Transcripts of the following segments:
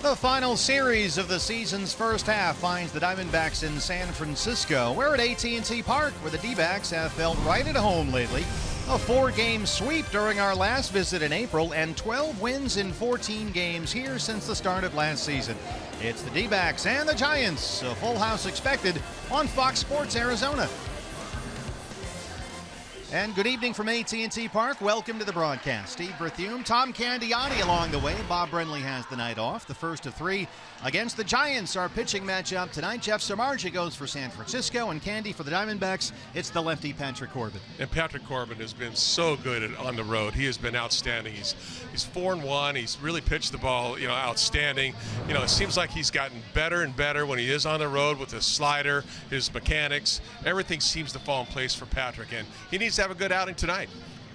The final series of the season's first half finds the Diamondbacks in San Francisco. We're at AT&T Park, where the D-backs have felt right at home lately. A 4-game sweep during our last visit in April, and 12 wins in 14 games here since the start of last season. It's the D-backs and the Giants. A full house expected on Fox Sports Arizona. And good evening from AT&T Park. Welcome to the broadcast. Steve Berthume, Tom Candiani along the way. Bob Brenly has the night off. The first of three against the Giants. Our pitching matchup tonight. Jeff Samardzija goes for San Francisco, and Candy for the Diamondbacks. It's the lefty Patrick Corbin. And Patrick Corbin has been so good on the road. He has been outstanding. He's 4-1. He's really pitched the ball, outstanding. It seems like he's gotten better and better when he is on the road with his slider, his mechanics. Everything seems to fall in place for Patrick, and he needs to have a good outing tonight.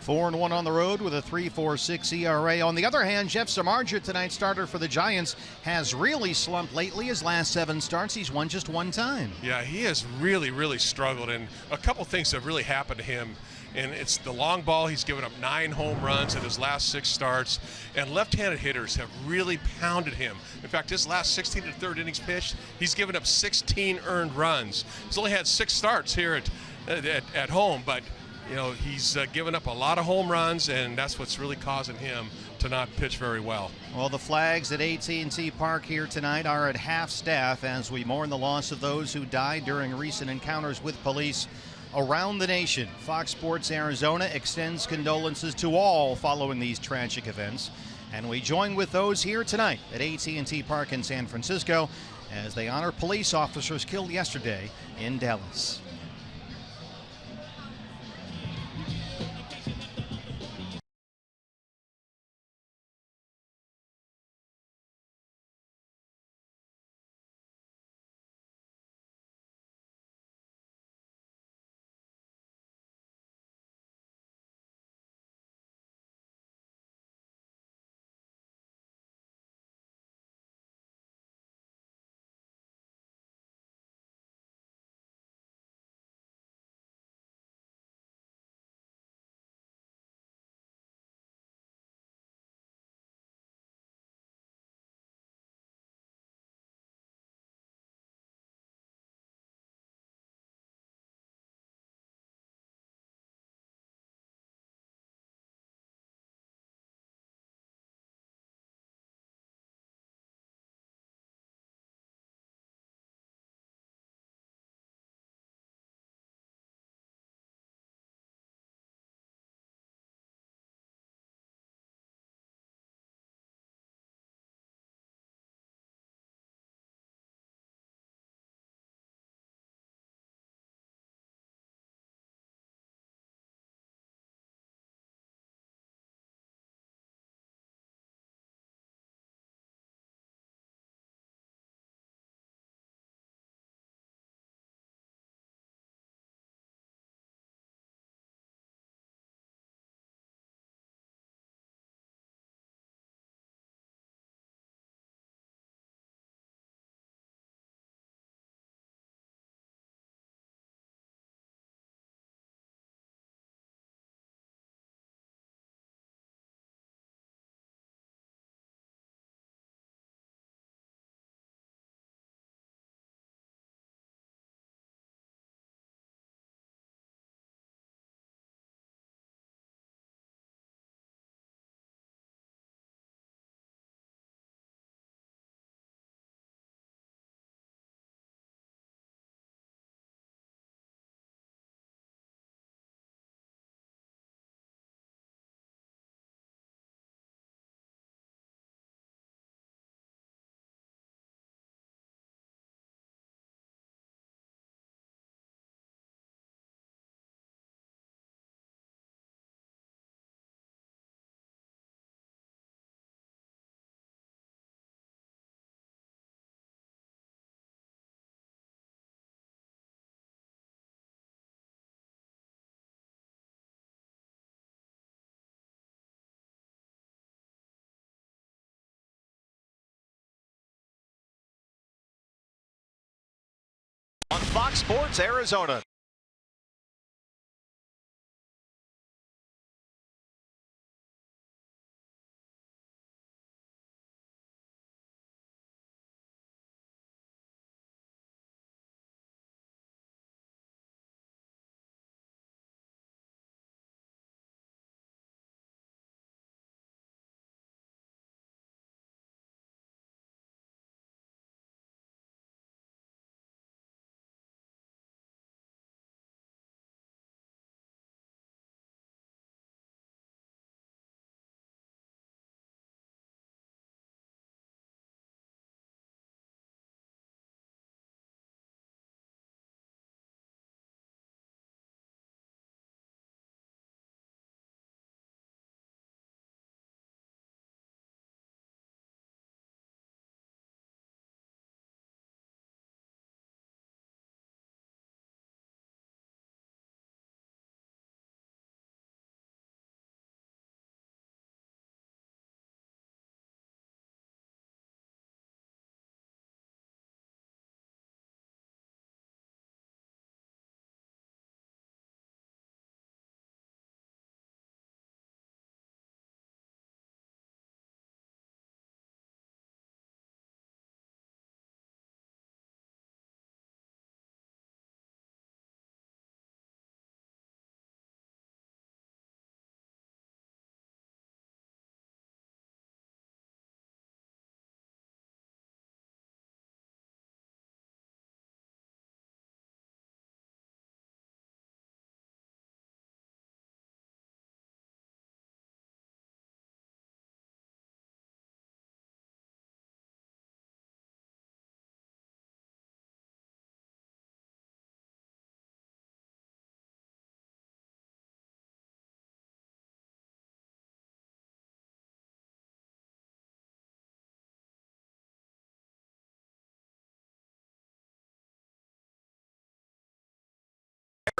4-1 on the road with a 3.46 ERA. On the other hand, Jeff Samardzija, tonight's starter for the Giants, has really slumped lately. His last 7 starts, he's won just 1 time. Yeah, he has really struggled, and a couple things have really happened to him. And it's the long ball. He's given up 9 home runs in his last 6 starts, and left-handed hitters have really pounded him. In fact, his last 16 to third innings pitched, he's given up 16 earned runs. He's only had 6 starts here at home, but he's given up a lot of home runs, and that's what's really causing him to not pitch very well. Well, the flags at AT&T Park here tonight are at half staff as we mourn the loss of those who died during recent encounters with police around the nation. Fox Sports Arizona extends condolences to all following these tragic events, and we join with those here tonight at AT&T Park in San Francisco as they honor police officers killed yesterday in Dallas. On Fox Sports Arizona.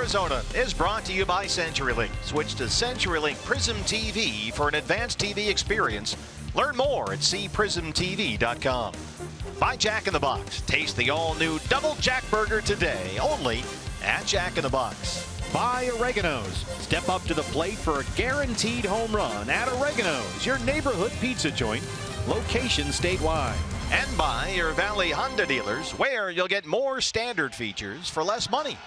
Arizona is brought to you by CenturyLink. Switch to CenturyLink Prism TV for an advanced TV experience. Learn more at cprismtv.com. By Jack in the Box. Taste the all-new Double Jack Burger today, only at Jack in the Box. By Oregano's. Step up to the plate for a guaranteed home run at Oregano's, your neighborhood pizza joint, location statewide. And by your Valley Honda dealers, where you'll get more standard features for less money.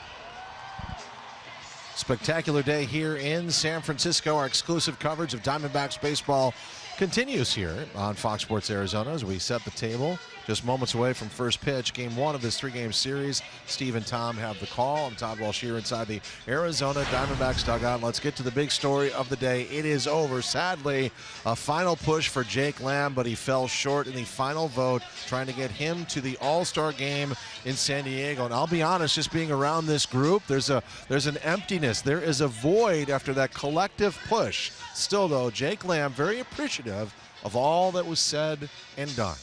Spectacular day here in San Francisco. Our exclusive coverage of Diamondbacks baseball continues here on Fox Sports Arizona as we set the table. Just moments away from first pitch, game one of this three-game series. Steve and Tom have the call. I'm Todd Walsh here inside the Arizona Diamondbacks dugout. Let's get to the big story of the day. It is over. Sadly, a final push for Jake Lamb, but he fell short in the final vote, trying to get him to the All-Star game in San Diego. And I'll be honest, just being around this group, there's an emptiness. There is a void after that collective push. Still, though, Jake Lamb very appreciative of all that was said and done.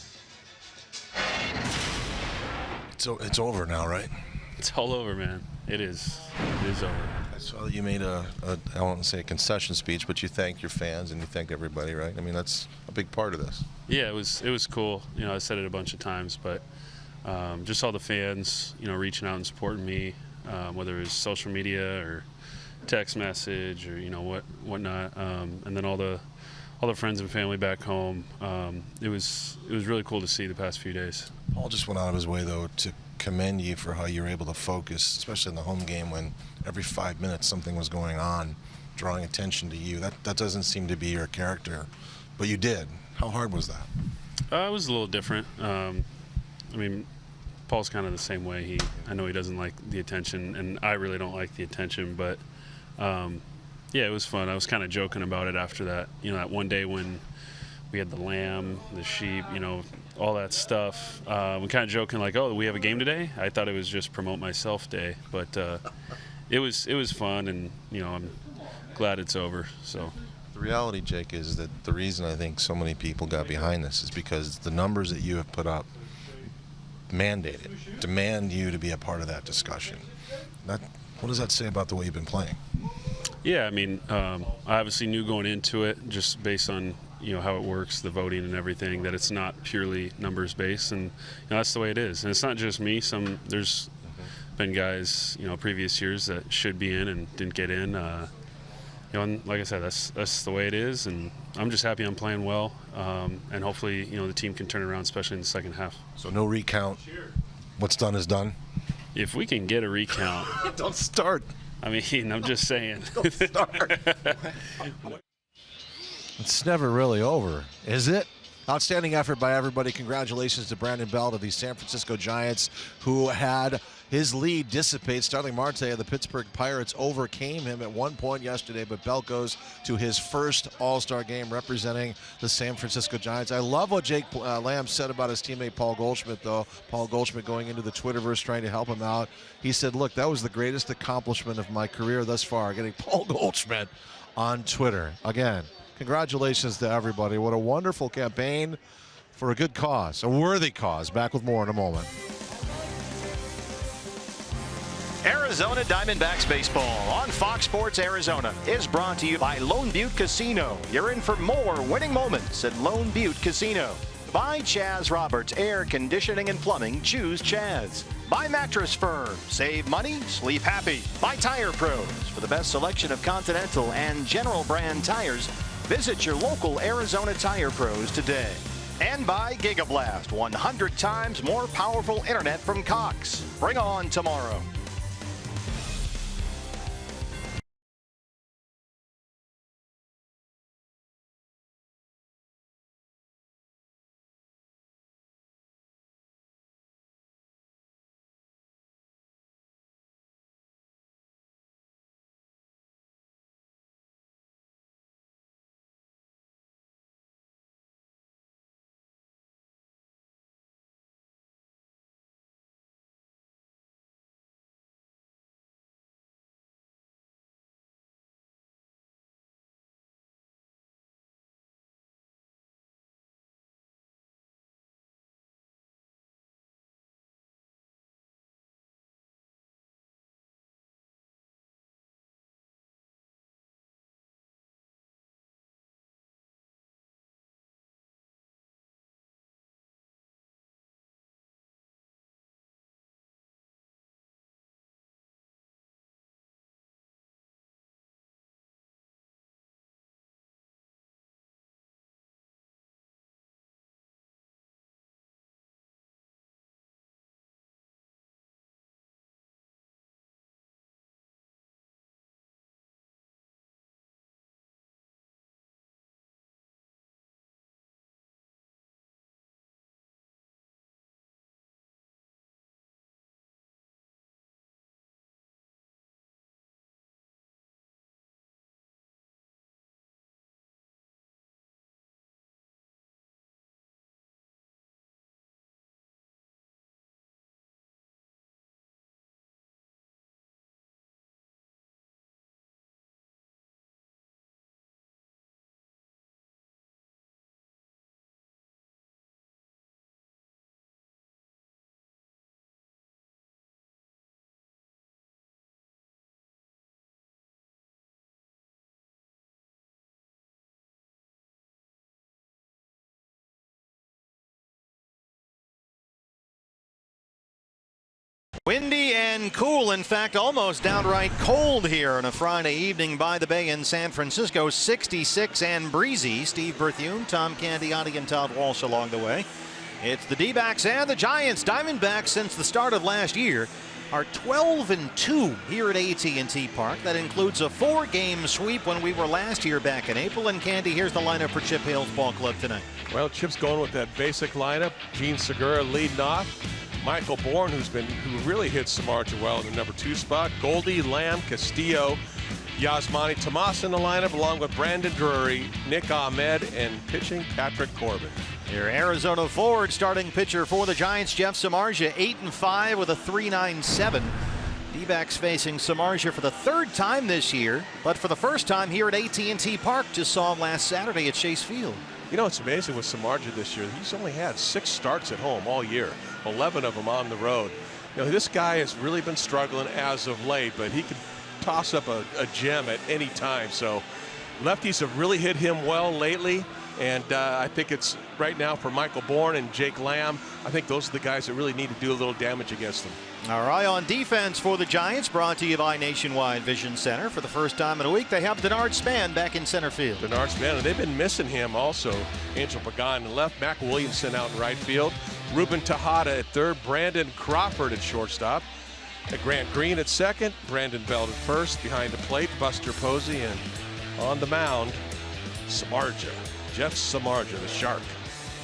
It's over now, right? It's all over, man. It is. It is over. I saw that you made I don't want to say a concession speech, but you thanked your fans and you thanked everybody, right? I mean, that's a big part of this. Yeah, it was cool. You know, I said it a bunch of times, but just all the fans, you know, reaching out and supporting me, whether it was social media or text message or whatnot, and then all the friends and family back home. It was really cool to see the past few days. Paul just went out of his way, though, to commend you for how you were able to focus, especially in the home game when every 5 minutes something was going on, drawing attention to you. That doesn't seem to be your character, but you did. How hard was that? It was a little different. I mean, Paul's kind of the same way. I know he doesn't like the attention, and I really don't like the attention, but yeah, it was fun. I was kind of joking about it after that. You know, that one day when we had the lamb, the sheep, you know, all that stuff. We kind of joking like, oh, we have a game today? I thought it was just promote myself day, but it was fun, and you know, I'm glad it's over. So the reality, Jake, is that the reason I think so many people got behind this is because the numbers that you have put up demand you to be a part of that discussion. What does that say about the way you've been playing? Yeah, I mean, I obviously knew going into it, just based on how it works, the voting and everything, that it's not purely numbers based, and that's the way it is. And it's not just me. There's been guys previous years that should be in and didn't get in. And like I said, that's the way it is, and I'm just happy I'm playing well, and hopefully the team can turn it around, especially in the second half. So no recount. What's done is done. If we can get a recount. Don't start. I mean, I'm just saying. Don't start. It's never really over, is it? Outstanding effort by everybody. Congratulations to Brandon Belt of the San Francisco Giants, who had his lead dissipate. Starling Marte of the Pittsburgh Pirates overcame him at one point yesterday, but Belt goes to his first All-Star game representing the San Francisco Giants. I love what Jake Lamb said about his teammate Paul Goldschmidt, though. Paul Goldschmidt going into the Twitterverse trying to help him out. He said, look, that was the greatest accomplishment of my career thus far, getting Paul Goldschmidt on Twitter. Again, congratulations to everybody. What a wonderful campaign for a good cause, a worthy cause. Back with more in a moment. Arizona Diamondbacks baseball on Fox Sports Arizona is brought to you by Lone Butte Casino. You're in for more winning moments at Lone Butte Casino. By Chaz Roberts Air Conditioning and Plumbing. Choose Chaz. By Mattress Firm. Save money, sleep happy. By Tire Pros. For the best selection of Continental and General brand tires, visit your local Arizona Tire Pros today. And by Gigablast, 100 times more powerful internet from Cox. Bring on tomorrow. Windy and cool, in fact, almost downright cold here on a Friday evening by the Bay in San Francisco. 66 and breezy. Steve Berthune, Tom Candiotti, and Todd Walsh along the way. It's the D-backs and the Giants. Diamondbacks, since the start of last year, are 12-2 here at AT&T Park. That includes a 4-game sweep when we were last here back in April. And Candy, here's the lineup for Chip Hale's ball club tonight. Well, Chip's going with that basic lineup. Gene Segura leading off. Michael Bourne, who really hit Samardzija well in the number 2 spot. Goldie, Lamb, Castillo, Yasmani Tomas in the lineup, along with Brandon Drury, Nick Ahmed, and pitching Patrick Corbin. Your Arizona forward starting pitcher for the Giants, Jeff Samardzija, 8-5 with a 3.97. D-backs facing Samardzija for the 3rd time this year, but for the first time here at AT&T Park. Just saw him last Saturday at Chase Field. You know, it's amazing with Samardzija this year. He's only had 6 starts at home all year, 11 of them on the road. You know, this guy has really been struggling as of late, but he can toss up a gem at any time. So lefties have really hit him well lately. And I think it's right now for Michael Bourne and Jake Lamb. I think those are the guys that really need to do a little damage against them. All right, on defense for the Giants, brought to you by Nationwide Vision Center. For the first time in a week, they have Denard Span back in center field. Denard Span, and they've been missing him also. Angel Pagan in left, Mac Williamson out in right field, Ruben Tejada at third, Brandon Crawford at shortstop, Grant Green at second, Brandon Belt at first, behind the plate, Buster Posey, and on the mound, Samardzija. Jeff Samardzija, the Shark.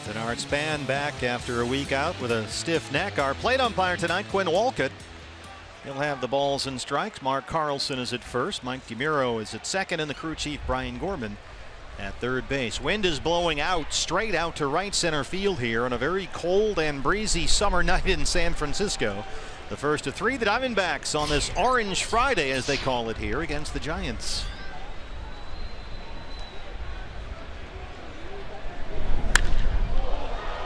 Denard Span back after a week out with a stiff neck. Our plate umpire tonight, Quinn Walcott. He'll have the balls and strikes. Mark Carlson is at first. Mike DeMuro is at second, and the crew chief, Brian Gorman, at third base. Wind is blowing out, straight out to right center field here on a very cold and breezy summer night in San Francisco. The first of 3, the Diamondbacks on this Orange Friday, as they call it here, against the Giants.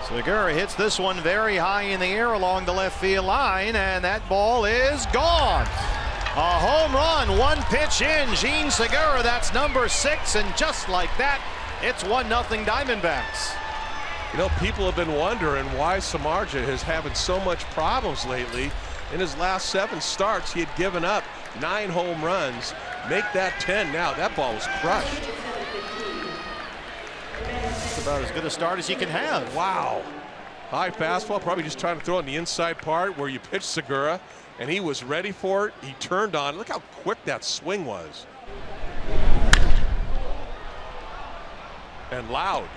Segura hits this one very high in the air along the left field line, and that ball is gone. A home run, 1 pitch in. Gene Segura, that's number 6, and just like that, it's 1-0 Diamondbacks. You know, people have been wondering why Samardzija is having so much problems lately. In his last 7 starts, he had given up 9 home runs. Make that 10 now. That ball was crushed. That's about as good a start as you can have. Wow. High fastball, probably just trying to throw on the inside part where you pitch Segura, and he was ready for it. He turned on. Look how quick that swing was. And loud.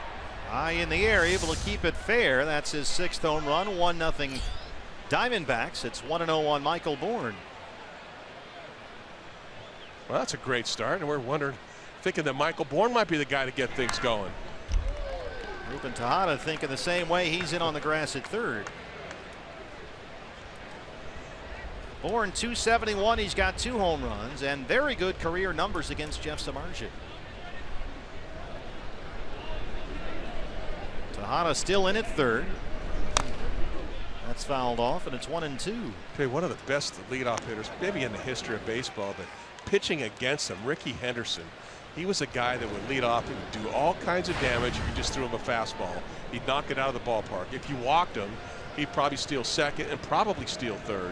High in the air, able to keep it fair. That's his 6th home run. 1-0 Diamondbacks. It's 1-0 on Michael Bourne. Well, that's a great start, and we're thinking that Michael Bourne might be the guy to get things going. Ruben Tejada thinking the same way. He's in on the grass at third. Bourne, 271. He's got 2 home runs and very good career numbers against Jeff Samardzija. Tejada still in at third. That's fouled off, and it's 1-2. Okay, one of the best leadoff hitters, maybe in the history of baseball, but pitching against him, Ricky Henderson. He was a guy that would lead off and do all kinds of damage if you just threw him a fastball. He'd knock it out of the ballpark. If you walked him, he'd probably steal second and probably steal third.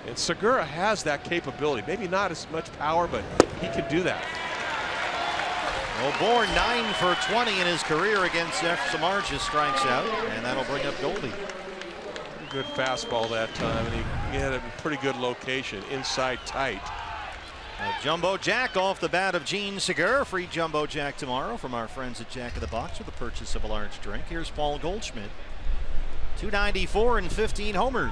And Segura has that capability. Maybe not as much power, but he can do that. Well, Bourne 9 for 20 in his career against Jeff Samardzija, strikes out, and that'll bring up Goldie. Good fastball that time, and he had a pretty good location, inside tight. A Jumbo Jack off the bat of Gene Segura. Free Jumbo Jack tomorrow from our friends at Jack in the Box with the purchase of a large drink. Here's Paul Goldschmidt. 294 and 15 homers.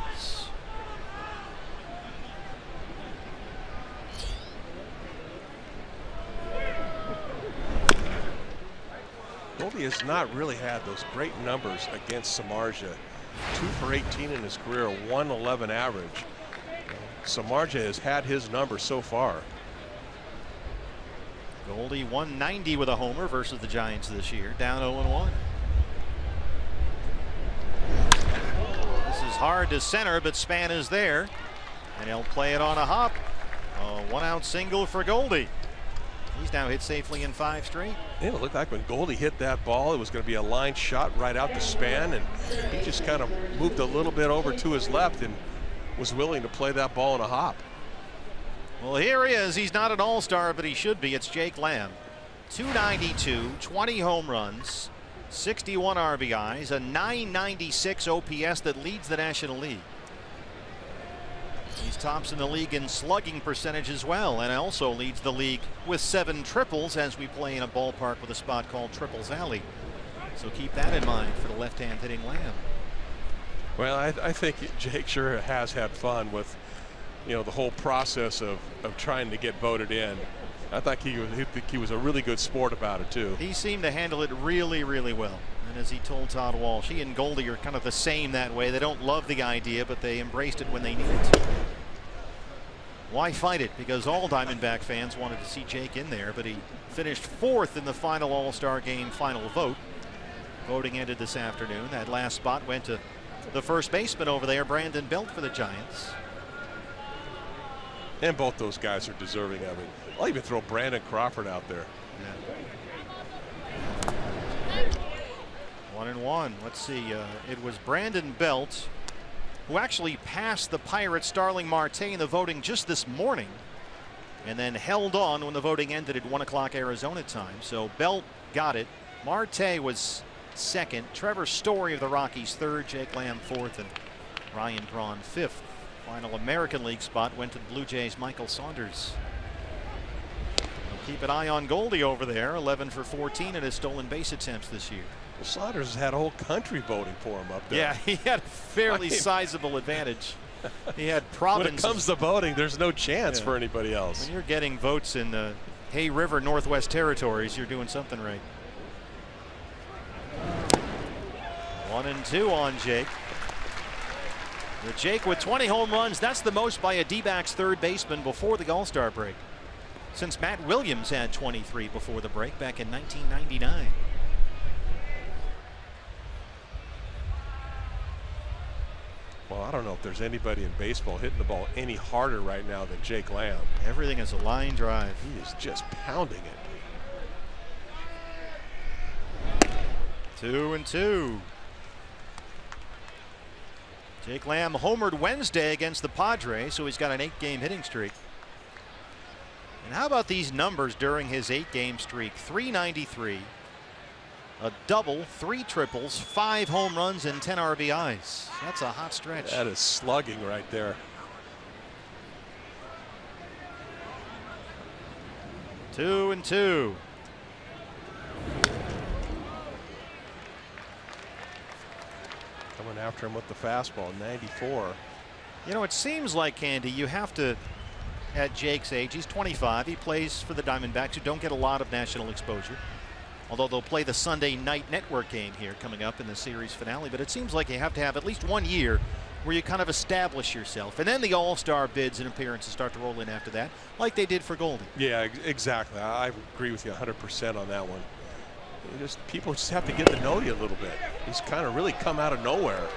Goldie has not really had those great numbers against Samardzija. 2 for 18 in his career, 111 average. Samardzija has had his number so far. Goldie 190 with a homer versus the Giants this year, down 0-1. This is hard to center, but Span is there, and he'll play it on a hop. A 1-out single for Goldie. He's now hit safely in 5 straight. It looked like when Goldie hit that ball, it was going to be a line shot right out to Span, and he just kind of moved a little bit over to his left and was willing to play that ball in a hop. Well, here he is. He's not an all-star, but he should be. It's Jake Lamb. 292, 20 home runs, 61 RBIs, a 996 OPS that leads the National League. He's tops in the league in slugging percentage as well, and also leads the league with 7 triples as we play in a ballpark with a spot called Triples Alley. So keep that in mind for the left-hand hitting Lamb. Well, I think Jake sure has had fun with, you know, the whole process of trying to get voted in. I think he was a really good sport about it too. He seemed to handle it really, really well. And as he told Todd Walsh, he and Goldie are kind of the same that way. They don't love the idea, but they embraced it when they needed to. Why fight it? Because all Diamondback fans wanted to see Jake in there, but he finished 4th in the final All-Star Game final vote. Voting ended this afternoon. That last spot went to the first baseman over there, Brandon Belt, for the Giants. And both those guys are deserving of it. I'll even throw Brandon Crawford out there. Yeah. 1-1. Let's see. It was Brandon Belt who actually passed the Pirates' Starling Marte in the voting just this morning, and then held on when the voting ended at 1 o'clock Arizona time. So Belt got it. Marte was second. Trevor Story of the Rockies third. Jake Lamb fourth, and Ryan Braun fifth. Final American League spot went to the Blue Jays' Michael Saunders. We'll keep an eye on Goldie over there. 11 for 14 in his stolen base attempts this year. Well, Saunders has had a whole country voting for him up there. Yeah, he had a fairly sizable advantage. He had provinces. When it comes to voting, there's no chance for anybody else. When you're getting votes in the Hay River Northwest Territories, you're doing something right. 1-2 on Jake. With Jake with 20 home runs, that's the most by a D-backs third baseman before the All-Star break, since Matt Williams had 23 before the break back in 1999. Well, I don't know if there's anybody in baseball hitting the ball any harder right now than Jake Lamb. Everything is a line drive. He is just pounding it. 2-2. Jake Lamb homered Wednesday against the Padres, so he's got an 8-game hitting streak. And how about these numbers during his 8-game streak? 393, a double, 3 triples, 5 home runs, and 10 RBIs. That's a hot stretch. That is slugging right there. 2-2. Coming after him with the fastball, 94. You know, it seems like, Candy, you have to, at Jake's age, he's 25. He plays for the Diamondbacks, who don't get a lot of national exposure. Although they'll play the Sunday night network game here coming up in the series finale. But it seems like you have to have at least 1 year where you kind of establish yourself. And then the All-Star bids and appearances start to roll in after that, like they did for Goldie. Yeah, exactly. I agree with you 100% on that one. People just have to get to know you a little bit. He's kind of really come out of nowhere.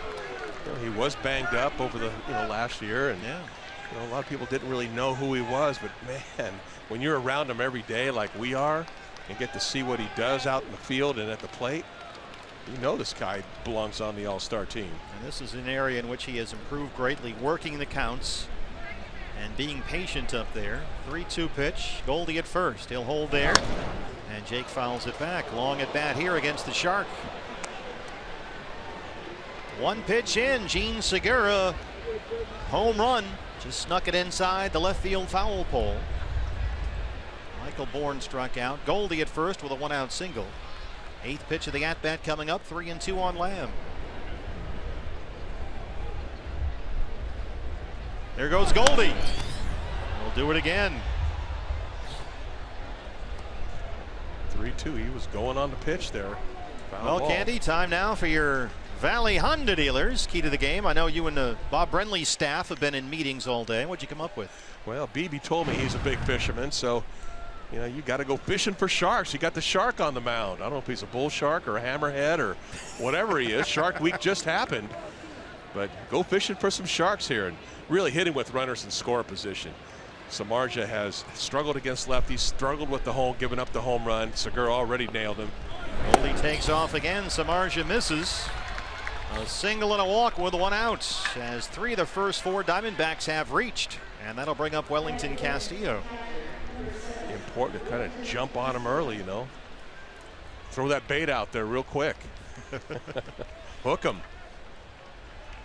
You know, he was banged up over the last year, and a lot of people didn't really know who he was. But man, when you're around him every day like we are, and get to see what he does out in the field and at the plate, you know this guy belongs on the All-Star team. And this is an area in which he has improved greatly, working the counts and being patient up there. 3-2 pitch. Goldie at first. He'll hold there. And Jake fouls it back. Long at bat here against the Shark. 1 pitch in. Gene Segura, home run. Just snuck it inside the left field foul pole. Michael Bourne struck out. Goldie at first with a 1-out single. 8th pitch of the at-bat coming up. 3-2 on Lamb. There goes Goldie. He'll do it again. 3-2. He was going on the pitch there. Well, Candy, time now for your Valley Honda dealers. Key to the game. I know you and Bob Brenly's staff have been in meetings all day. What'd you come up with? Well, BB told me he's a big fisherman, so you got to go fishing for sharks. You got the shark on the mound. I don't know if he's a bull shark or a hammerhead or whatever he is. Shark Week just happened, but go fishing for some sharks here and really hitting with runners in score position. Samardzija has struggled against lefties, struggled with the home, giving up the home run. Segura already nailed him. Goldie takes off again. Samardzija misses. A single and a walk with 1 out, as 3 of the first 4 Diamondbacks have reached, and that'll bring up Wellington Castillo. Important to kind of jump on him early, you know. Throw that bait out there real quick. Hook him.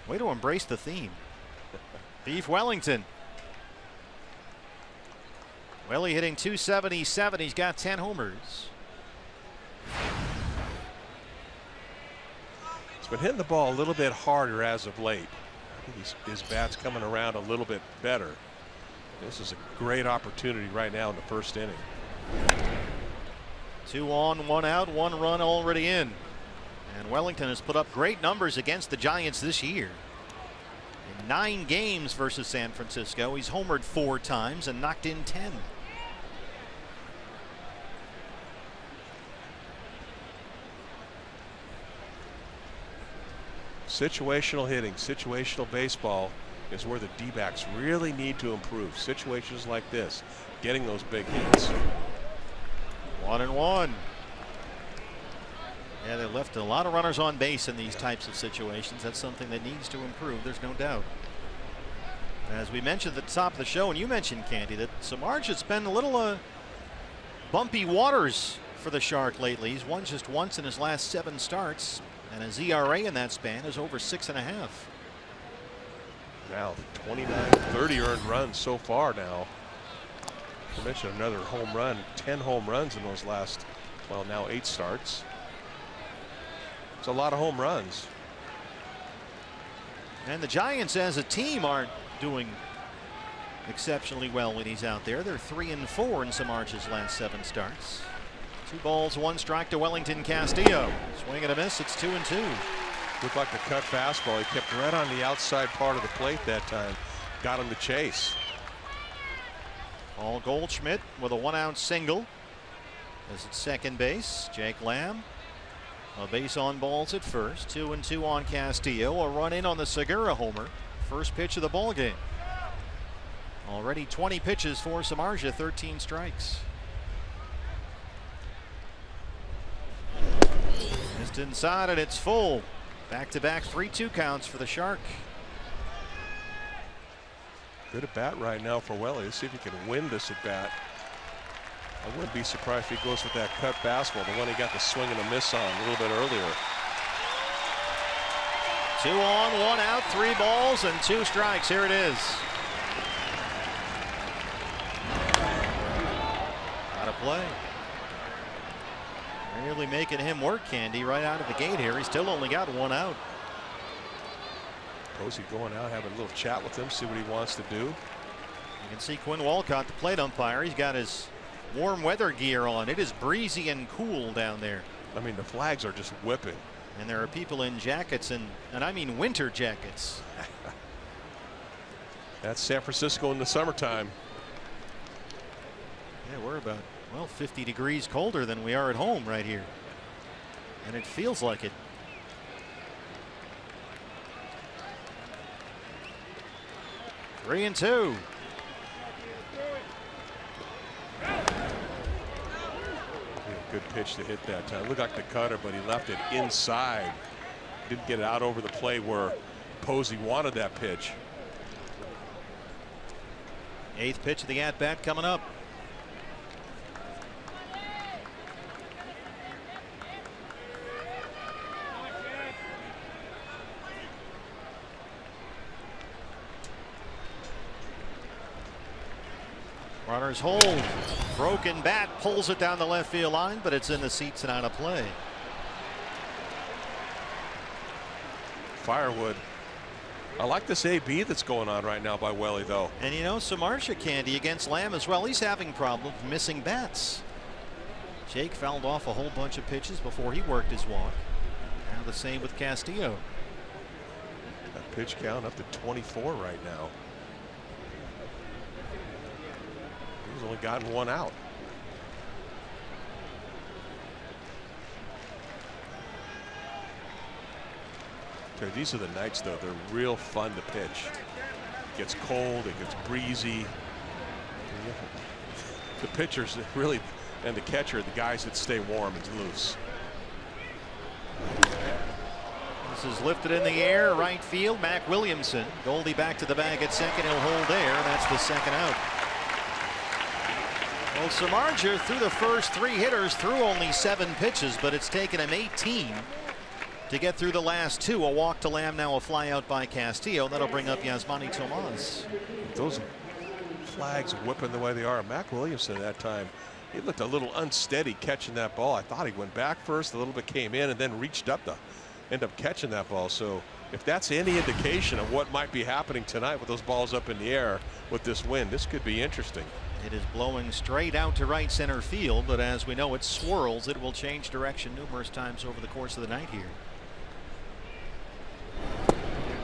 Way to embrace the theme. Beef Wellington. Welly hitting .277. He's got 10 homers. He's been hitting the ball a little bit harder as of late. I think his bat's coming around a little bit better. This is a great opportunity right now in the first inning. 2 on, 1 out, 1 run already in. And Wellington has put up great numbers against the Giants this year. In 9 games versus San Francisco, he's homered 4 times and knocked in 10. Situational hitting, situational baseball is where the D-backs really need to improve. Situations like this, getting those big hits. 1-1. Yeah, they left a lot of runners on base in these types of situations. That's something that needs to improve, there's no doubt. As we mentioned at the top of the show, and you mentioned, Candy, that Samardzich's been a little bumpy waters for the Shark lately. He's won just once in his last 7 starts, and his ERA in that span is over 6.5. Now 29, 30 earned runs so far now. I mentioned another home run, 10 home runs in those last, well, now 8 starts. It's a lot of home runs. And the Giants as a team aren't doing exceptionally well when he's out there. They're 3-4 in Samardzich's last 7 starts. 2 balls, 1 strike to Wellington Castillo. Swing and a miss. It's 2-2. Looked like a cut fastball. He kept right on the outside part of the plate that time. Got him to chase. Paul Goldschmidt with a 1-out single. As at second base, Jake Lamb. A base on balls at first. 2-2 on Castillo. A run in on the Segura homer. First pitch of the ball game. Already 20 pitches for Samardzich, 13 strikes. Just inside and it's full. Back-to-back 3-2 counts for the Shark. Good at bat right now for Welly. Let's see if he can win this at bat. I wouldn't be surprised if he goes with that cut fastball, the one he got the swing and a miss on a little bit earlier. 2 on, 1 out, 3 balls and 2 strikes. Here it is. Out of play. Really making him work, Candy, right out of the gate here. He's still only got 1 out. Posey going out, having a little chat with him, see what he wants to do. You can see Quinn Walcott, the plate umpire. He's got his warm weather gear on. It is breezy and cool down there. I mean, the flags are just whipping. And there are people in jackets, and I mean winter jackets. That's San Francisco in the summertime. Yeah, we're about, well, 50 degrees colder than we are at home right here. And it feels like it. Three and 2. Good pitch to hit that time. Looked like the cutter, but he left it inside. Didn't get it out over the plate where Posey wanted that pitch. 8th pitch of the at-bat coming up. Runners hold. Broken bat pulls it down the left field line, but it's in the seats and out of play. Firewood. I like this AB that's going on right now by Welly, though. And you know, Samardzich, Candy, against Lamb as well. He's having problems missing bats. Jake fouled off a whole bunch of pitches before he worked his walk. Now the same with Castillo. That pitch count up to 24 right now. He's only gotten 1 out. Okay, these are the nights, though. They're real fun to pitch. It gets cold, it gets breezy. The pitchers really, and the catcher, the guys that stay warm and loose. This is lifted in the air, right field. Mac Williamson. Goldie back to the bag at second. He'll hold there. That's the second out. Well, Samardzija through the first 3 hitters threw only 7 pitches, but it's taken him 18 to get through the last 2. A walk to Lamb, now a fly out by Castillo. That'll bring up Yasmani Tomas. Those flags whipping the way they are. Mac Williamson at that time, he looked a little unsteady catching that ball. I thought he went back first, a little bit came in, and then reached up to end up catching that ball. So if that's any indication of what might be happening tonight with those balls up in the air with this wind, this could be interesting. It is blowing straight out to right center field, but as we know, it swirls. It will change direction numerous times over the course of the night here.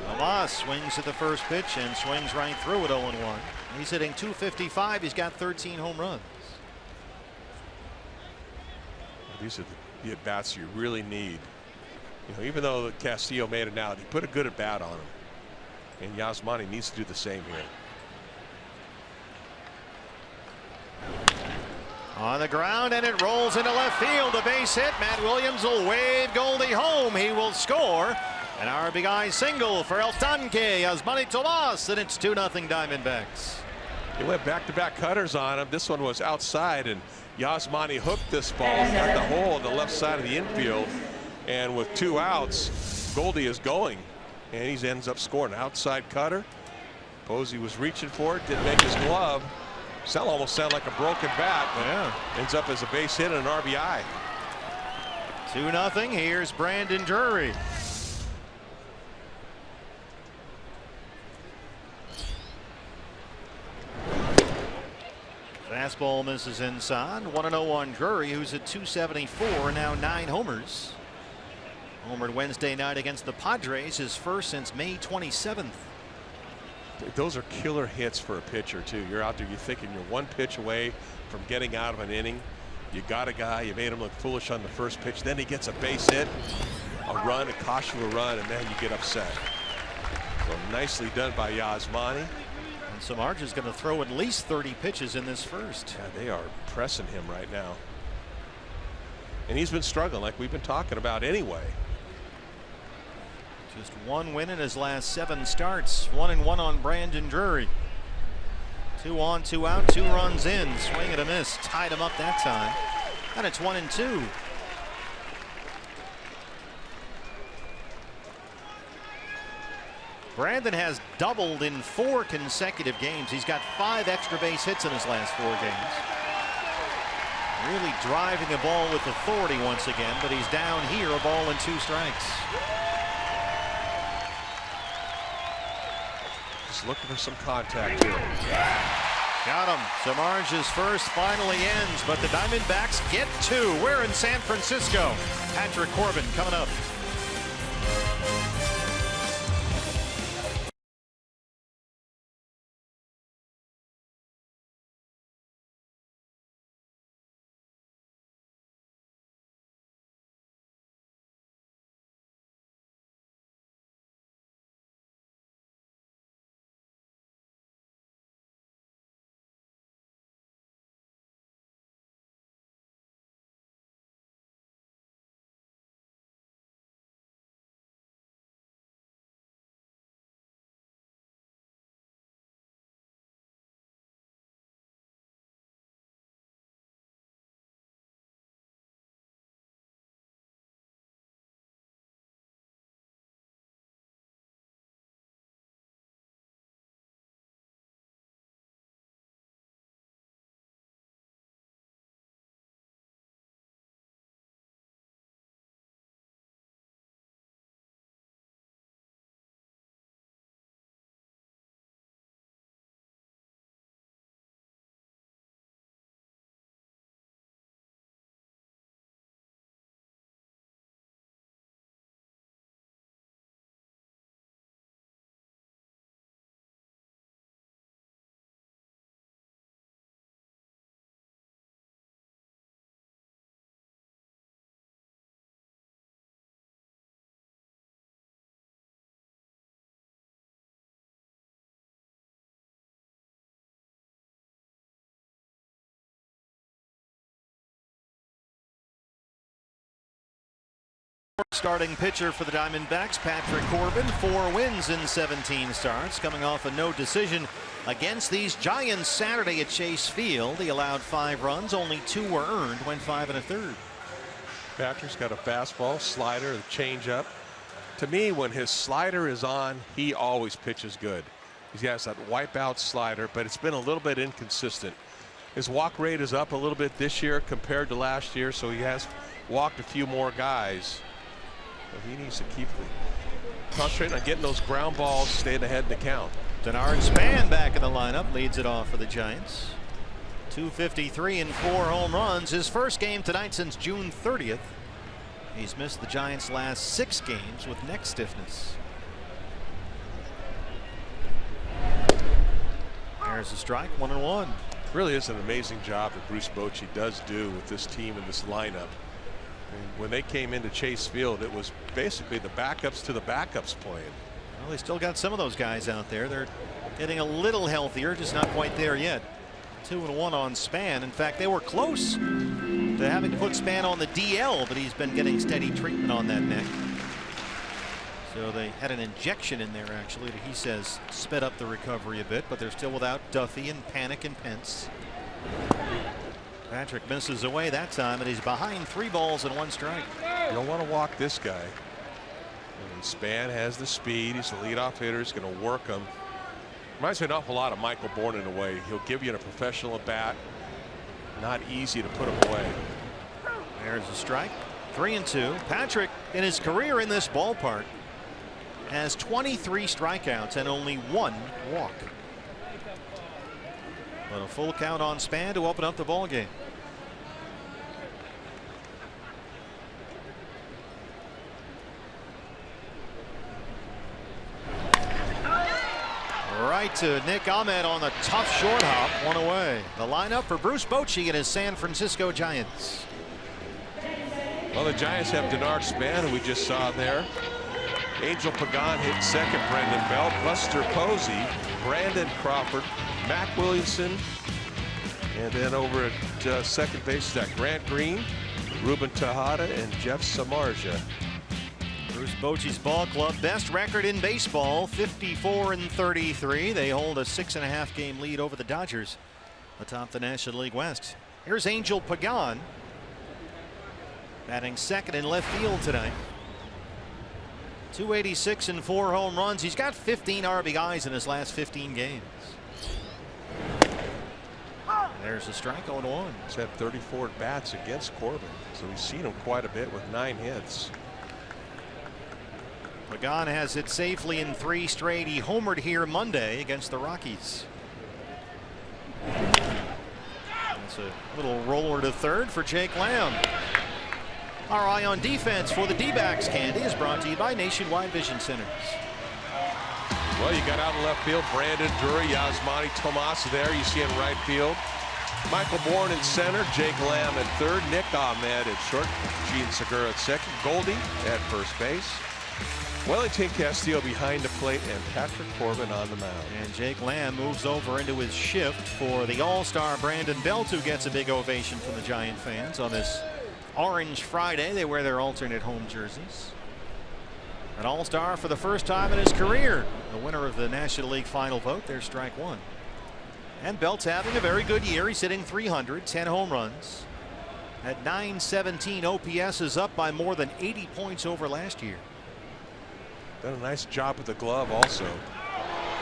Tomas swings at the first pitch and swings right through it. 0-1. He's hitting .255. He's got 13 home runs. These are the at-bats you really need. You know, even though Castillo made it out, he put a good at-bat on him. And Yasmani needs to do the same here. On the ground, and it rolls into left field. A base hit. Matt Williams will wave Goldie home. He will score. An RBI single for El Tanque, Yasmani Tomas, and it's 2-0 Diamondbacks. He went back-to-back cutters on him. This one was outside, and Yasmani hooked this ball, got the hole on the left side of the infield, and with 2 outs, Goldie is going, and he ends up scoring. Outside cutter. Posey was reaching for it, didn't make his glove. Almost sound like a broken bat, but ends up as a base hit and an RBI. 2-0. Here's Brandon Drury. Fastball misses inside. 1-0 on Drury, who's at .274, now 9 homers. Homered Wednesday night against the Padres, his first since May 27th. Those are killer hits for a pitcher too. You're out there, you're thinking you're 1 pitch away from getting out of an inning. You got a guy, you made him look foolish on the first pitch, then he gets a base hit, a run, it costs you a run, and then you get upset. So nicely done by Yasmani. And Samardzija's going to throw at least 30 pitches in this first. Yeah, they are pressing him right now. And he's been struggling like we've been talking about anyway. Just 1 win in his last 7 starts. 1-1 on Brandon Drury. 2 on, 2 out, 2 runs in. Swing and a miss. Tied him up that time. And it's 1-2. Brandon has doubled in 4 consecutive games. He's got 5 extra base hits in his last 4 games. Really driving the ball with authority once again, but he's down here, a ball and 2 strikes. Looking for some contact here. Got him. Samardzija's first finally ends, but the Diamondbacks get 2. We're in San Francisco. Patrick Corbin coming up. Starting pitcher for the Diamondbacks, Patrick Corbin, 4 wins in 17 starts, coming off a no decision against these Giants Saturday at Chase Field. He allowed 5 runs, only 2 were earned, went 5 1/3. Patrick's got a fastball, slider, a changeup. To me, when his slider is on, he always pitches good. He has that wipeout slider, but it's been a little bit inconsistent. His walk rate is up a little bit this year compared to last year, so he has walked a few more guys. But he needs to keep concentrating on getting those ground balls, staying ahead in the count. Denard Span back in the lineup, leads it off for the Giants. 253 and 4 home runs. His first game tonight since June 30th. He's missed the Giants' last 6 games with neck stiffness. There's a strike, 1-1. Really is an amazing job that Bruce Bochy does do with this team and this lineup. And when they came into Chase Field, it was basically the backups to the backups playing. Well, they still got some of those guys out there. They're getting a little healthier, just not quite there yet. 2-1 on Span. In fact, they were close to having to put Span on the DL, but he's been getting steady treatment on that neck. So they had an injection in there, actually, that he says sped up the recovery a bit, but they're still without Duffy and Panic and Pence. Patrick misses away that time, and he's behind 3 balls and 1 strike. You don't want to walk this guy. And Span has the speed. He's the leadoff hitter. He's going to work him. Reminds me an awful lot of Michael Bourne in a way. He'll give you a professional at bat. Not easy to put him away. There's a strike. 3-2. Patrick, in his career in this ballpark, has 23 strikeouts and only 1 walk. But a full count on Span to open up the ball game. Right to Nick Ahmed on the tough short hop, 1 away. The lineup for Bruce Bochy and his San Francisco Giants. Well, the Giants have Denard Span, who we just saw there. Angel Pagan hit second, Brendan Belt, Buster Posey, Brandon Crawford, Mac Williamson, and then over at second base is that Grant Green, Ruben Tejada, and Jeff Samardzija. Bruce Bochy's ball club, best record in baseball, 54-33. They hold a 6.5 game lead over the Dodgers atop the National League West. Here's Angel Pagan batting second in left field tonight. 286 and 4 home runs. He's got 15 RBIs in his last 15 games. There's a strike, 0-1. He's had 34 at-bats against Corbin, so we've seen him quite a bit with 9 hits. Pagan has hit safely in 3 straight. He homered here Monday against the Rockies. That's a little roller to third for Jake Lamb. Our eye on defense for the D-backs, Candy, is brought to you by Nationwide Vision Centers. Well, you got out in left field, Brandon Drury, Yasmani Tomas there. You see in right field. Michael Bourne in center, Jake Lamb at third, Nick Ahmed at short, Gene Segura at second, Goldie at first base, Wellington Castillo behind the plate, and Patrick Corbin on the mound. And Jake Lamb moves over into his shift for the All-Star Brandon Belt, who gets a big ovation from the Giant fans on this Orange Friday. They wear their alternate home jerseys. An All-Star for the first time in his career. The winner of the National League final vote. There's strike 1. And Belt's having a very good year. He's hitting 300, 10 home runs. At 917 OPS is up by more than 80 points over last year. Done a nice job with the glove also.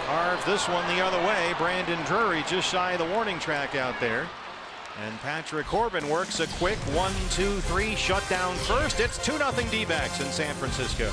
Carved this one the other way. Brandon Drury just shy of the warning track out there. And Patrick Corbin works a quick 1-2-3 shutdown first. It's 2-0 D-backs in San Francisco.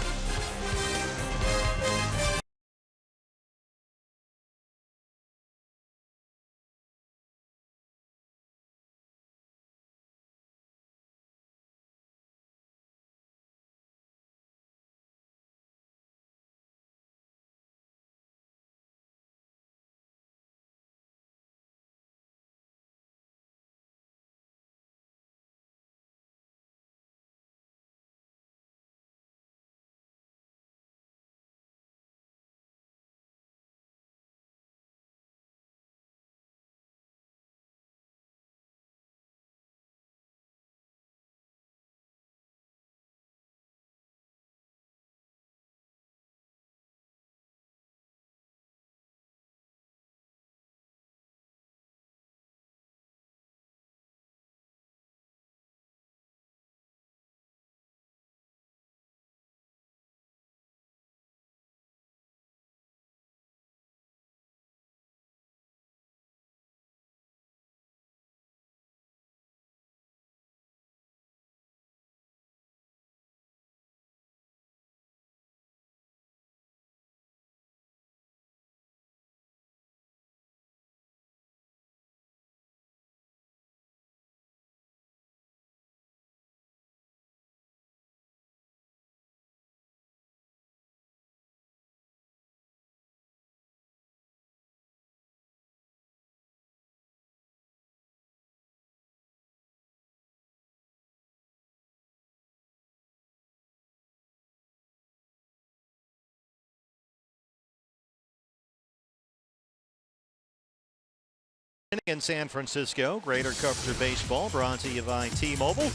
In San Francisco, greater coverage of baseball brought to you by T-Mobile.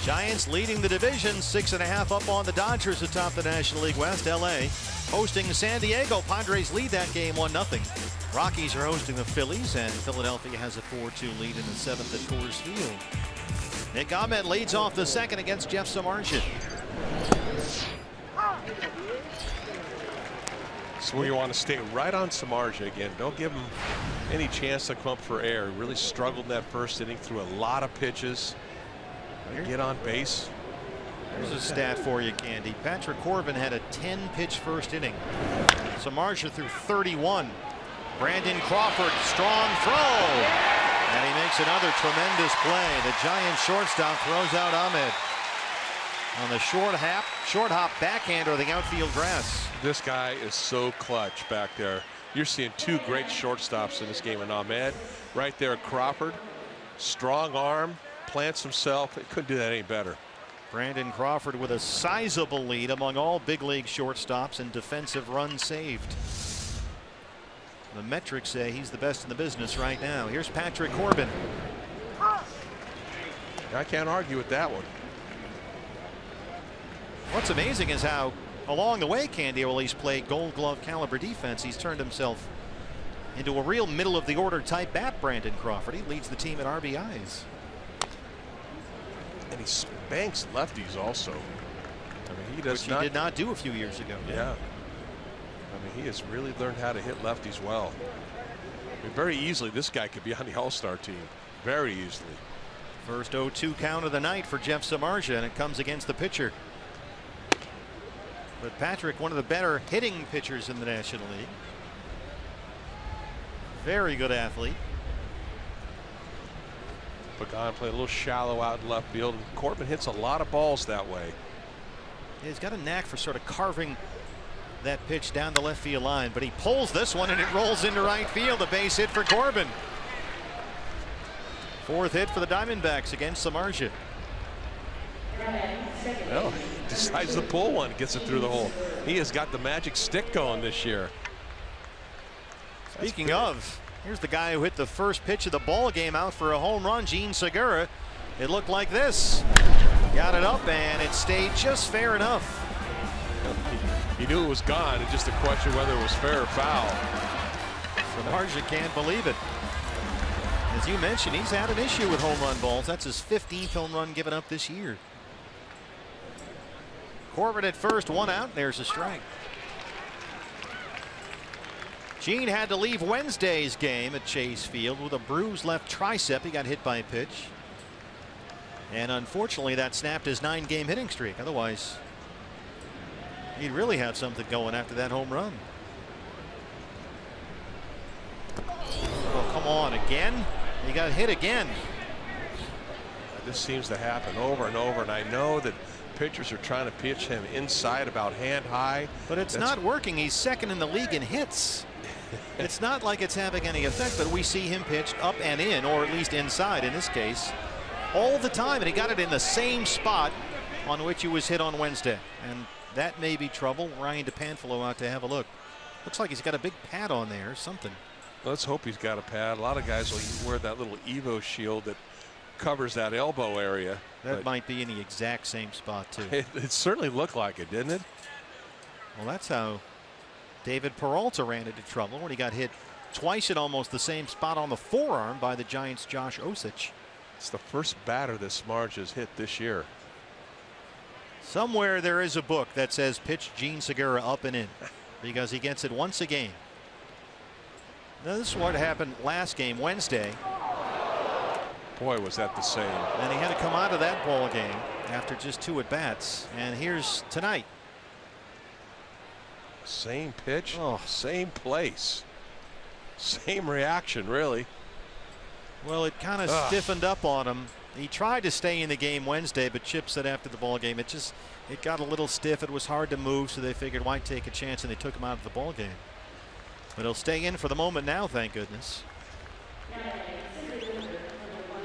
Giants leading the division, 6.5 up on the Dodgers atop the National League West. LA hosting San Diego. Padres lead that game 1-0. Rockies are hosting the Phillies, and Philadelphia has a 4-2 lead in the 7th at Coors Field. Nick Ahmed leads off the second against Jeff Samardzija. So where you want to stay right on Samardzija again. Don't give him any chance to come up for air. He really struggled in that first inning, threw a lot of pitches. Get on base. There's a stat for you, Candy. Patrick Corbin had a 10-pitch first inning. Samardzija threw 31. Brandon Crawford, strong throw. And he makes another tremendous play. The Giants shortstop throws out Ahmed on the short hop backhander of the outfield grass. This guy is so clutch back there. You're seeing two great shortstops in this game, and Ahmed right there. Crawford, strong arm, plants himself. It couldn't do that any better. Brandon Crawford with a sizable lead among all big league shortstops in defensive runs saved. The metrics say he's the best in the business right now. Here's Patrick Corbin. I can't argue with that one. What's amazing is how along the way Candy Orle's played Gold Glove caliber defense. He's turned himself into a real middle of the order type bat. Brandon Crawford, he leads the team at RBIs. And he spanks lefties also. I mean, he does Which he did not do a few years ago. Yeah. I mean, he has really learned how to hit lefties well. I mean, very easily this guy could be on the All-Star team. Very easily. First 0-2 count of the night for Jeff Samardzija, and it comes against the pitcher. But Patrick, one of the better hitting pitchers in the National League. Very good athlete. Pagan played a little shallow out in left field, and Corbin hits a lot of balls that way. He's got a knack for sort of carving that pitch down the left field line, but he pulls this one and it rolls into right field. A base hit for Corbin. Fourth hit for the Diamondbacks against Samardzija. Well, he decides to pull one, gets it through the hole. He has got the magic stick going this year. Speaking of, here's the guy who hit the first pitch of the ball game out for a home run, Jean Segura. It looked like this. Got it up and it stayed just fair enough. He knew it was gone. It's just a question whether it was fair or foul. Samardzija can't believe it. As you mentioned, he's had an issue with home run balls. That's his 15th home run given up this year. Corbin at first, one out. There's a strike. Gene had to leave Wednesday's game at Chase Field with a bruised left tricep. He got hit by a pitch. And unfortunately, that snapped his 9-game hitting streak. Otherwise, he'd really have something going after that home run. Oh, come on, again? He got hit again. This seems to happen over and over, and I know that pitchers are trying to pitch him inside about hand high. But it's not working. He's second in the league in hits. It's not like it's having any effect, but we see him pitched up and in, or at least inside in this case, all the time, and he got it in the same spot on which he was hit on Wednesday. And that may be trouble. Ryan DePanfilo out to have a look. Looks like he's got a big pad on there or something. Let's hope he's got a pad. A lot of guys will wear that little Evo shield that covers that elbow area. That might be in the exact same spot too. It certainly looked like it, didn't it? Well, that's how David Peralta ran into trouble when he got hit twice in almost the same spot on the forearm by the Giants' Josh Osich. It's the first batter that Samardzija has hit this year. Somewhere there is a book that says pitch Jean Segura up and in, because he gets it once a game. Now, this is what happened last game Wednesday. Boy, was that the same. And he had to come out of that ball game after just 2 at-bats. And here's tonight. Same pitch, Oh. same place, same reaction, really. Well, it kind of stiffened up on him. He tried to stay in the game Wednesday, but Chip said after the ball game it got a little stiff. It was hard to move, so they figured why take a chance, and they took him out of the ball game. But he'll stay in for the moment now, thank goodness.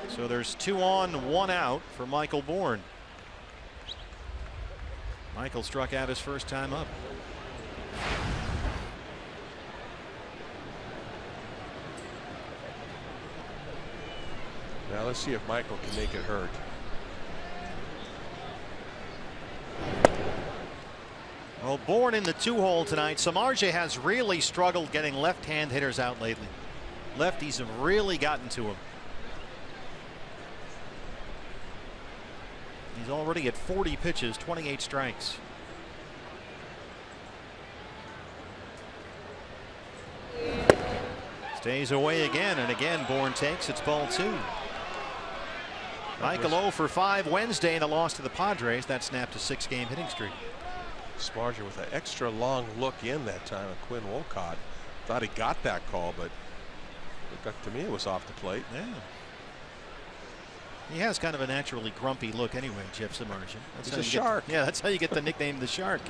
So there's 2 on, 1 out for Michael Bourne. Michael struck out his first time up. Now let's see if Michael can make it hurt. Well, Bourne in the 2-hole tonight. Samardzija has really struggled getting left-hand hitters out lately. Lefties have really gotten to him. He's already at 40 pitches, 28 strikes. Stays away again, and again Bourne takes. It's ball 2. Michael 0 for 5 Wednesday in a loss to the Padres. That snapped a 6-game hitting streak. Samardzija with an extra long look in that time of Quinn Wolcott. Thought he got that call, but to me it was off the plate. Yeah. He has kind of a naturally grumpy look anyway, Jeff Samardzija. He's a shark. Yeah, that's how you get the nickname the Shark.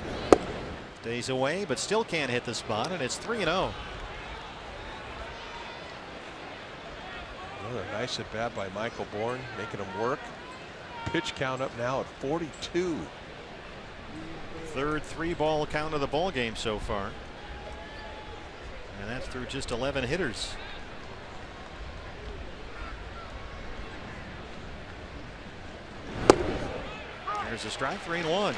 Stays away, but still can't hit the spot, and it's 3-0. Another nice at bat by Michael Bourne, making him work. Pitch count up now at 42. Third 3-ball count of the ball game so far, and that's through just 11 hitters. There's a strike, 3-1.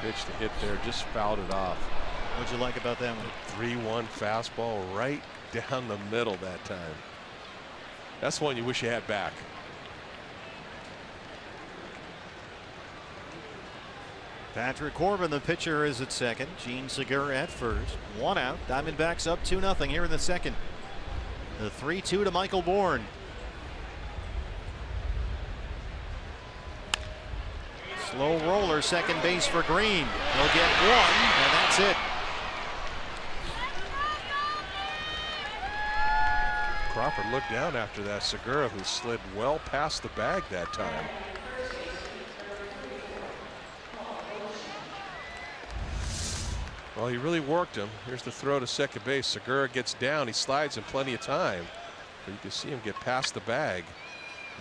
Pitch to hit there, just fouled it off. What'd you like about that one? 3-1 fastball right down the middle that time. That's one you wish you had back. Patrick Corbin, the pitcher, is at second. Gene Segura at first. 1 out. Diamondbacks up 2-0 here in the second. The 3-2 to Michael Bourne. Slow roller, second base for Green. He'll get 1, and that's it. Crawford looked down after that. Segura, who slid well past the bag that time. Well, he really worked him. Here's the throw to second base. Segura gets down. He slides in plenty of time. But you can see him get past the bag.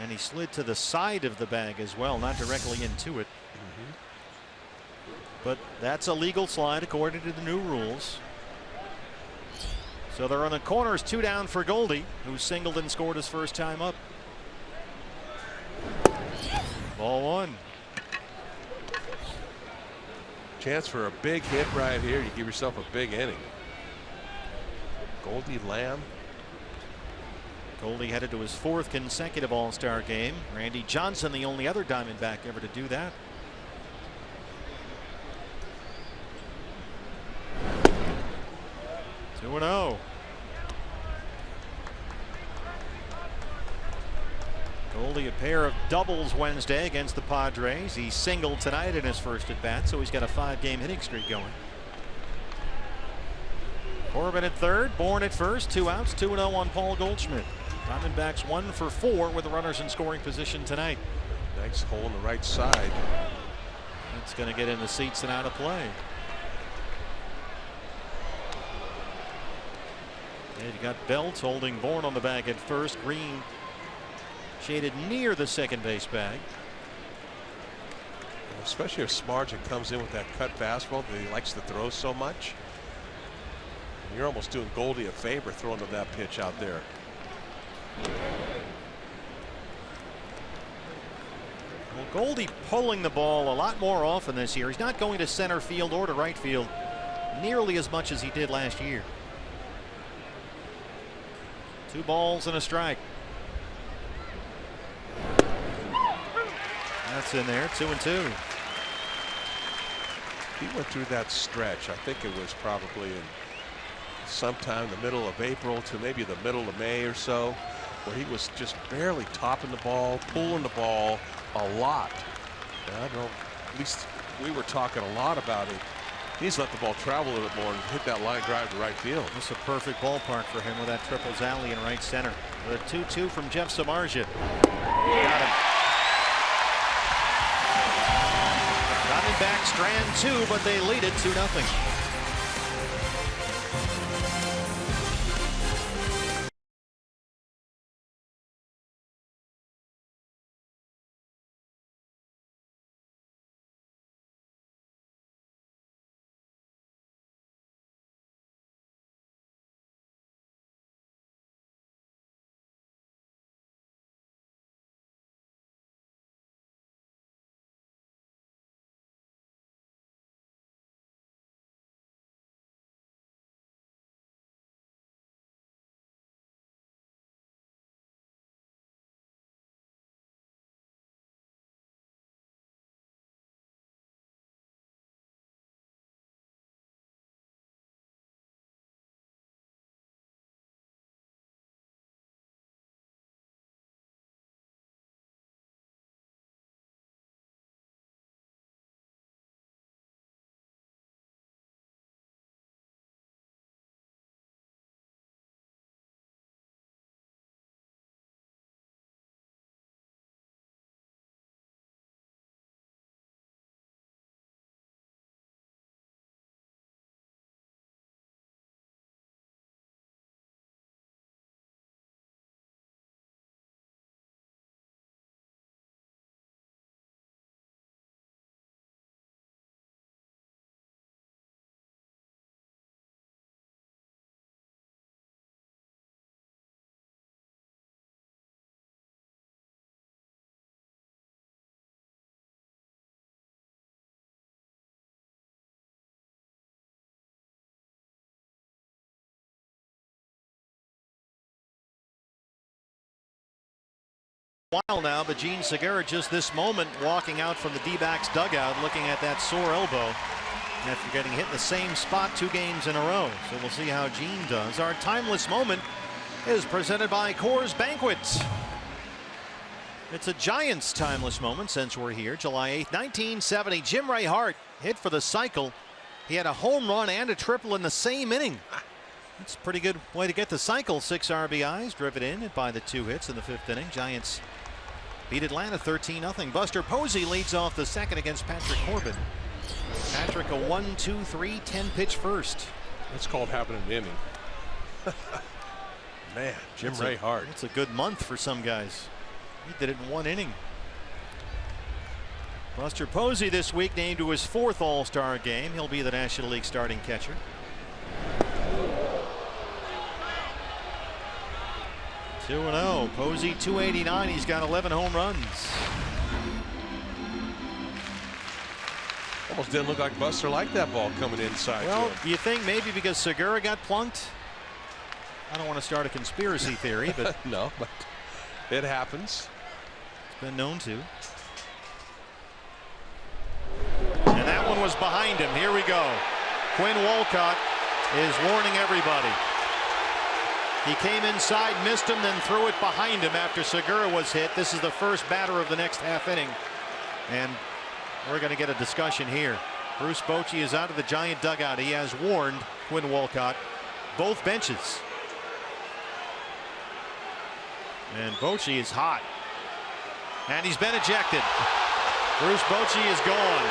And he slid to the side of the bag as well, not directly into it. But that's a legal slide according to the new rules. So they're on the corners, 2 down for Goldie, who singled and scored his first time up. Ball 1. Chance for a big hit right here. You give yourself a big inning. Goldie Lamb. Goldie headed to his 4th consecutive All-Star game. Randy Johnson, the only other Diamondback ever to do that. Two 2-0. Goldie a pair of doubles Wednesday against the Padres. He singled tonight in his first at bat, so he's got a 5-game hitting streak going. Corbin at third, Bourne at first, 2 outs, 2-0 on Paul Goldschmidt. Diamondbacks 1 for 4 with the runners in scoring position tonight. Nice hole on the right side. It's going to get in the seats and out of play. And you got Belt holding Bourne on the bag at first. Green shaded near the second base bag. Especially if Samardzija comes in with that cut fastball that he likes to throw so much. You're almost doing Goldie a favor throwing to that pitch out there. Well, Goldie pulling the ball a lot more often this year. He's not going to center field or to right field nearly as much as he did last year. 2 balls and a strike. That's in there, 2-2. He went through that stretch. I think it was probably in sometime the middle of April to maybe the middle of May or so, where he was just barely topping the ball, pulling the ball a lot. And I don't know, at least we were talking a lot about it. He's let the ball travel a little bit more and hit that line drive to right field. This is a perfect ballpark for him with that triples alley in right center. The 2-2 from Jeff Samardzija. Got him. Diamondbacks strand 2, but they lead it 2-0. while now, but Gene Segura just this moment walking out from the D-backs dugout looking at that sore elbow after getting hit in the same spot 2 games in a row. So we'll see how Gene does. Our timeless moment is presented by Coors Banquet. It's a Giants timeless moment since we're here. July 8th, 1970. Jim Ray Hart hit for the cycle. He had a home run and a triple in the same inning. That's a pretty good way to get the cycle. 6 RBIs driven in by the 2 hits in the 5th inning. Giants beat Atlanta 13-0. Buster Posey leads off the second against Patrick Corbin. Patrick a 1-2-3 10-pitch first. That's called having an inning. Man, Jim Ray Hart. It's a good month for some guys. He did it in 1 inning. Buster Posey this week named to his 4th All-Star game. He'll be the National League starting catcher. Two 2-0. Posey 289. He's got 11 home runs. Almost didn't look like Buster liked that ball coming inside. Well, you think maybe because Segura got plunked? I don't want to start a conspiracy theory, but no, but it happens. It's been known to. And that one was behind him. Here we go. Quinn Wolcott is warning everybody. He came inside, missed him, then threw it behind him after Segura was hit. This is the first batter of the next half inning. And we're going to get a discussion here. Bruce Bochy is out of the Giant dugout. He has warned Quinn Wolcott. Both benches. And Bochy is hot. And he's been ejected. Bruce Bochy is gone.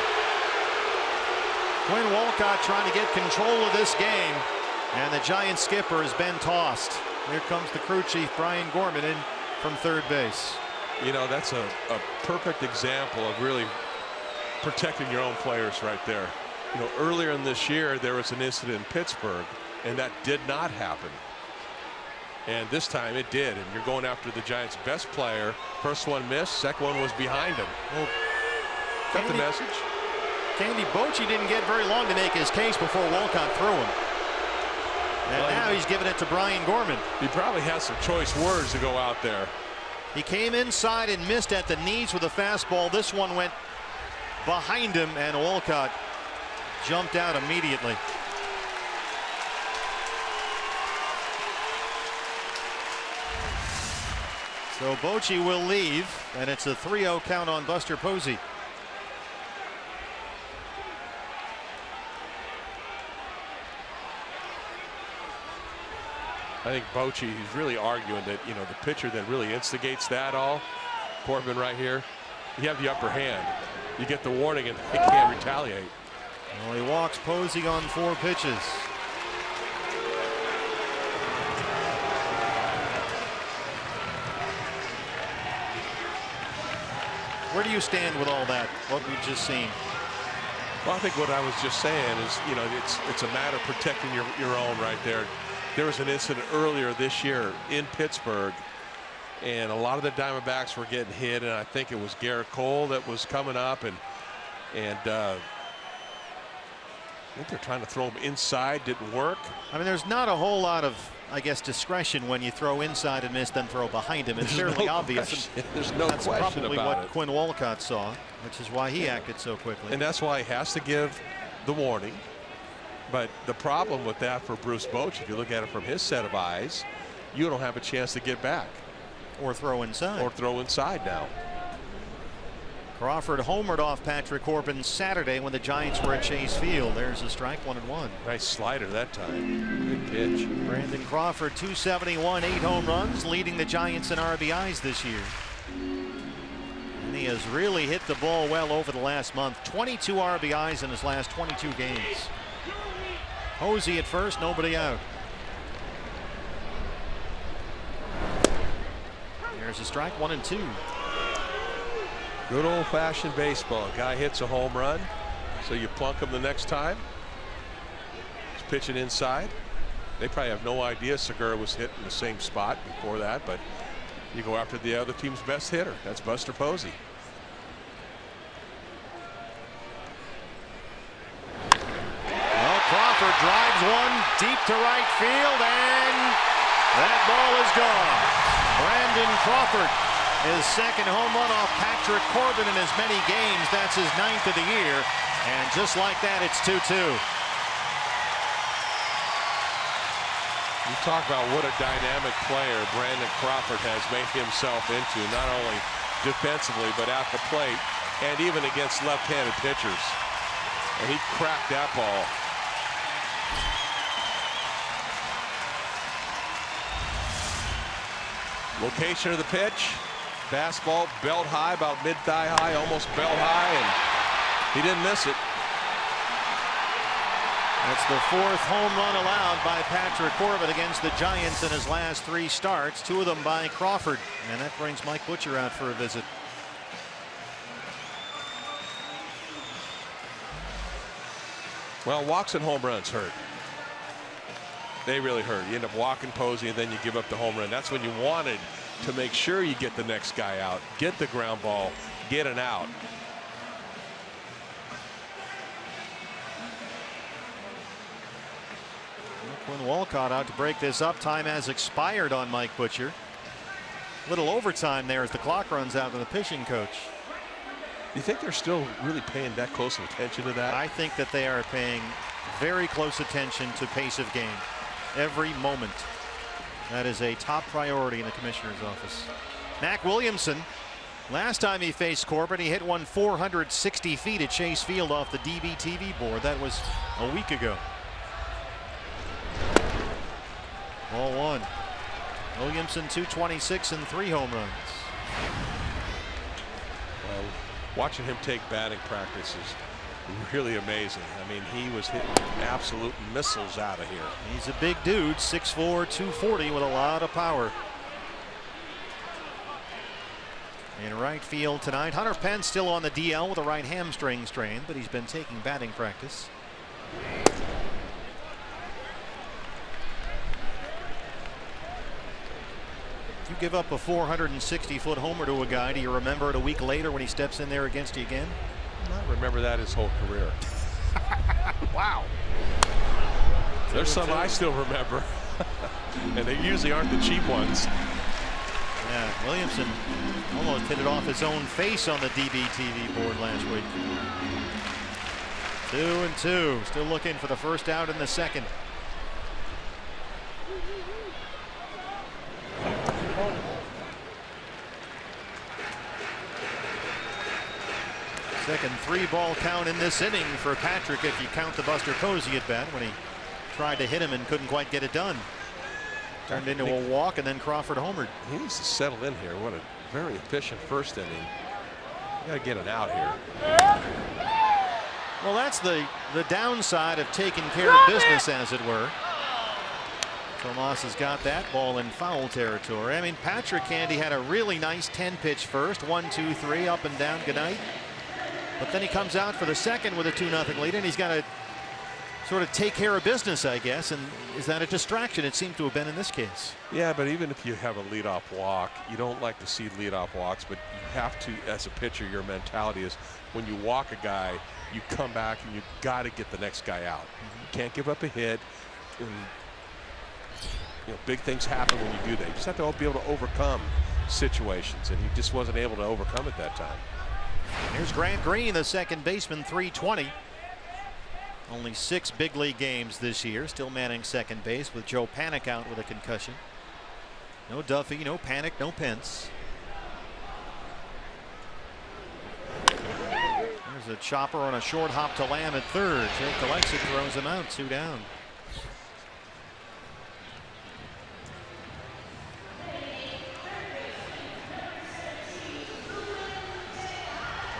Quinn Wolcott trying to get control of this game. And the Giant skipper has been tossed. Here comes the crew chief, Brian Gorman, in from third base. You know, that's a perfect example of really protecting your own players right there. You know, earlier in this year, there was an incident in Pittsburgh, and that did not happen. And this time it did. And you're going after the Giants' best player. First one missed, second one was behind him. Well, got the message. Candy Bochy didn't get very long to make his case before Wolcott threw him. And now he's giving it to Brian Gorman. He probably has some choice words to go out there. He came inside and missed at the knees with a fastball. This one went behind him, and Wolcott jumped out immediately. So Bochy will leave, and it's a 3-0 count on Buster Posey. I think Bochy is really arguing that, you know, the pitcher that really instigates that all, Corbin right here, you have the upper hand. You get the warning and they can't retaliate. Well, he walks Posey on 4 pitches. Where do you stand with all that, what we've just seen? Well, I think what I was just saying is, you know, it's a matter of protecting your own right there. There was an incident earlier this year in Pittsburgh, and a lot of the Diamondbacks were getting hit, and I think it was Garrett Cole that was coming up, and I think they're trying to throw him inside. Didn't work. I mean, there's not a whole lot of, I guess, discretion when you throw inside and miss, then throw behind him. It's fairly obvious. There's no that's question probably about what it. Quinn Wolcott saw, which is why he acted so quickly. And that's why he has to give the warning. But the problem with that for Bruce Bochy, if you look at it from his set of eyes, you don't have a chance to get back. Or throw inside. Or throw inside now. Crawford homered off Patrick Corbin Saturday when the Giants were at Chase Field. There's a strike, 1-1. Nice slider that time. Good pitch. Brandon Crawford, 271, 8 home runs, leading the Giants in RBIs this year. And he has really hit the ball well over the last month. 22 RBIs in his last 22 games. Posey at first, nobody out. There's a strike, 1-2. Good old-fashioned baseball. Guy hits a home run, so you plunk him the next time. He's pitching inside. They probably have no idea Segura was hit in the same spot before that, but you go after the other team's best hitter. That's Buster Posey. Well, Crawford drives one deep to right field, and that ball is gone. Brandon Crawford His second home run off Patrick Corbin in as many games. That's his 9th of the year. And just like that, it's 2-2. You talk about what a dynamic player Brandon Crawford has made himself into, not only defensively, but at the plate, and even against left-handed pitchers. And he cracked that ball. Location of the pitch. Fastball, belt high, about mid-thigh high, almost belt high, and he didn't miss it. That's the 4th home run allowed by Patrick Corbin against the Giants in his last 3 starts, 2 of them by Crawford. And that brings Mike Butcher out for a visit. Well, walks and home runs hurt. They really hurt. You end up walking, posing, and then you give up the home run. That's when you wanted to make sure you get the next guy out, get the ground ball, get an out. Quinn Walcott out to break this up. Time has expired on Mike Butcher. Little overtime there as the clock runs out to the pitching coach. You think they're still really paying that close of attention to that? I think that they are paying very close attention to pace of game every moment. That is a top priority in the commissioner's office. Mac Williamson, last time he faced Corbin, he hit one 460 feet at Chase Field off the DBTV board. That was a week ago. Ball 1. Williamson 226 and 3 home runs. Well, watching him take batting practice is really amazing. I mean, he was hitting absolute missiles out of here. He's a big dude, 6'4", 240 with a lot of power. In right field tonight, Hunter Pence still on the DL with a right hamstring strain, but he's been taking batting practice. If you give up a 460-foot homer to a guy, do you remember it a week later when he steps in there against you again? I remember that his whole career. Wow. There's some I still remember. And they usually aren't the cheap ones. Yeah, Williamson almost hit it off his own face on the DBTV board last week. 2-2. Still looking for the first out in the second. Second 3-ball count in this inning for Patrick if you count the Buster Posey at bat when he tried to hit him and couldn't quite get it done. Turned into a walk and then Crawford homered. He needs to settle in here. What a very efficient first inning. You got to get it out here. Well, that's the downside of taking care of business, as it were. Tomas has got that ball in foul territory. I mean, Patrick Candy had a really nice 10-pitch first. 1, 2, 3, up and down, good night. But then he comes out for the second with a 2-0 lead, and he's got to sort of take care of business, I guess. And is that a distraction? It seemed to have been in this case. Yeah, but even if you have a leadoff walk, you don't like to see leadoff walks, but you have to, as a pitcher, your mentality is when you walk a guy, you come back and you got to get the next guy out. You can't give up a hit. And, you know, big things happen when you do that. You just have to be able to overcome situations, and he just wasn't able to overcome it that time. Here's Grant Green, the second baseman, 320. Only 6 big league games this year. Still manning second base with Joe Panik out with a concussion. No Duffy, no Panik, no Pence. There's a chopper on a short hop to Lamb at third. Jake Galexic throws him out, 2 down.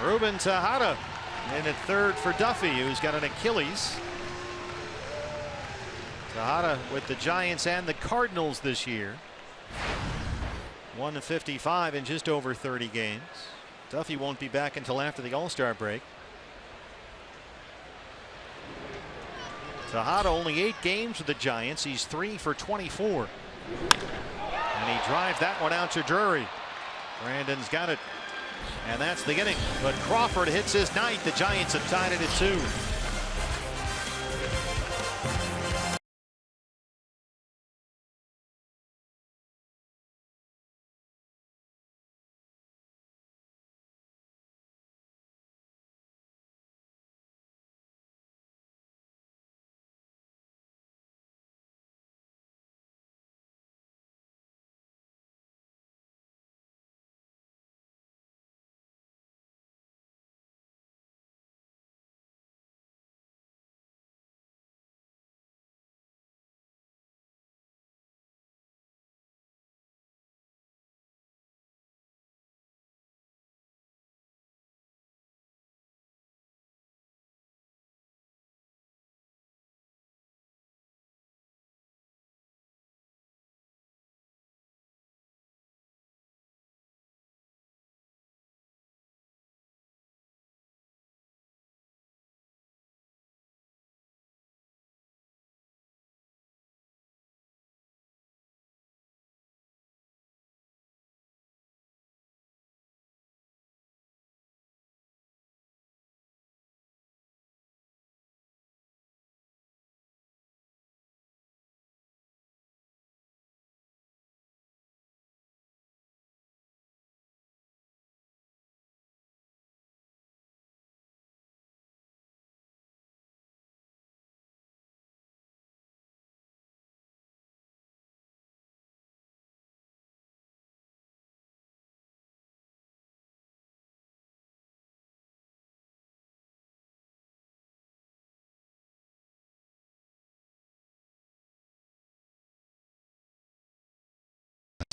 Ruben Tejada in at third for Duffy, who's got an Achilles. Tejada with the Giants and the Cardinals this year. 155 in just over 30 games. Duffy won't be back until after the All-Star break. Tejada only 8 games with the Giants. He's 3 for 24. And he drives that one out to Drury. Brandon's got it. And that's the inning. But Crawford hits his 9th. The Giants have tied it at 2.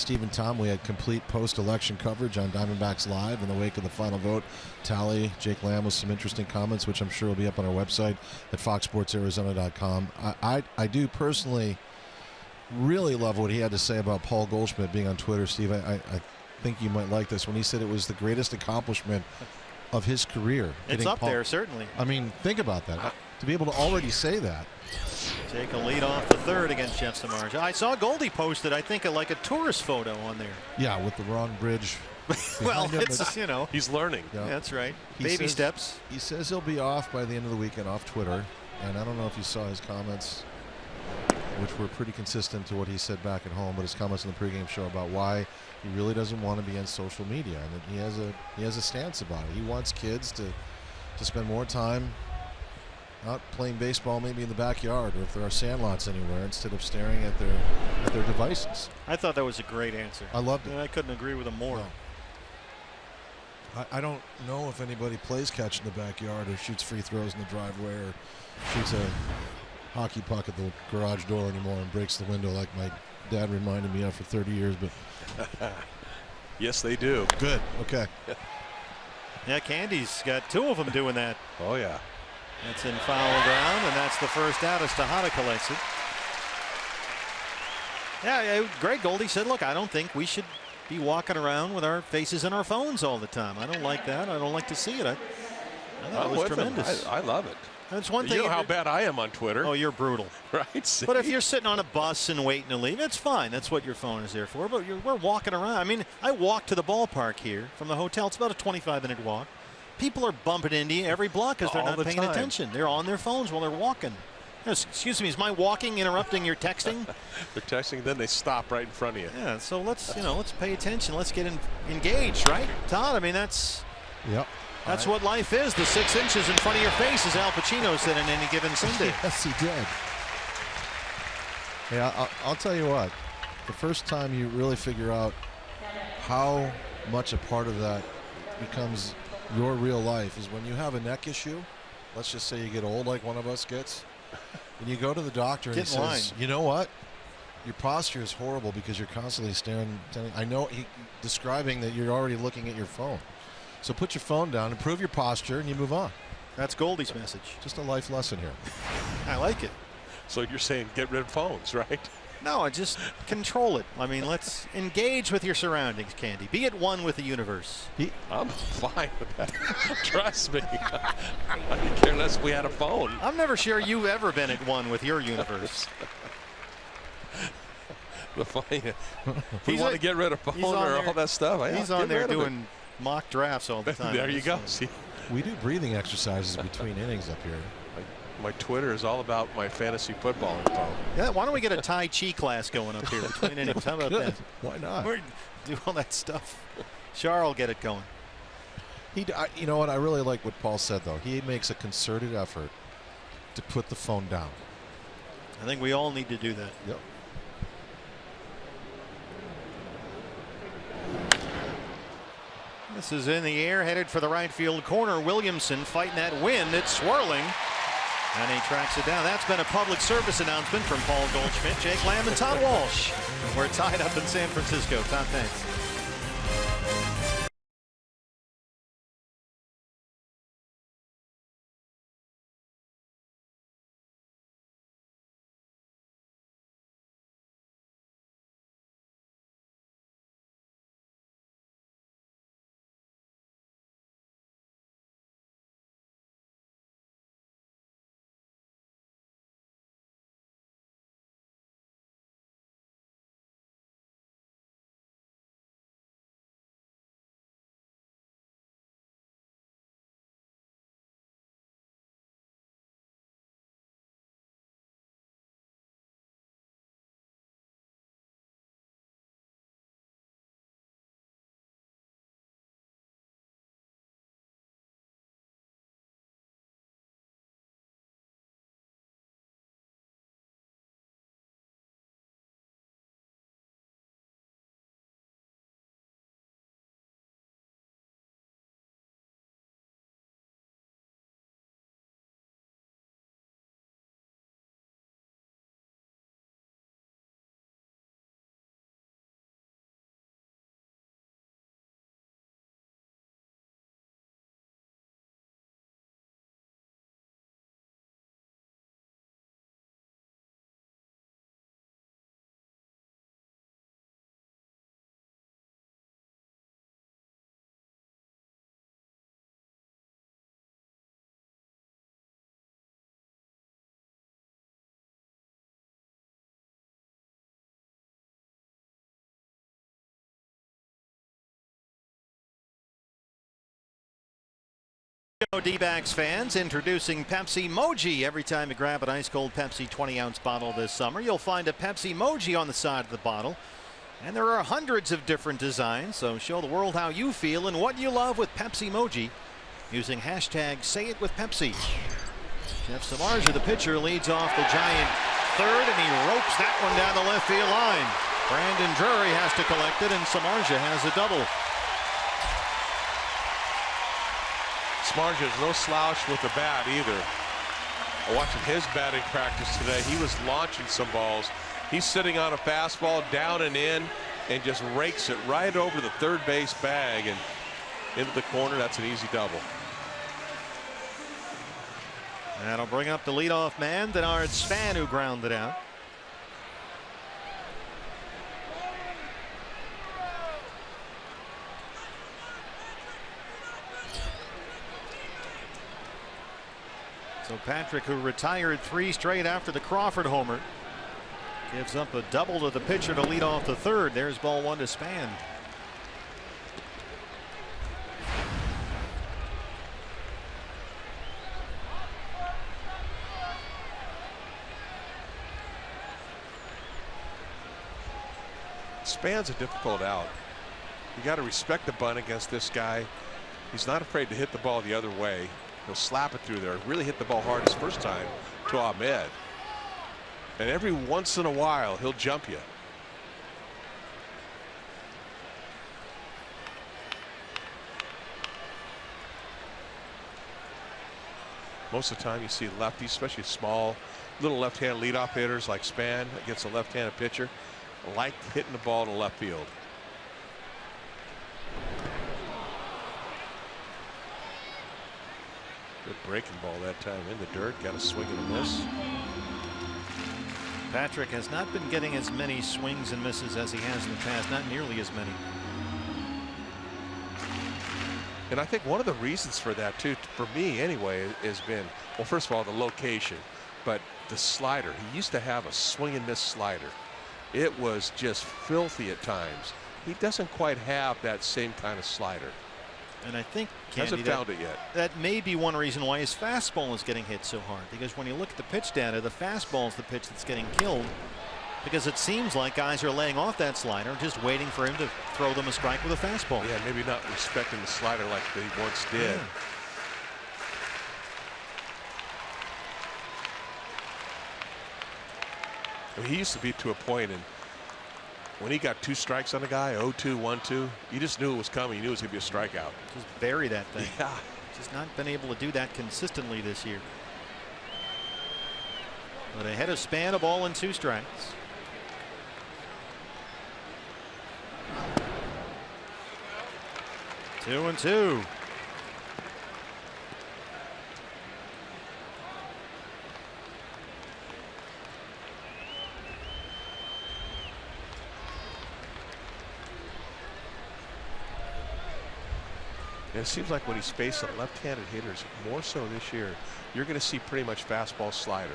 Steve and Tom, we had complete post-election coverage on Diamondbacks Live in the wake of the final vote tally. Jake Lamb with some interesting comments, which I'm sure will be up on our website at foxsportsarizona.com. I do personally really love what he had to say about Paul Goldschmidt being on Twitter. Steve, I think you might like this when he said it was the greatest accomplishment of his career. It's up there, certainly. I mean, think about that. To be able to already say that. Take a lead off the third against Jeff Samardzija. I saw Goldie posted, I think, like a tourist photo on there. Yeah, with the wrong bridge. Well, it's, you know. He's learning. Yeah. That's right. He Baby says- steps. He says he'll be off by the end of the weekend off Twitter. And I don't know if you saw his comments, which were pretty consistent to what he said back at home, but his comments in the pregame show about why he really doesn't want to be on social media. And he has a stance about it. He wants kids to spend more time out playing baseball, maybe in the backyard, or if there are sandlots anywhere, instead of staring at their devices. I thought that was a great answer. I loved it. I couldn't agree with him more. No. I don't know if anybody plays catch in the backyard or shoots free throws in the driveway or shoots a hockey puck at the garage door anymore and breaks the window like my dad reminded me of for 30 years. But Yes, they do. good. Okay. Yeah, Candy's got two of them doing that. Oh, yeah. That's in foul ground, and that's the first out as Tejada collects it. Yeah, Greg Goldie said, look, I don't think we should be walking around with our faces in our phones all the time. I don't like that. I don't like to see it. I thought it was tremendous. I love it. That's one thing. You know how bad I am on Twitter. Oh, you're brutal. Right? See? But if you're sitting on a bus and waiting to leave, it's fine. That's what your phone is there for. But we're walking around. I mean, I walk to the ballpark here from the hotel. It's about a 25-minute walk. People are bumping into you every block because they're All not the paying time. attention. They're on their phones while they're walking. Yes, excuse me, is my walking interrupting your texting? They're texting, then they stop right in front of you. Yeah, so let's pay attention. Let's get engaged, right, Todd? I mean, that's Yep. what life is. The 6 inches in front of your face, as Al Pacino said in Any Given Sunday. Yes, he did. Yeah, I'll tell you what. The first time you really figure out how much a part of that becomes your real life is when you have a neck issue. Let's just say you get old like one of us gets. And you go to the doctor and he Get in line. says, you know what? Your posture is horrible because you're constantly staring. I know describing that you're already looking at your phone. So put your phone down, improve your posture, and you move on. That's Goldie's message. Just a life lesson here. I like it. So you're saying get rid of phones, right? No, just control it. I mean, let's engage with your surroundings, Candy. Be at one with the universe. I'm fine with that. Trust me. I could care less if we had a phone. I'm never sure you've ever been at one with your universe. The phone, we He's want a- to get rid of phone he's on or there- all that stuff. Yeah, He's get on there rid of it. doing mock drafts all the time. There you go. See, We do breathing exercises between innings up here. my Twitter is all about my fantasy football info. Yeah, why don't we get a Tai Chi class going up here between innings? How about Good. that? Why not? We're do all that stuff. Char will get it going. You know what? I really like what Paul said, though. He makes a concerted effort to put the phone down. I think we all need to do that. Yep. This is in the air, headed for the right field corner. Williamson fighting that wind. It's swirling. And he tracks it down. That's been a public service announcement from Paul Goldschmidt, Jake Lamb, and Todd Walsh. We're tied up in San Francisco. Todd, thanks. D-backs fans, introducing Pepsi Moji. Every time you grab an ice cold Pepsi 20-ounce bottle this summer, you'll find a Pepsi Moji on the side of the bottle. And there are hundreds of different designs, so show the world how you feel and what you love with Pepsi Moji using hashtag #SayItWithPepsi. Jeff Samardzija, the pitcher, leads off the Giant third, and he ropes that one down the left field line. Brandon Drury has to collect it, and Samardzija has a double. Samardzija is no slouch with the bat either. Watching his batting practice today, he was launching some balls. He's sitting on a fastball down and in and just rakes it right over the third base bag and into the corner. That's an easy double. That'll bring up the leadoff man, Denard Span, who grounded out. So Patrick, who retired 3 straight after the Crawford homer, gives up a double to the pitcher to lead off the third. There's ball 1 to Span. Span's a difficult out. You got to respect the bunt against this guy. He's not afraid to hit the ball the other way. He'll slap it through there. Really hit the ball hard his first time to Ahmed. And every once in a while, he'll jump you. Most of the time you see lefties, especially small, little left-hand leadoff hitters like Span against a left-handed pitcher, like hitting the ball to left field. Good breaking ball that time in the dirt. Got a swing and a miss. Patrick has not been getting as many swings and misses as he has in the past. Not nearly as many. And I think one of the reasons for that too, for me anyway, has been, well, first of all, the location, but the slider. He used to have a swing and miss slider. It was just filthy at times. He doesn't quite have that same kind of slider. And I think, Candy, hasn't found it yet. That may be one reason why his fastball is getting hit so hard. Because when you look at the pitch data, the fastball is the pitch that's getting killed. Because it seems like guys are laying off that slider, just waiting for him to throw them a strike with a fastball. Yeah, maybe not respecting the slider like they once did. Yeah. I mean, he used to be to a point, and when he got 2 strikes on a guy, 0-2, 1-2, you just knew it was coming. You knew it was going to be a strikeout. Just bury that thing. Yeah. Just not been able to do that consistently this year. But ahead of Span, a ball and 2 strikes. Two and two. It seems like when he's facing left-handed hitters, more so this year, you're going to see pretty much fastball slider.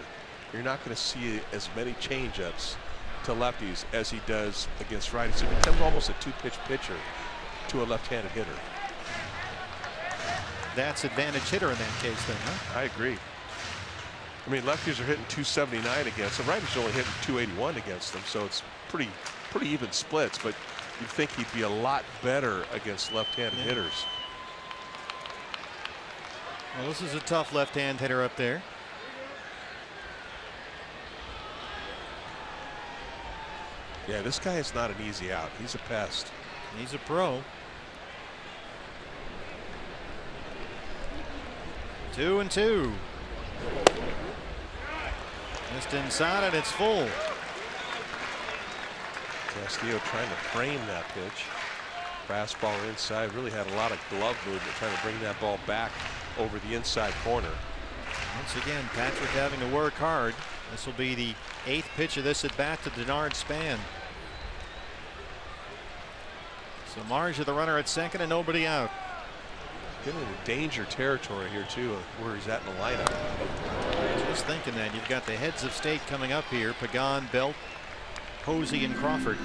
You're not going to see as many changeups to lefties as he does against righties. So he becomes almost a 2-pitch pitcher to a left-handed hitter. That's advantage hitter in that case then, huh? I agree. I mean, lefties are hitting 279 against them. Righties are only hitting 281 against them, so it's pretty even splits. But you'd think he'd be a lot better against left-handed hitters. Well, this is a tough left-hand hitter up there. Yeah, this guy is not an easy out. He's a pest. He's a pro. 2 and 2. Just inside it, it's full. Castillo trying to frame that pitch. Fastball inside, really had a lot of glove movement trying to bring that ball back over the inside corner. Once again, Patrick having to work hard. This will be the 8th pitch of this at bat to Denard Span. Samardzija, the runner at second, and nobody out. Getting into danger territory here too, where he's at in the lineup. Just thinking that you've got the heads of state coming up here: Pagan, Belt, Posey, and Crawford.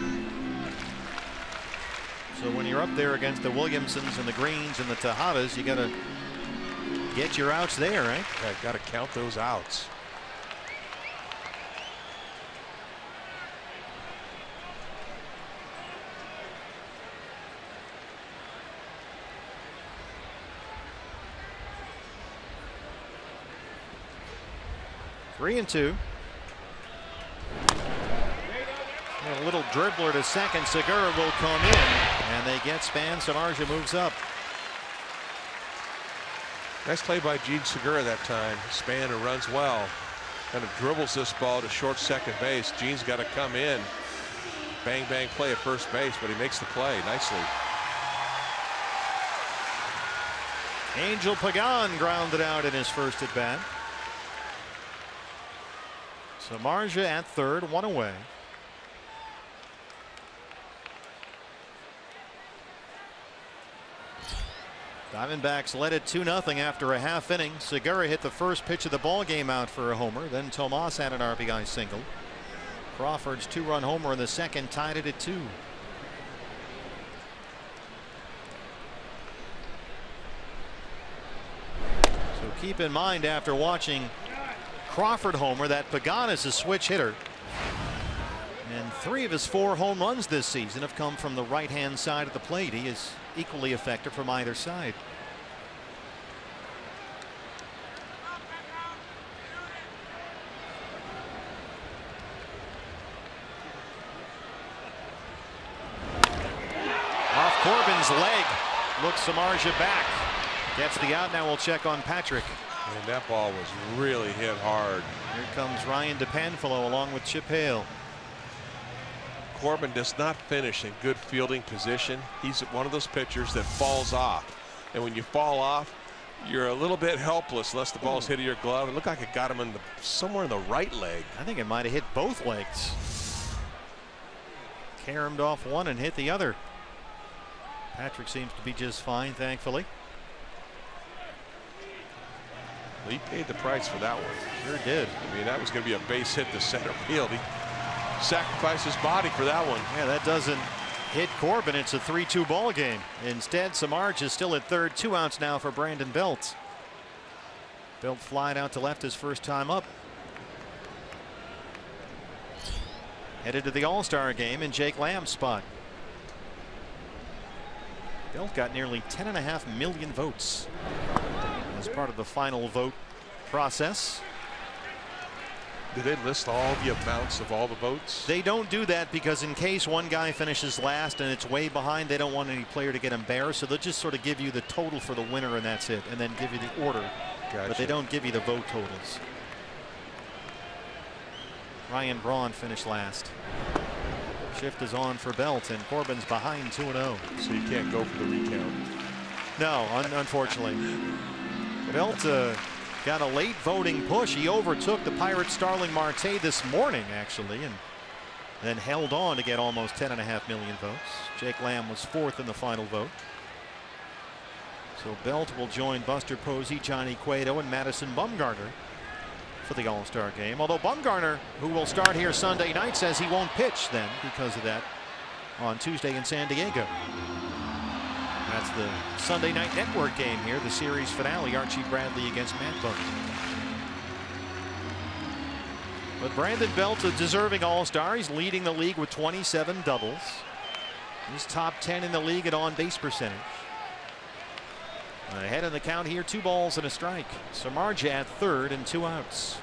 So when you're up there against the Williamsons and the Greens and the Tejadas, you got to get your outs there, right? Yeah, got to count those outs. Three and two. A little dribbler to second. Segura will come in, and they get Span. Samardzija moves up. Nice play by Jean Segura that time. Span, who runs well, kind of dribbles this ball to short second base. Jean's got to come in. Bang, bang play at first base, but he makes the play nicely. Angel Pagan grounded out in his first at bat. Samardzija at third, one away. Diamondbacks led it 2-0 after a half inning. Segura hit the first pitch of the ball game out for a homer. Then Tomas had an RBI single. Crawford's 2-run homer in the second tied it at 2. So keep in mind, after watching Crawford homer, that Pagan is a switch hitter. And 3 of his 4 home runs this season have come from the right-hand side of the plate. He is equally effective from either side. Off Corbin's leg. Looks Samardzija back. Gets the out. Now we'll check on Patrick. And that ball was really hit hard. Here comes Ryan DePanfilo along with Chip Hale. Corbin does not finish in good fielding position. He's one of those pitchers that falls off. And when you fall off, you're a little bit helpless unless the ball's hitting your glove. It looked like it got him in somewhere in the right leg. I think it might have hit both legs. Caromed off one and hit the other. Patrick seems to be just fine, thankfully. He paid the price for that one. Sure did. I mean, that was going to be a base hit to center field. He sacrificed his body for that one. Yeah, that doesn't hit Corbin. It's a 3-2 ball game. Instead, Samardzija is still at third. 2 outs now for Brandon Belt. Belt flying out to left his first time up. Headed to the All-Star game in Jake Lamb's spot. Belt got nearly 10.5 million votes as part of the final vote process. Did they list all the amounts of all the votes? They don't do that because in case one guy finishes last and it's way behind, they don't want any player to get embarrassed. So they'll just sort of give you the total for the winner and that's it, and then give you the order. Gotcha. But they don't give you the vote totals. Ryan Braun finished last. Shift is on for Belt, and Corbin's behind 2-0. So you can't go for the recount. No, unfortunately. Belt got a late voting push. He overtook the Pirates' Starling Marte this morning, actually, and then held on to get almost 10.5 million votes. Jake Lamb was 4th in the final vote. So Belt will join Buster Posey, Johnny Cueto, and Madison Bumgarner for the All-Star game. Although Bumgarner, who will start here Sunday night, says he won't pitch then because of that on Tuesday in San Diego. That's the Sunday Night Network game here, the series finale, Archie Bradley against Matt Buck. But Brandon Belt, a deserving All-Star. He's leading the league with 27 doubles. He's top 10 in the league at on-base percentage. Ahead in the count here, 2 balls and a strike. Samardzija at third and 2 outs.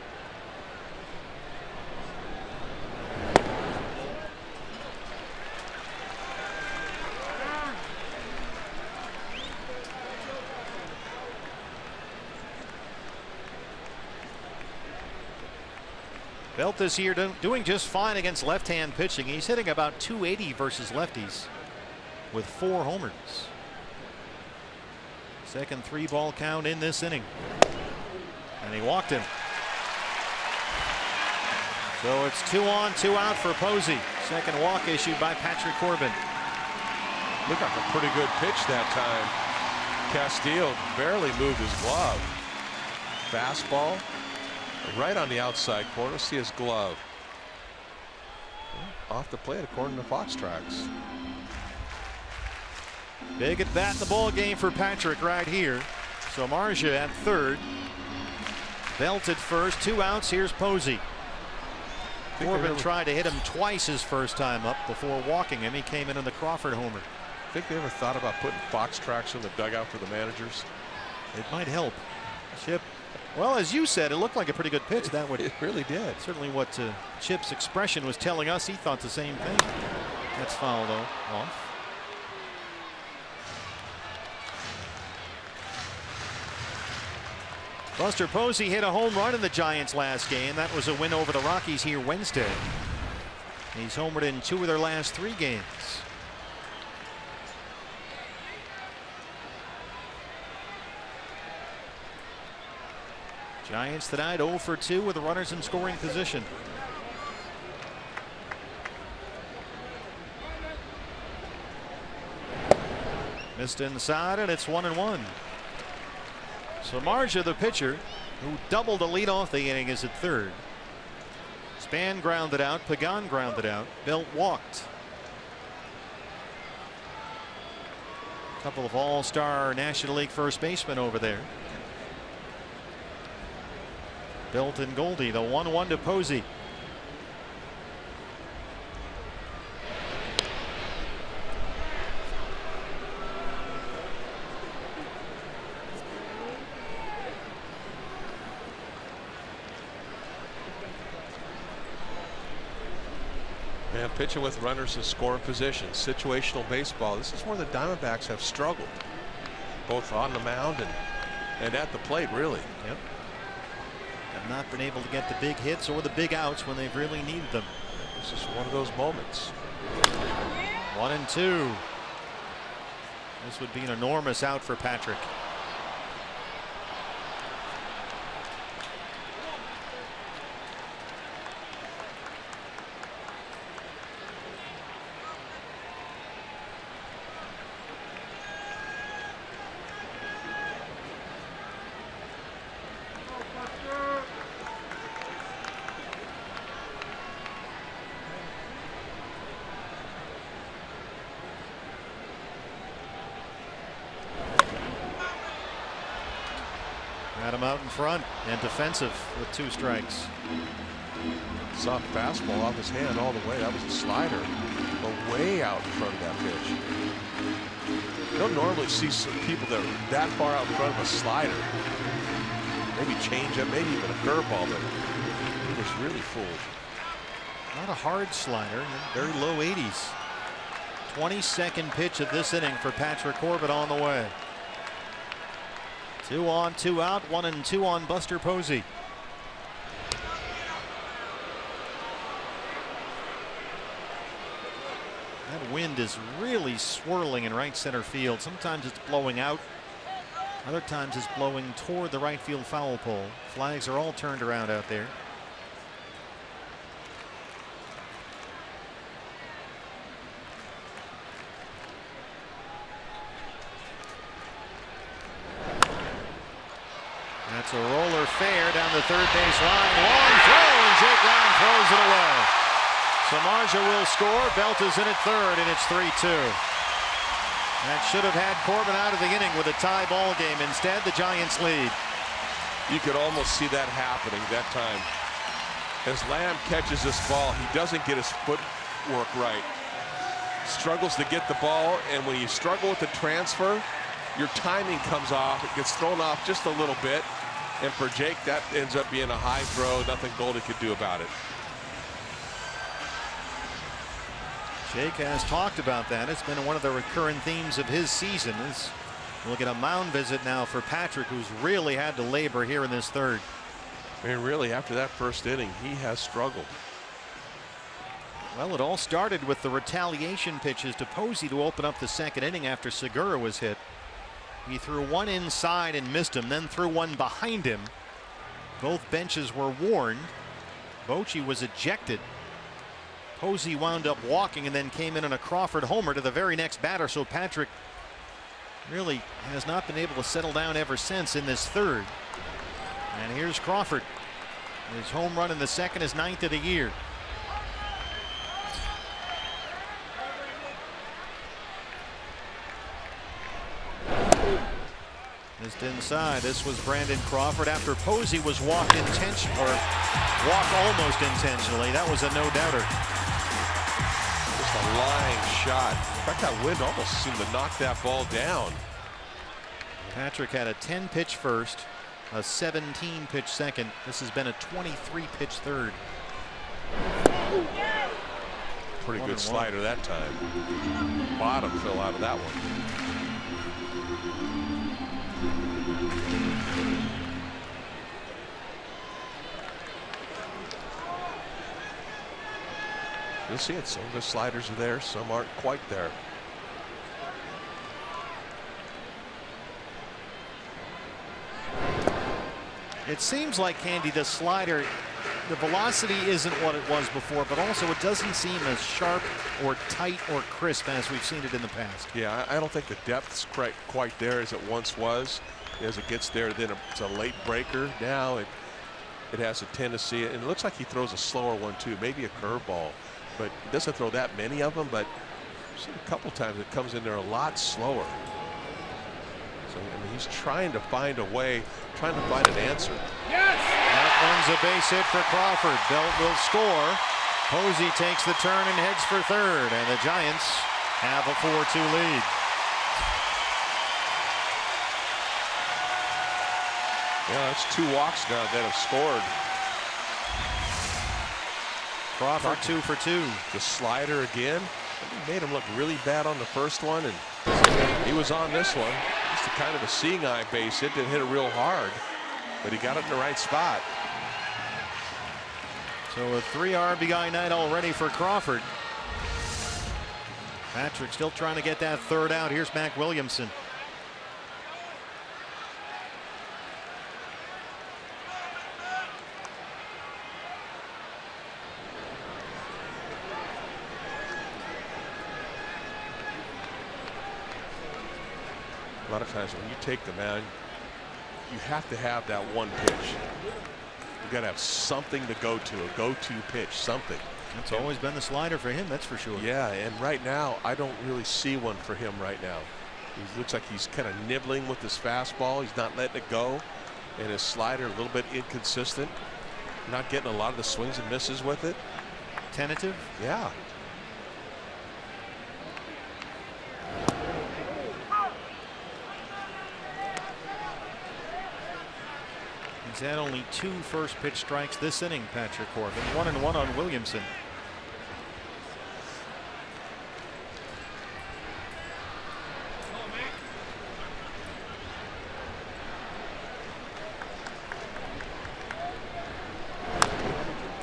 Belt this year doing just fine against left-hand pitching. He's hitting about 280 versus lefties with 4 homers. Second 3-ball count in this inning. And he walked him. So it's 2 on, 2 out for Posey. Second walk issued by Patrick Corbin. Looked like a pretty good pitch that time. Castillo barely moved his glove. Fastball right on the outside corner. See his glove. Off the plate according to Fox Tracks. Big at bat in the ball game for Patrick right here. Samardzija at third. Belt at first, 2 outs. Here's Posey. Corbin tried to hit him twice his first time up before walking him. He came in on the Crawford homer. Think they ever thought about putting Fox tracks in the dugout for the managers? It might help. Chip, well, as you said, it looked like a pretty good pitch. That would. It really did. Certainly what Chip's expression was telling us. He thought the same thing. That's foul, though, off. Buster Posey hit a home run in the Giants last game. That was a win over the Rockies here Wednesday. He's homered in 2 of their last 3 games. Giants tonight 0 for 2 with the runners in scoring position. Missed inside, and it's 1-1. Samardzija, the pitcher, who doubled the lead off the inning, is at third. Span grounded out. Pagan grounded out. Belt walked. A couple of all-star National League first basemen over there. Belt and Goldie. The 1-1 to Posey. Man, pitching with runners in scoring position, situational baseball. This is where the Diamondbacks have struggled, both on the mound and at the plate, really. Yep. Have not been able to get the big hits or the big outs when they've really needed them. This is one of those moments. 1-2. This would be an enormous out for Patrick. Got him out in front and defensive with 2 strikes. Soft fastball off his hand all the way. That was a slider, but way out in front of that pitch. You don't normally see some people that are that far out in front of a slider. Maybe change up, maybe even a curveball, but he was really fooled. Not a hard slider, very low 80s. 22nd pitch of this inning for Patrick Corbin on the way. 2 on, 2 out, 1-2 on Buster Posey. That wind is really swirling in right center field. Sometimes it's blowing out. Other times it's blowing toward the right field foul pole. Flags are all turned around out there. That's a roller fair down the third base line. Long throw, and Jake Lamb throws it away. Samardzija will score. Belt is in at third, and it's 3-2. That should have had Corbin out of the inning with a tie ball game. Instead, the Giants lead. You could almost see that happening that time. As Lamb catches this ball, he doesn't get his footwork right. Struggles to get the ball, and when you struggle with the transfer, your timing comes off. It gets thrown off just a little bit. And for Jake, that ends up being a high throw. Nothing Goldie could do about it. Jake has talked about that. It's been one of the recurring themes of his season. We'll get a mound visit now for Patrick, who's really had to labor here in this third. I mean, really, after that first inning, he has struggled. Well, it all started with the retaliation pitches to Posey to open up the second inning after Segura was hit. He threw one inside and missed him, then threw one behind him. Both benches were warned. Bochy was ejected. Posey wound up walking and then came in on a Crawford homer to the very next batter. So Patrick really has not been able to settle down ever since in this third. And here's Crawford. His home run in the second, his 9th of the year. Just inside. This was Brandon Crawford after Posey was walked almost intentionally. That was a no-doubter. Just a line shot. In fact, that wind almost seemed to knock that ball down. Patrick had a 10-pitch first, a 17-pitch second. This has been a 23-pitch third. Pretty good slider that time. Bottom fell out of that one. You'll see it. Some of the sliders are there, some aren't quite there. It seems like, Candy, the slider, the velocity isn't what it was before, but also it doesn't seem as sharp or tight or crisp as we've seen it in the past. Yeah, I don't think the depth's quite there as it once was. As it gets there, then it's a late breaker. Now it has a tendency, and it looks like he throws a slower one too, maybe a curveball, but he doesn't throw that many of them. But I've seen a couple times it comes in there a lot slower. So I mean, he's trying to find a way, trying to find an answer. That one's a base hit for Crawford. Belt will score. Posey takes the turn and heads for third, and the Giants have a 4-2 lead. Yeah, that's 2 walks now that have scored. Crawford 2 for 2. The slider again. He made him look really bad on the first one, and he was on this one. Just a kind of a seeing eye base hit. Didn't hit it real hard, but he got it in the right spot. So a 3 RBI night already for Crawford. Patrick still trying to get that third out. Here's Mac Williamson. A lot of times when you take the mound, you have to have that one pitch. You got to have something to go to, a go-to pitch, something. That's always been the slider for him, that's for sure. Yeah, and right now I don't really see one for him right now. He looks like he's kind of nibbling with his fastball. He's not letting it go, and his slider a little bit inconsistent. Not getting a lot of the swings and misses with it. Tentative. Yeah. He's had only 2 first pitch strikes this inning, Patrick Corbin. 1-1 on Williamson.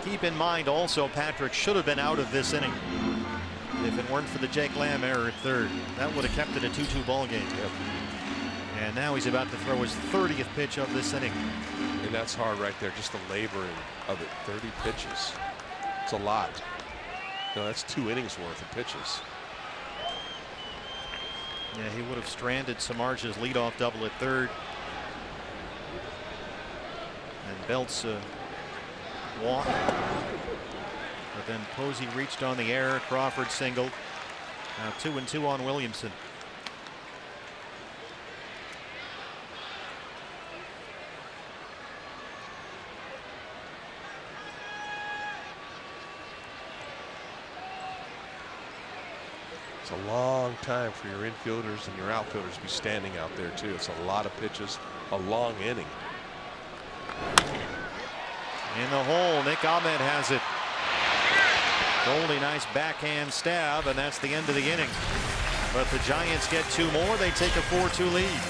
Keep in mind also, Patrick should have been out of this inning if it weren't for the Jake Lamb error at third. That would have kept it a 2-2 ball game. Yep. And now he's about to throw his 30th pitch of this inning. And that's hard right there, just the laboring of it. 30 pitches. It's a lot. You know, that's 2 innings worth of pitches. Yeah, he would have stranded Samardzij's leadoff double at third. And Belt's walk. But then Posey reached on the error. Crawford singled. Now 2-2 on Williamson. It's a long time for your infielders and your outfielders to be standing out there too. It's a lot of pitches, a long inning. In the hole, Nick Ahmed has it. Goldie, nice backhand stab, and that's the end of the inning. But the Giants get 2 more. They take a 4-2 lead.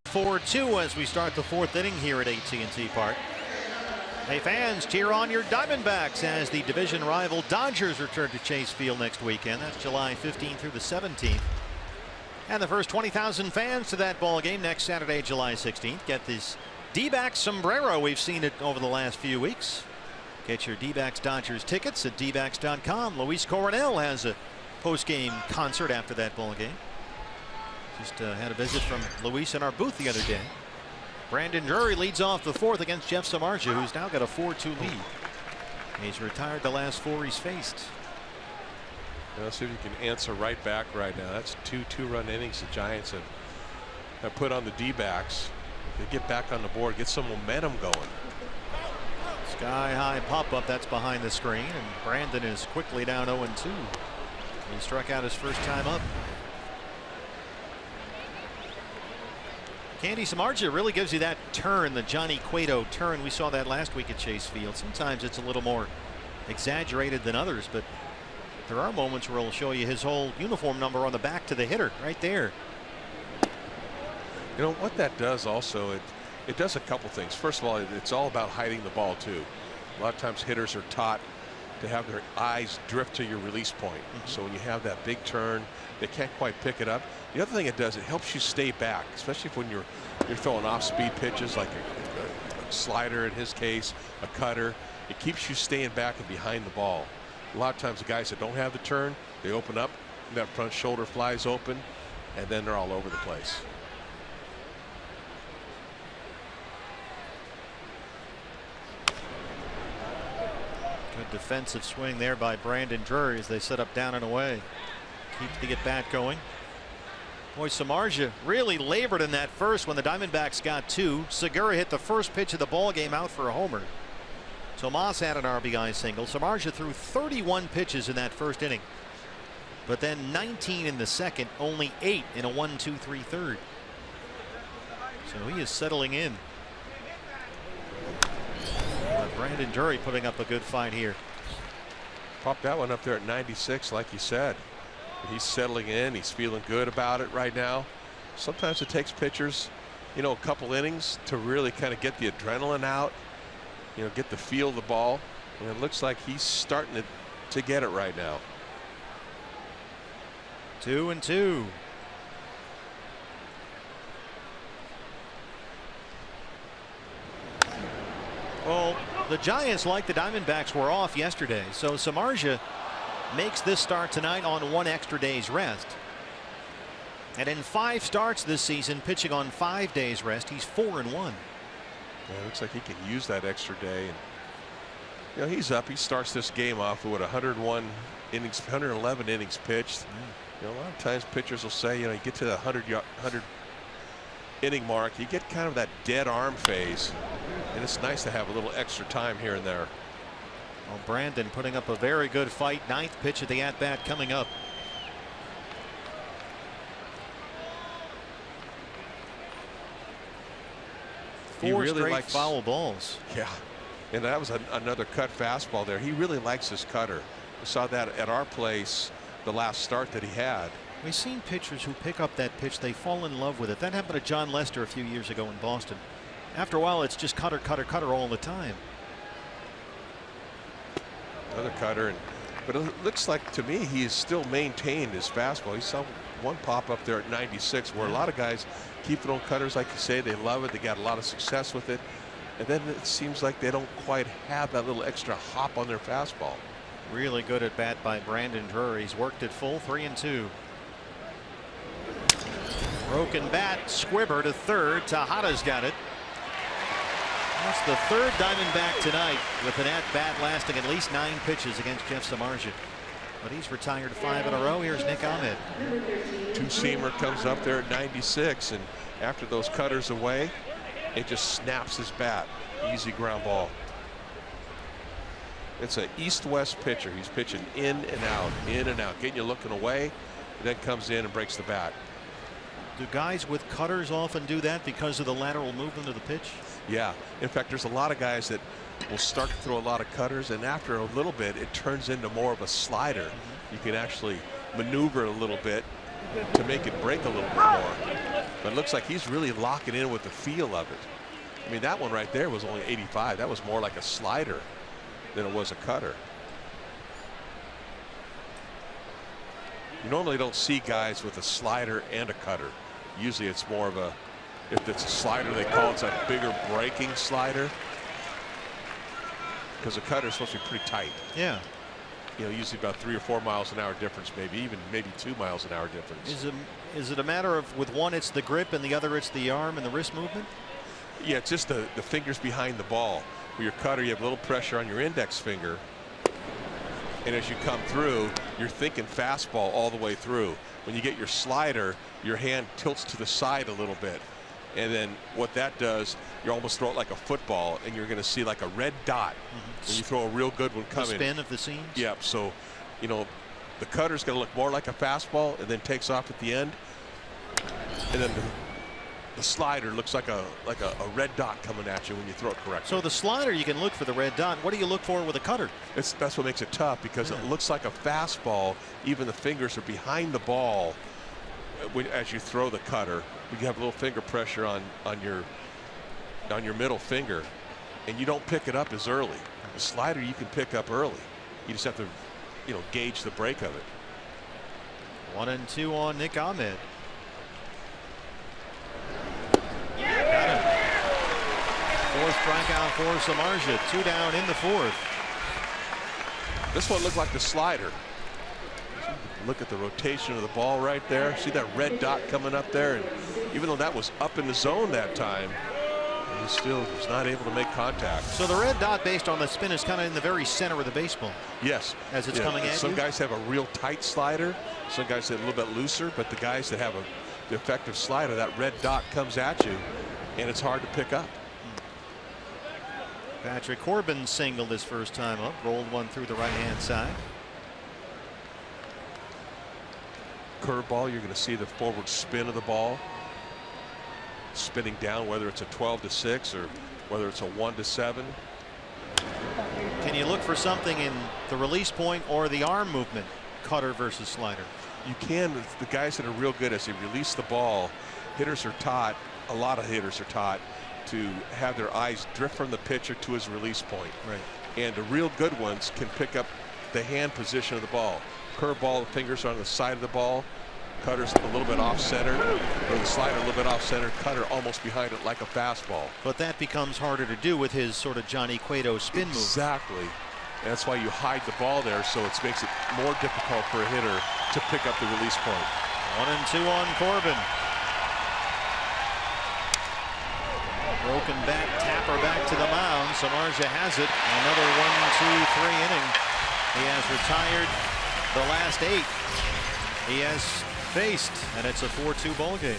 4-2 as we start the fourth inning here at AT&T Park. Hey fans, cheer on your Diamondbacks as the division rival Dodgers return to Chase Field next weekend. That's July 15th through the 17th. And the first 20,000 fans to that ball game next Saturday, July 16th. Get this D-backs sombrero. We've seen it over the last few weeks. Get your D-backs Dodgers tickets at dbacks.com. Luis Coronel has a post-game concert after that ball game. Just had a visit from Luis in our booth the other day. Brandon Drury leads off the fourth against Jeff Samardzija, who's now got a 4-2 lead. He's retired the last four he's faced. Let's see if you can answer right back right now. That's two-run innings the Giants have put on the D-backs. They get back on the board, get some momentum going. Sky-high pop-up, that's behind the screen, and Brandon is quickly down 0-2. He struck out his first time up. Candy Samardzija really gives you that turn, the Johnny Cueto turn. We saw that last week at Chase Field. Sometimes it's a little more exaggerated than others, but there are moments where he'll show you his whole uniform number on the back to the hitter right there. You know what that does also, it does a couple things. First of all, it's all about hiding the ball too. A lot of times hitters are taught to have their eyes drift to your release point. So when you have that big turn, they can't quite pick it up. The other thing it does, it helps you stay back, especially when you're throwing off-speed pitches like a slider in his case, a cutter. It keeps you staying back and behind the ball. A lot of times the guys that don't have the turn, they open up, that front shoulder flies open, and then they're all over the place. Good defensive swing there by Brandon Drury as they set up down and away. Keep the at-bat going. Boy, Samardzija really labored in that first when the Diamondbacks got two. Segura hit the first pitch of the ball game out for a homer. Tomas had an RBI single. Samardzija threw 31 pitches in that first inning, but then 19 in the second, only 8 in a 1-2-3 third. So he is settling in. Brandon Drury putting up a good fight here. Popped that one up there at 96, like you said. He's settling in. He's feeling good about it right now. Sometimes it takes pitchers, you know, a couple innings to really kind of get the adrenaline out, you know, get the feel of the ball. And it looks like he's starting to get it right now. 2-2. Well, the Giants, like the Diamondbacks, were off yesterday, so Samardzija makes this start tonight on one extra day's rest. And in 5 starts this season, pitching on 5 days rest, he's 4-1. Yeah, it looks like he can use that extra day. And you know, he's up. He starts this game off with 101 innings, 111 innings pitched. You know, a lot of times pitchers will say, you know, you get to the 100 inning mark, you get kind of that dead arm phase, and it's nice to have a little extra time here and there. Well, Brandon putting up a very good fight. 9th pitch of the at-bat coming up. Four really straight likes foul balls. Yeah, and that was another cut fastball there. He really likes his cutter. We saw that at our place the last start that he had. We've seen pitchers who pick up that pitch, they fall in love with it. That happened to John Lester a few years ago in Boston. After a while, it's just cutter, cutter, cutter all the time. Another cutter, but it looks like to me he has still maintained his fastball. He saw one pop up there at 96, where a lot of guys keep it on cutters, like you say. They love it. They got a lot of success with it, and then it seems like they don't quite have that little extra hop on their fastball. Really good at bat by Brandon Drury. He's worked it full. 3-2. Broken bat, Squibber to third. Tejada's got it. That's the third Diamondback tonight with an at-bat lasting at least 9 pitches against Jeff Samardzija. But he's retired 5 in a row. Here's Nick Ahmed. Two-seamer comes up there at 96, and after those cutters away, it just snaps his bat. Easy ground ball. It's an east-west pitcher. He's pitching in and out, getting you looking away, then comes in and breaks the bat. Do guys with cutters often do that because of the lateral movement of the pitch? Yeah. In fact, there's a lot of guys that will start to throw a lot of cutters, and after a little bit, it turns into more of a slider. You can actually maneuver a little bit to make it break a little bit more. But it looks like he's really locking in with the feel of it. I mean, that one right there was only 85. That was more like a slider than it was a cutter. You normally don't see guys with a slider and a cutter. Usually it's more of a, if it's a slider, they call it a bigger breaking slider. Because a cutter is supposed to be pretty tight. Yeah. You know, usually about 3 or 4 miles an hour difference, maybe 2 miles an hour difference. Is it a matter of with one it's the grip and the other it's the arm and the wrist movement? Yeah, it's just the fingers behind the ball. With your cutter, you have a little pressure on your index finger. And as you come through, you're thinking fastball all the way through. When you get your slider, your hand tilts to the side a little bit. And then what that does, you almost throw it like a football, and you're going to see like a red dot when you throw a real good one coming. The spin of the seams? Yep. So, you know, the cutter's going to look more like a fastball and then takes off at the end. And then the slider looks like a red dot coming at you when you throw it correctly. So the slider, you can look for the red dot. What do you look for with a cutter? That's what makes it tough, because it looks like a fastball. Even the fingers are behind the ball as you throw the cutter. You have a little finger pressure on your middle finger, and you don't pick it up as early. The slider you can pick up early. You just have to, you know, gauge the break of it. 1-2 on Nick Ahmed. Got him. Fourth strikeout for Samardzija. 2 down in the fourth. This one looked like the slider. Look at the rotation of the ball right there. See that red dot coming up there, and even though that was up in the zone that time, he still was not able to make contact. So the red dot, based on the spin, is kind of in the very center of the baseball. Yes. As it's coming at you? Some guys have a real tight slider. Some guys have a little bit looser, but the guys that have the effective slider, that red dot comes at you, and it's hard to pick up. Patrick Corbin singled his first time up, rolled one through the right-hand side. Curveball, you're going to see the forward spin of the ball spinning down, whether it's a 12-6 or whether it's a 1-7. Can you look for something in the release point or the arm movement, cutter versus slider? You can. The guys that are real good, as they release the ball, hitters are taught, a lot of hitters are taught to have their eyes drift from the pitcher to his release point. Right. And the real good ones can pick up the hand position of the ball. Curveball, the fingers are on the side of the ball. Cutter's a little bit off center, or the slider a little bit off center. Cutter almost behind it like a fastball. But that becomes harder to do with his sort of Johnny Cueto spin move. Exactly. And that's why you hide the ball there, so it makes it more difficult for a hitter to pick up the release point. 1-2 on Corbin. Broken back, tapper back to the mound. Samardzija has it. Another 1-2-3 inning. He has retired the last 8 he has faced, and it's a 4-2 ball game.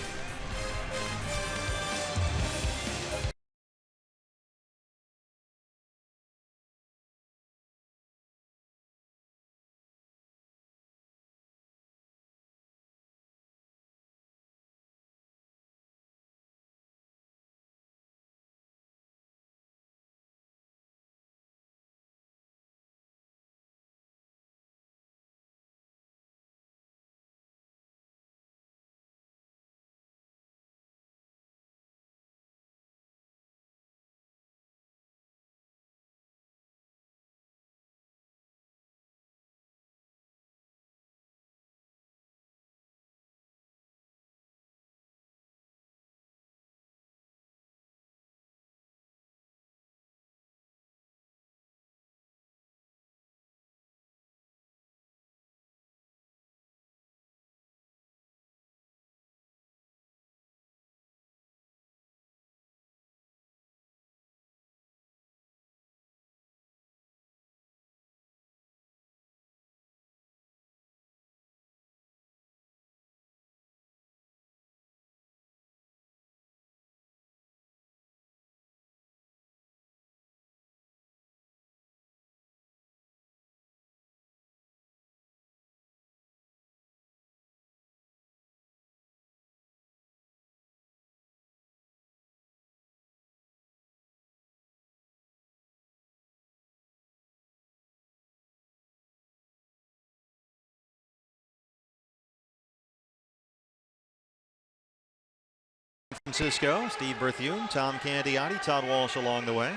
Francisco, Steve Berthune, Tom Candiotti, Todd Walsh along the way.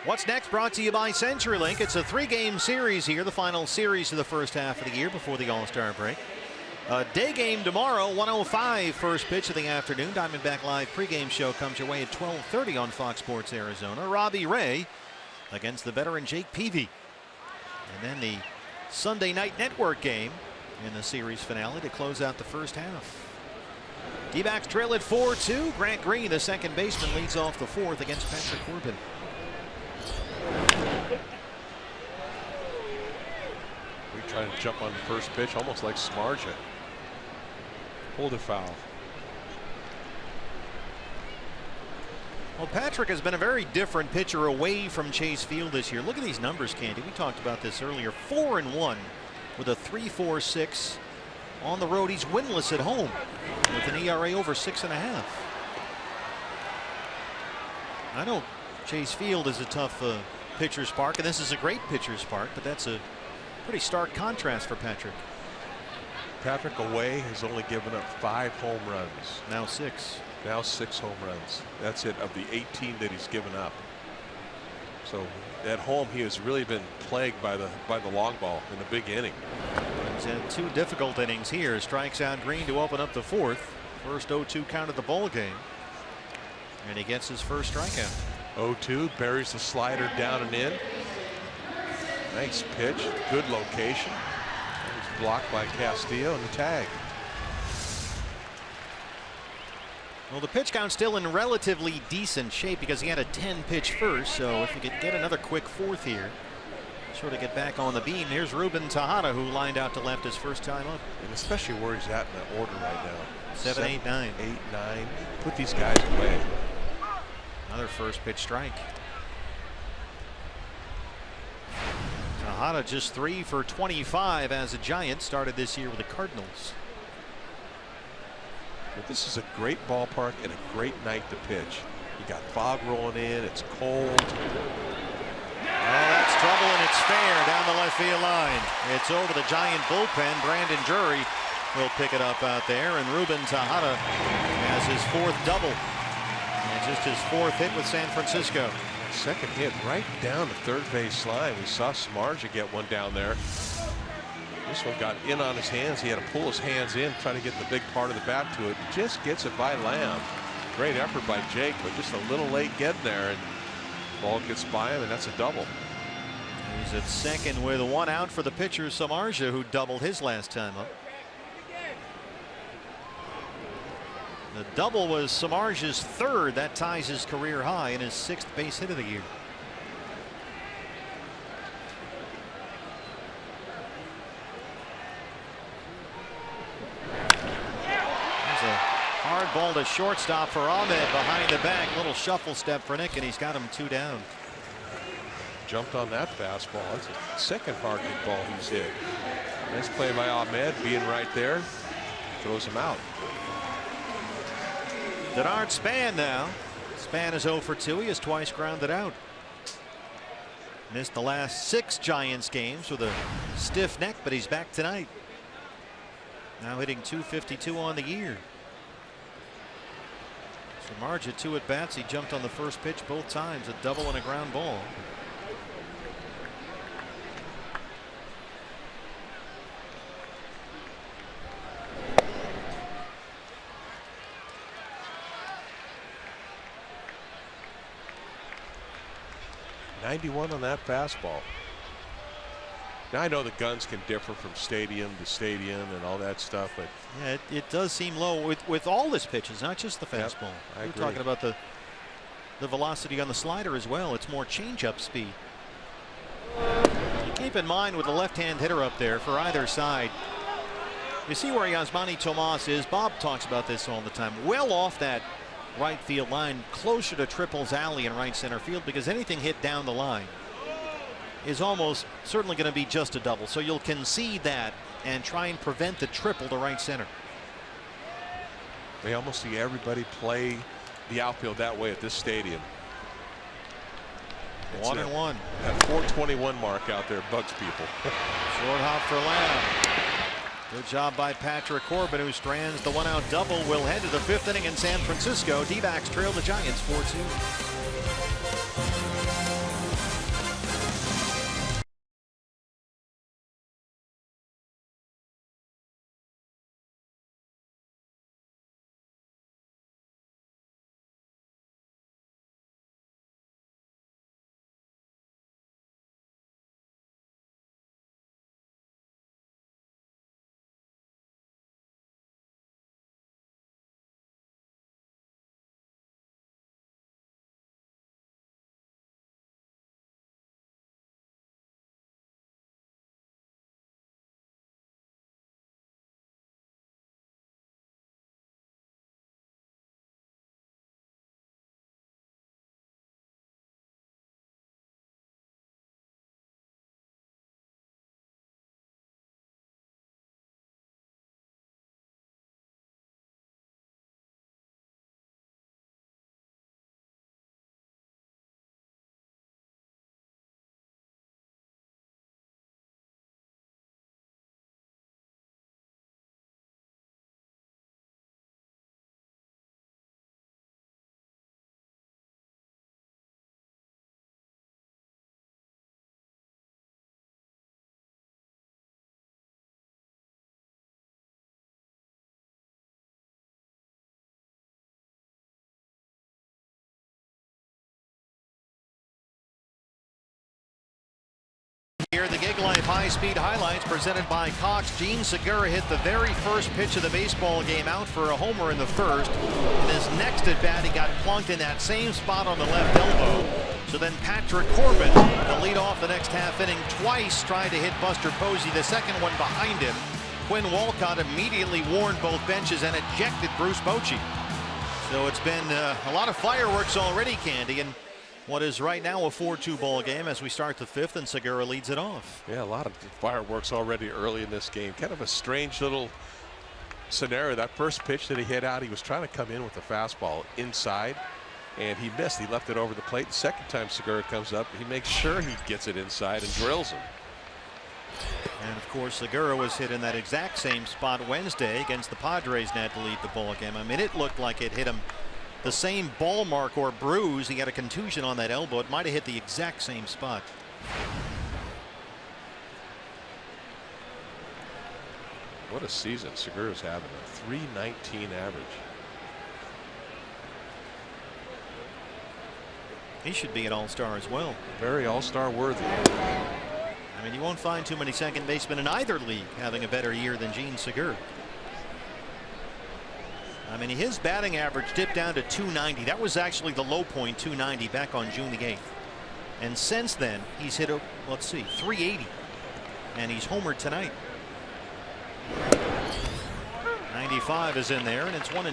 What's next brought to you by CenturyLink. It's a 3-game series here, the final series of the first half of the year before the All-Star break. A day game tomorrow, 1:05 first pitch of the afternoon. Diamondback Live pregame show comes your way at 12:30 on Fox Sports Arizona. Robbie Ray against the veteran Jake Peavy. And then the Sunday Night Network game in the series finale to close out the first half. D-backs trail at 4-2. Grant Green, the second baseman, leads off the fourth against Patrick Corbin. We trying to jump on the first pitch, almost like Samardzija. Hold it foul. Well, Patrick has been a very different pitcher away from Chase Field this year. Look at these numbers, Candy. We talked about this earlier. 4-1 with a 3.46 on the road. He's winless at home with an ERA over 6.5. I know Chase Field is a tough pitcher's park, and this is a great pitcher's park, but that's a pretty stark contrast for Patrick. Patrick away has only given up 5 home runs. Now 6. Now 6 home runs. That's it of the 18 that he's given up. So at home he has really been plagued by the long ball in the big inning. He's had 2 difficult innings here. Strikes out Green to open up the fourth. First 0-2 count of the ball game. And he gets his first strikeout. 0-2, buries the slider down and in. Nice pitch, good location. He's blocked by Castillo and the tag. Well, the pitch count's still in relatively decent shape because he had a 10-pitch first. So if we could get another quick fourth here, sort of get back on the beam. Here's Ruben Tejada, who lined out to left his first time up. And especially where he's at in that order right now. 7, 8, 9. 8, 9. Put these guys away. Another first pitch strike. Tejada just 3 for 25 as a Giant. Started this year with the Cardinals. But this is a great ballpark and a great night to pitch. You got fog rolling in. It's cold. Oh, that's trouble, and it's fair down the left field line. It's over the Giant bullpen. Brandon Drury will pick it up out there, and Ruben Tejada has his 4th double. And just his 4th hit with San Francisco. Second hit right down the third base line. We saw Samardzija get one down there. This one got in on his hands. He had to pull his hands in, try to get the big part of the bat to it. Just gets it by Lamb. Great effort by Jake, but just a little late getting there, and ball gets by him, and that's a double. He's at second with 1 out for the pitcher Samardzija, who doubled his last time up. The double was Samardzija's 3rd. That ties his career high and his 6th base hit of the year. Hard ball to shortstop for Ahmed behind the back. Little shuffle step for Nick, and he's got him 2 down. Jumped on that fastball. That's the second hard hit ball he's hit. Nice play by Ahmed, being right there. Throws him out. Denard Span now. Span is 0 for 2. He has twice grounded out. Missed the last 6 Giants games with a stiff neck, but he's back tonight. Now hitting .252 on the year. Samardzija 2 at bats. He jumped on the first pitch both times, a double and a ground ball. .91 on that fastball. Now I know the guns can differ from stadium to stadium and all that stuff, but yeah, it does seem low with all his pitches, not just the fastball. We're talking about the velocity on the slider as well. It's more changeup speed. Keep in mind with the left-hand hitter up there for either side, you see where Yasmani Tomas is. Bob talks about this all the time. Well off that right field line, closer to Triple's alley in right center field, because anything hit down the line is almost certainly going to be just a double. So you'll concede that and try and prevent the triple to right center. They almost see everybody play the outfield that way at this stadium. 1-1. That 421 mark out there bugs people. Short hop for Lamb. Good job by Patrick Corbin, who strands the one-out double. Will head to the 5th inning in San Francisco. D-backs trail the Giants 4-2. Here, the Gig Life high-speed highlights presented by Cox. Jean Segura hit the very first pitch of the baseball game out for a homer in the first. In his next at-bat, he got plunked in that same spot on the left elbow. So then Patrick Corbin, the lead off the next half inning, twice tried to hit Buster Posey, the second one behind him. Quinn Walcott immediately warned both benches and ejected Bruce Bochy. So it's been a lot of fireworks already, Candy, and what is right now a 4-2 ball game as we start the 5th, and Segura leads it off. Yeah, a lot of fireworks already early in this game. Kind of a strange little scenario. That first pitch that he hit out, he was trying to come in with a fastball inside, and he missed. He left it over the plate. The second time Segura comes up, he makes sure he gets it inside and drills him. And of course, Segura was hit in that exact same spot Wednesday against the Padres net to lead the ball game. I mean, it looked like it hit him the same ball mark or bruise. He had a contusion on that elbow. It might have hit the exact same spot. What a season Segura's having. A .319 average. He should be an all-star as well. Very all-star worthy. I mean, you won't find too many second basemen in either league having a better year than Jean Segura. I mean, his batting average dipped down to .290. That was actually the low point, .290, back on June the 8th. And since then, he's hit, let's see, .380. And he's homered tonight. 95 is in there, and it's 1-2.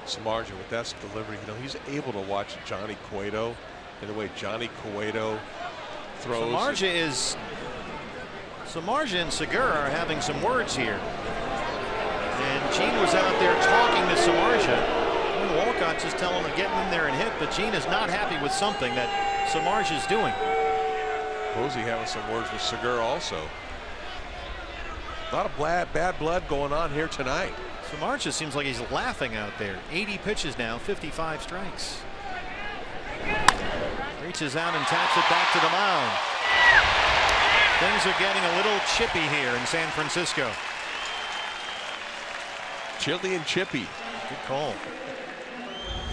Samardzija with that delivery, you know, he's able to watch Johnny Cueto and the way Johnny Cueto throws. Samardzija and Segura are having some words here. And Jean was out there talking to Samardzija. And Walcott just telling him to get in there and hit, but Jean is not happy with something that Samardzija is doing. Posey having some words with Segura also. A lot of bad blood going on here tonight. Samardzija seems like he's laughing out there. 80 pitches now, 55 strikes. Reaches out and taps it back to the mound. Things are getting a little chippy here in San Francisco. Chilly and chippy. Good call.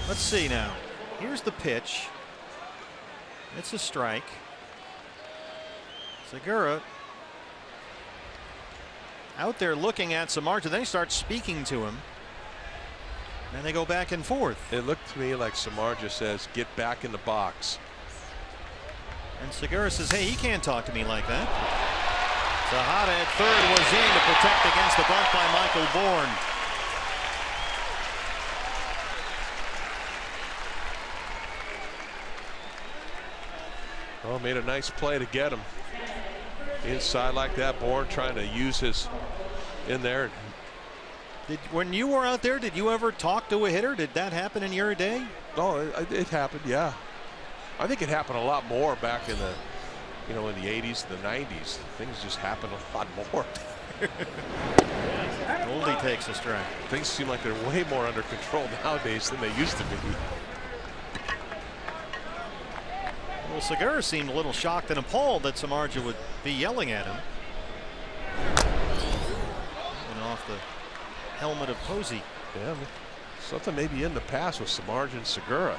Let's see now. Here's the pitch. It's a strike. Segura out there looking at Samardzija. Then he starts speaking to him. And they go back and forth. It looked to me like Samardzija says, get back in the box. And Segura says, hey, he can't talk to me like that. Tejada at third was in to protect against the bunt by Michael Bourne. Oh, made a nice play to get him. Inside like that, Bourne trying to use his in there. When you were out there, did you ever talk to a hitter? Did that happen in your day? Oh, it happened, yeah. I think it happened a lot more back in you know, in the 80s, the 90s, things just happen a lot more. Goldie takes a strike. Things seem like they're way more under control nowadays than they used to be. Well, Segura seemed a little shocked and appalled that Samardzija would be yelling at him. And off the helmet of Posey. Yeah, something maybe in the past with Samardzija and Segura.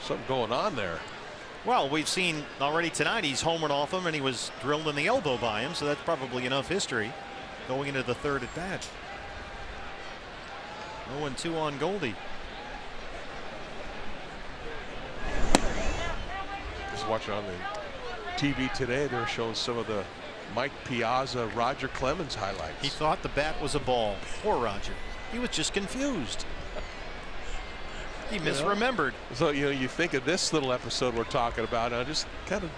Something going on there. Well, we've seen already tonight he's homered off him and he was drilled in the elbow by him, so that's probably enough history going into the third at bat. 0-2 on Goldie. Just watching on the TV today, they're showing some of the Mike Piazza, Roger Clemens highlights. He thought the bat was a ball. Poor Roger. He was just confused. He misremembered. So, you know, you think of this little episode we're talking about, and I just kind of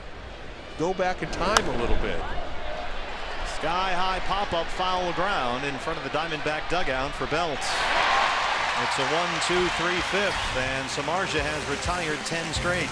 go back in time a little bit. Sky high pop up foul ground in front of the Diamondback dugout for Belt. It's a 1-2-3-5, and Samardzija has retired 10 straight.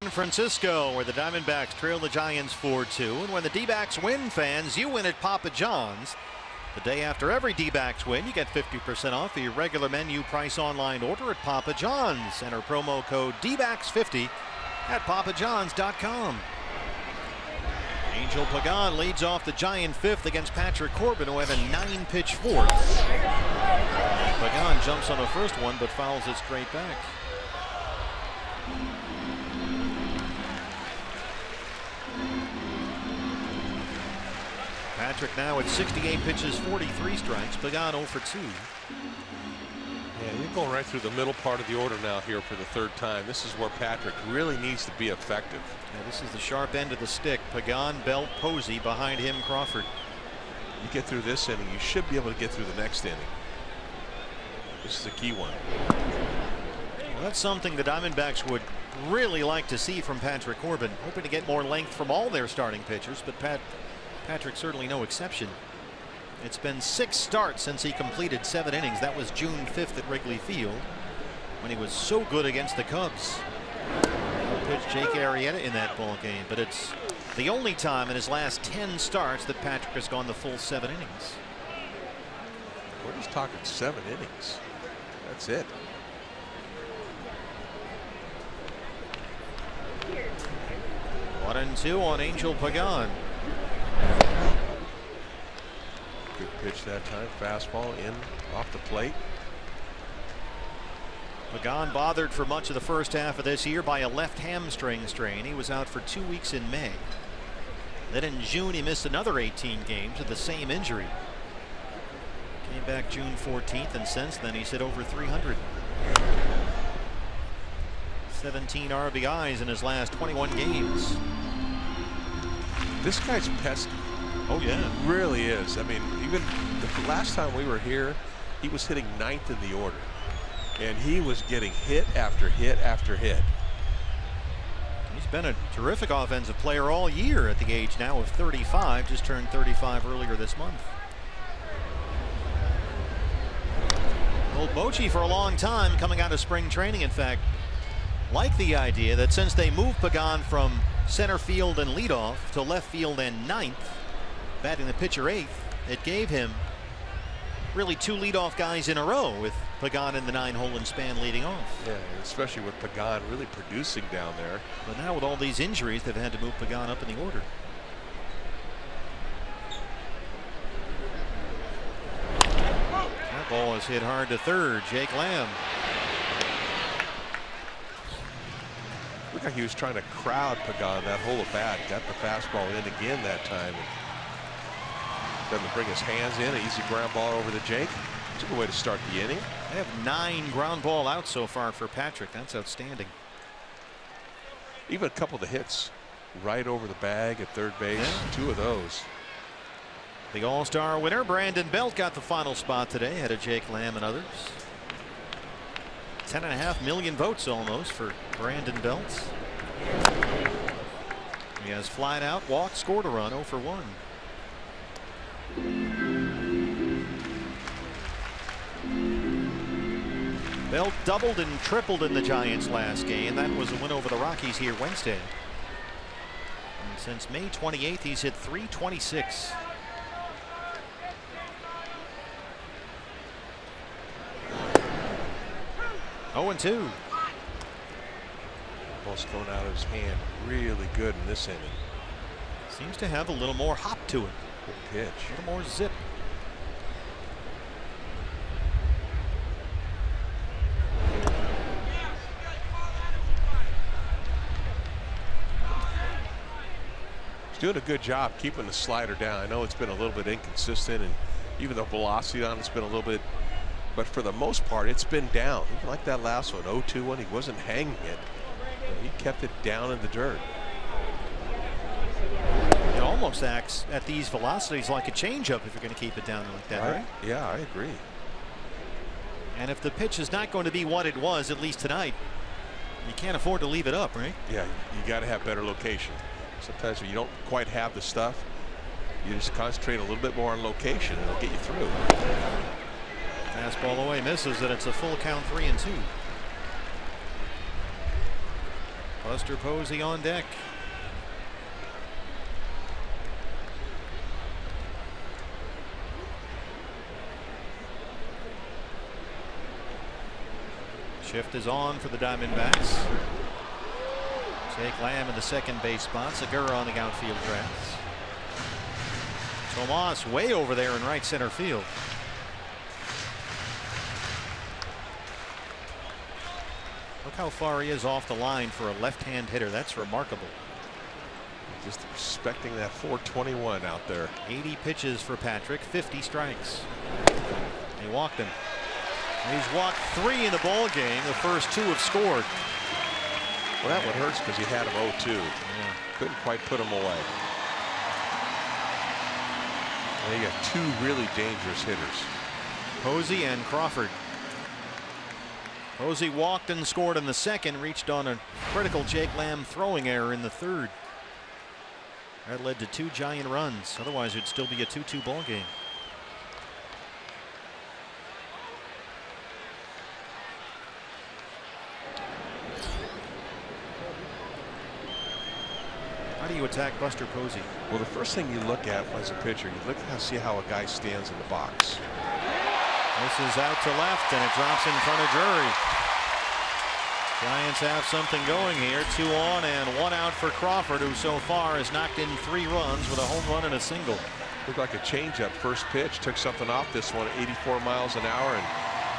San Francisco, where the Diamondbacks trail the Giants 4-2, and when the D-backs win, fans, you win at Papa John's. The day after every D-backs win, you get 50% off your regular menu price online order at Papa John's. Enter promo code DBACKS50 at papajohns.com. Angel Pagan leads off the Giant fifth against Patrick Corbin, who had a 9-pitch fourth. Pagan jumps on the first one, but fouls it straight back. Patrick now at 68 pitches, 43 strikes. Pagan 0 for 2. Yeah, you're going right through the middle part of the order now here for the third time. This is where Patrick really needs to be effective. Yeah, this is the sharp end of the stick. Pagan, Belt, Posey, behind him Crawford. You get through this inning, you should be able to get through the next inning. This is a key one. Well, that's something the Diamondbacks would really like to see from Patrick Corbin. Hoping to get more length from all their starting pitchers, but Patrick certainly no exception. It's been 6 starts since he completed 7 innings. That was June 5th at Wrigley Field when he was so good against the Cubs. Pitched Jake Arrieta in that ball game, but it's the only time in his last 10 starts that Patrick has gone the full 7 innings. We're just talking 7 innings. That's it. One and 2 on Angel Pagan. Good pitch that time. Fastball in off the plate. Pagan bothered for much of the first half of this year by a left hamstring strain. He was out for 2 weeks in May. Then in June he missed another 18 games with the same injury. Came back June 14th, and since then he's hit over 300. 17 RBIs in his last 21 games. This guy's pesky. Oh yeah, He really is. I mean, even the last time we were here, he was hitting 9th in the order, and he was getting hit after hit after hit. he's been a terrific offensive player all year at the age now of 35. Just turned 35 earlier this month. Old Bochy for a long time coming out of spring training, in fact, like the idea that since they moved Pagan from center field and leadoff to left field and 9th, batting the pitcher 8th, it gave him really 2 leadoff guys in a row, with Pagan in the 9-hole and Span leading off. Yeah, especially with Pagan really producing down there. But now with all these injuries, they've had to move Pagan up in the order. That ball is hit hard to third. Jake Lamb. Looked like he was trying to crowd Pagan that hole of bat. Got the fastball in again that time. Doesn't bring his hands in. An easy ground ball over to Jake. It's a good way to start the inning. They have 9 ground ball outs so far for Patrick. That's outstanding. Even a couple of the hits right over the bag at third base. Yeah. 2 of those. The All-Star winner, Brandon Belt, got the final spot today ahead of Jake Lamb and others. 10.5 million votes almost for Brandon Belt. He has flied out, walked, scored a run, 0 for 1. Belt doubled and tripled in the Giants last game. That was a win over the Rockies here Wednesday. And since May 28th, he's hit .326. Oh, and 2. Ball's going out of his hand really good in this inning. Seems to have a little more hop to it. Good pitch. A little more zip. He's doing a good job keeping the slider down. I know it's been a little bit inconsistent, and even the velocity on it's been a little bit, but for the most part it's been down. Even like that last one, 0-2 one, he wasn't hanging it. He kept it down in the dirt. It almost acts at these velocities like a changeup if you're going to keep it down like that, right? Yeah, I agree. And if the pitch is not going to be what it was, at least tonight, you can't afford to leave it up, right? Yeah, you got to have better location. Sometimes when you don't quite have the stuff, you just concentrate a little bit more on location and it'll get you through. Fastball away, misses, and it's a full count, 3-2. Buster Posey on deck. Shift is on for the Diamondbacks. Jake Lamb in the second base spot. Segura on the outfield grass. Tomas way over there in right center field. Look how far he is off the line for a left-hand hitter. That's remarkable. Just respecting that 421 out there. 80 pitches for Patrick, 50 strikes. He walked him. He's walked 3 in the ball game. The first 2 have scored. Well, that one hurts because he had him 0-2. Yeah. Couldn't quite put him away. And you got 2 really dangerous hitters. Posey and Crawford. Posey walked and scored in the second, reached on a critical Jake Lamb throwing error in the third. That led to 2 giant runs. Otherwise, it'd still be a 2-2 ball game. How do you attack Buster Posey? Well, the first thing you look at as a pitcher, you look to see how a guy stands in the box. This is out to left, and it drops in front of Drury. Giants have something going here. 2 on and 1 out for Crawford, who so far has knocked in 3 runs with a home run and a single. Looked like a changeup first pitch. Took something off this one at 84 miles an hour, and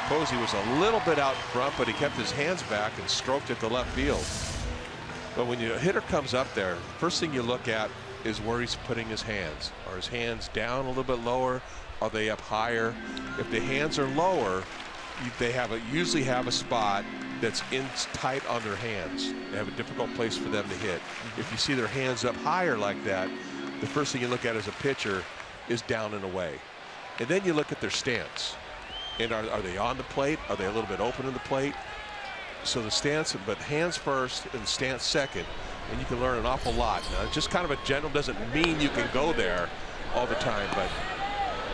Posey was a little bit out front, but he kept his hands back and stroked it to left field. But when a hitter comes up there, first thing you look at is where he's putting his hands. Are his hands down a little bit lower? Are they up higher? If the hands are lower, they usually have a spot that's in tight on their hands. They have a difficult place for them to hit. If you see their hands up higher like that, the first thing you look at as a pitcher is down and away. And then you look at their stance. And are they on the plate? Are they a little bit open in the plate? So the stance, but hands first and stance second. And you can learn an awful lot. Now, just kind of a general doesn't mean you can go there all the time, but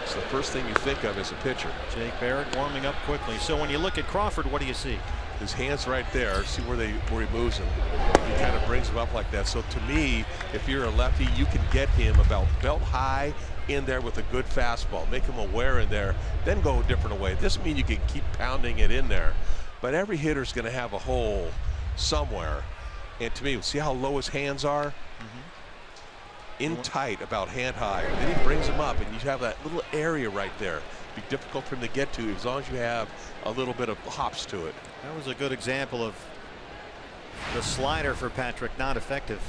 it's the first thing you think of as a pitcher. Jake Barrett warming up quickly. So when you look at Crawford, what do you see? His hands right there. See where he moves them. He kind of brings them up like that. So to me, if you're a lefty, you can get him about belt high in there with a good fastball. Make him aware in there, then go a different way. This means you can keep pounding it in there. But every hitter's going to have a hole somewhere. And to me, see how low his hands are? In tight, about hand high. And then he brings them up, and you have that little area right there. Be difficult for him to get to as long as you have a little bit of hops to it. That was a good example of the slider for Patrick not effective.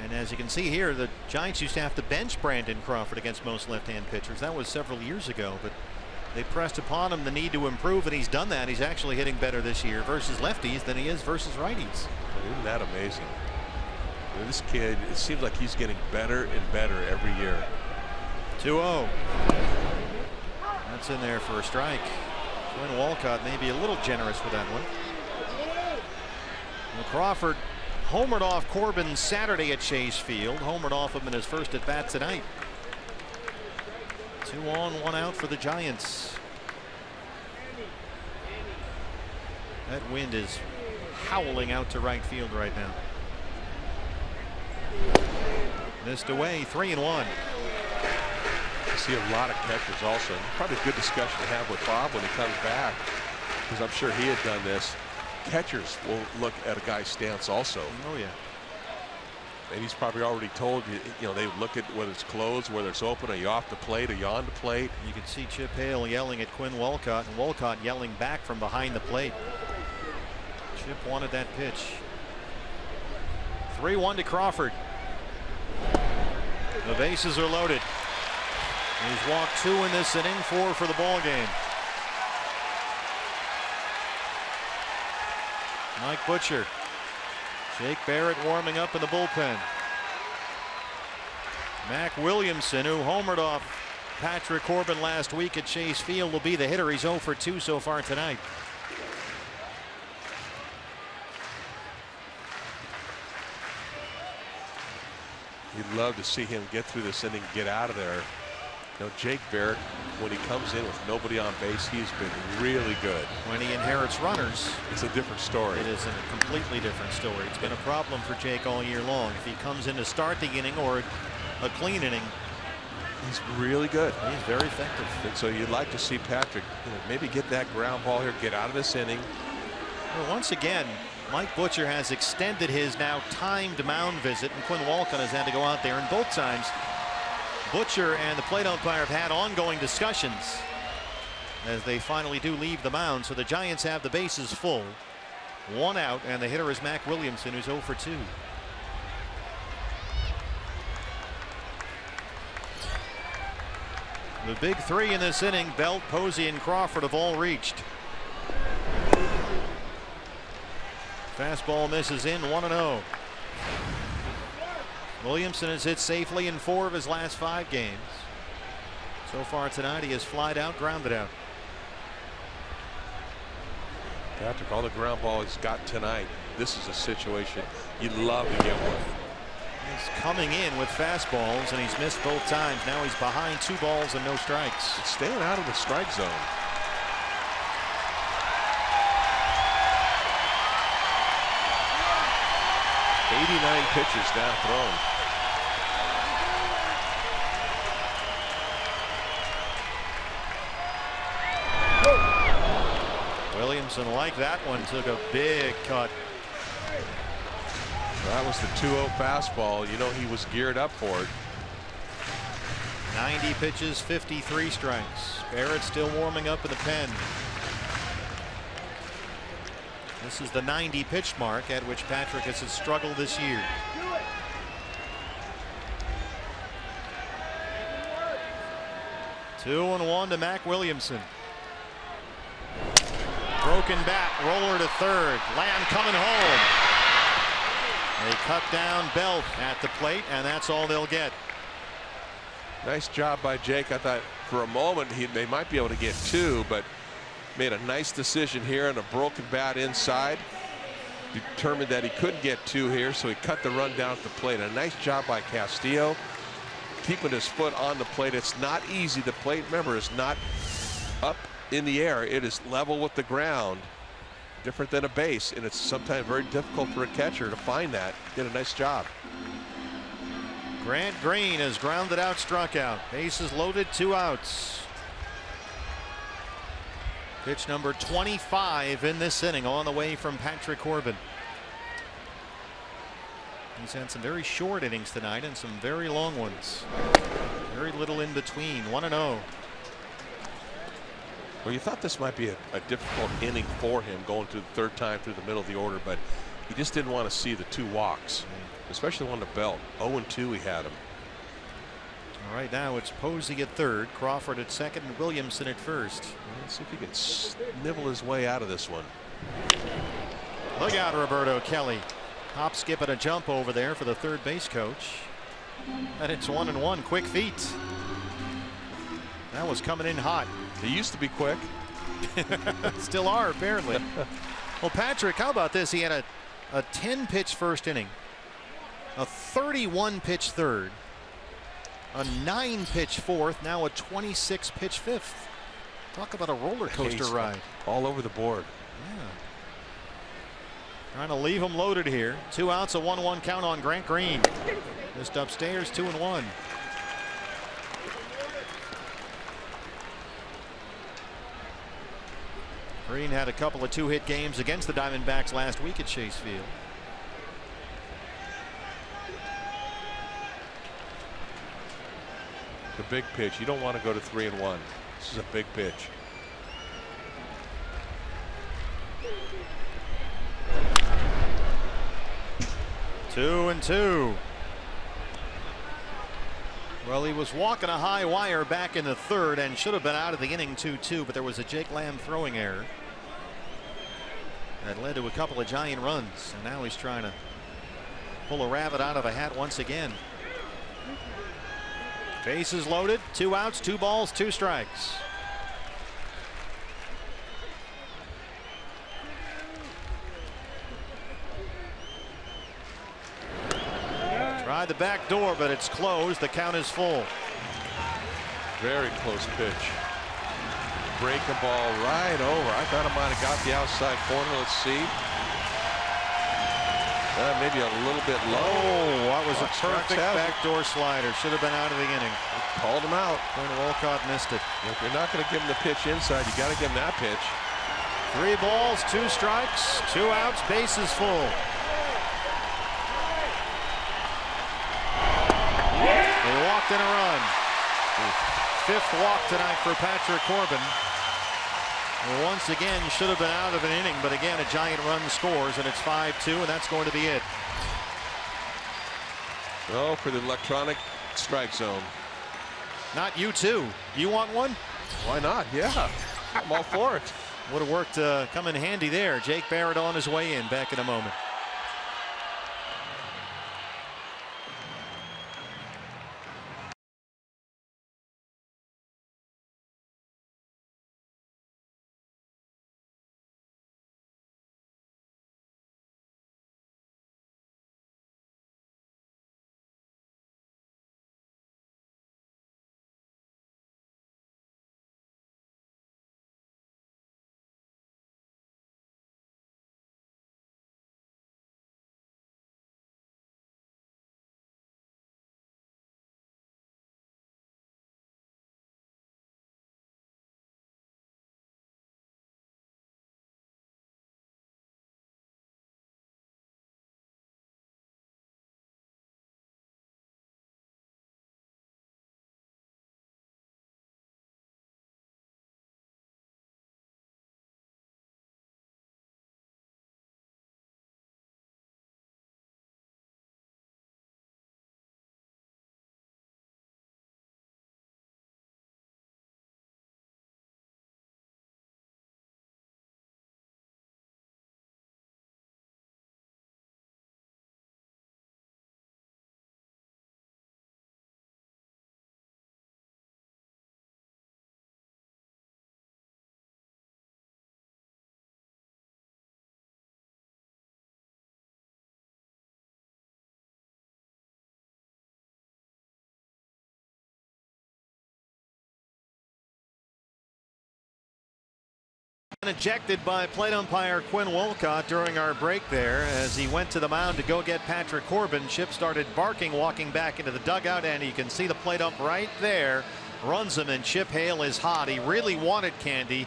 And as you can see here, the Giants used to have to bench Brandon Crawford against most left-hand pitchers. That was several years ago, but they pressed upon him the need to improve, and he's done that. He's actually hitting better this year versus lefties than he is versus righties. Isn't that amazing? I mean, this kid, it seems like he's getting better and better every year. 2-0. That's in there for a strike. Quinn Walcott may be a little generous with that one. Well, Crawford homered off Corbin Saturday at Chase Field. Homered off him in his first at bat tonight. 2 on, 1 out for the Giants. That wind is howling out to right field right now. Missed away, 3-1. I see a lot of catchers also. Probably a good discussion to have with Bob when he comes back, because I'm sure he had done this. Catchers will look at a guy's stance also. Oh yeah. And he's probably already told you, they look at whether it's closed, whether it's open, are you off the plate, are you on the plate? You can see Chip Hale yelling at Quinn Walcott, and Walcott yelling back from behind the plate. Chip wanted that pitch. 3-1 to Crawford. The bases are loaded. He's walked 2 in this inning, 4 for the ball game. Mike Butcher. Jake Barrett warming up in the bullpen. Mac Williamson, who homered off Patrick Corbin last week at Chase Field, will be the hitter. He's 0 for 2 so far tonight. You'd love to see him get through this inning, get out of there. Jake Barrett, when he comes in with nobody on base, he's been really good. When he inherits runners, it's a different story. It is a completely different story. It's been a problem for Jake all year long. If he comes in to start the inning or a clean inning, he's really good. He's very effective. And so you'd like to see Patrick maybe get that ground ball here, get out of this inning. Well, once again, Mike Butcher has extended his now timed mound visit, and Quinn Walcott has had to go out there, and both times Butcher and the plate umpire have had ongoing discussions as they finally do leave the mound. So the Giants have the bases full, 1 out, and the hitter is Mac Williamson, who's 0 for 2. The big 3 in this inning, Belt, Posey, and Crawford have all reached. Fastball misses in, 1-0. Williamson has hit safely in 4 of his last 5 games. So far tonight, he has flied out, grounded out. Patrick, all the ground ball he's got tonight, this is a situation you'd love to get with. He's coming in with fastballs, and he's missed both times. Now he's behind 2 balls and no strikes. It's staying out of the strike zone. '89 pitches now thrown. Williamson, like that one, took a big cut. That was the 2-0 fastball. He was geared up for it. 90 pitches, 53 strikes. Barrett still warming up in the pen. This is the 90 pitch mark at which Patrick has struggled this year. 2-1 to Mac Williamson. Broken bat, roller to third. Lamb coming home. They cut down Belt at the plate, and that's all they'll get. Nice job by Jake. I thought for a moment they might be able to get 2, but made a nice decision here on a broken bat inside. Determined that he couldn't get 2 here, so he cut the run down at the plate. A nice job by Castillo, keeping his foot on the plate. It's not easy. The plate, remember, is not up in the air. It is level with the ground, different than a base, and it's sometimes very difficult for a catcher to find that. Did a nice job. Grant Green is grounded out, struck out. Bases loaded, 2 outs. Pitch number 25 in this inning on the way from Patrick Corbin. He's had some very short innings tonight and some very long ones. Very little in between. 1-0. Well, you thought this might be a difficult inning for him going to the 3rd time through the middle of the order, but he just didn't want to see the 2 walks, especially the one to Belt. 0-2 he had him. All right, now it's Posey at 3rd, Crawford at 2nd, and Williamson at 1st. Let's see if he can nibble his way out of this one. Look out, Roberto Kelly. Hop, skip, and a jump over there for the 3rd base coach. And it's 1-1. Quick feet. That was coming in hot. He used to be quick. Still are, apparently. Well, Patrick, how about this? He had a 10-pitch first inning, a 31-pitch 3rd, a 9-pitch 4th, now a 26-pitch 5th. Talk about a roller coaster ride. All over the board. Yeah. Trying to leave him loaded here. 2 outs, a 1-1 count on Grant Green. Just upstairs, 2-1. Green had a couple of 2-hit games against the Diamondbacks last week at Chase Field. The big pitch. You don't want to go to 3-1. This is a big pitch. Two and two. Well, he was walking a high wire back in the 3rd and should have been out of the inning 2-2, but there was a Jake Lamb throwing error that led to a couple of giant runs, and now he's trying to pull a rabbit out of a hat once again. Bases loaded, 2 outs, 2 balls, 2 strikes. Tried the back door, but it's closed. The count is full. Very close pitch. Breaking ball right over. I thought it might have got the outside corner. Let's see. Maybe a little bit low. Oh, that was a perfect backdoor slider. Should have been out of the inning. Called him out. Quinn Wolcott missed it. If you're not going to give him the pitch inside, you got to give him that pitch. 3 balls, 2 strikes, 2 outs, bases full. They walked in a run. 5th walk tonight for Patrick Corbin. Once again, should have been out of an inning, but again, a giant run scores, and it's 5-2, and that's going to be it. Oh, for the electronic strike zone. Not you too. You want one? Why not? Yeah, I'm all for it. Would have worked, come in handy there. Jake Barrett on his way in. Back in a moment. Ejected by plate umpire Quinn Wolcott during our break there as he went to the mound to go get Patrick Corbin. Chip started barking walking back into the dugout, and you can see the plate ump right there runs him, and Chip Hale is hot. He really wanted, Candy,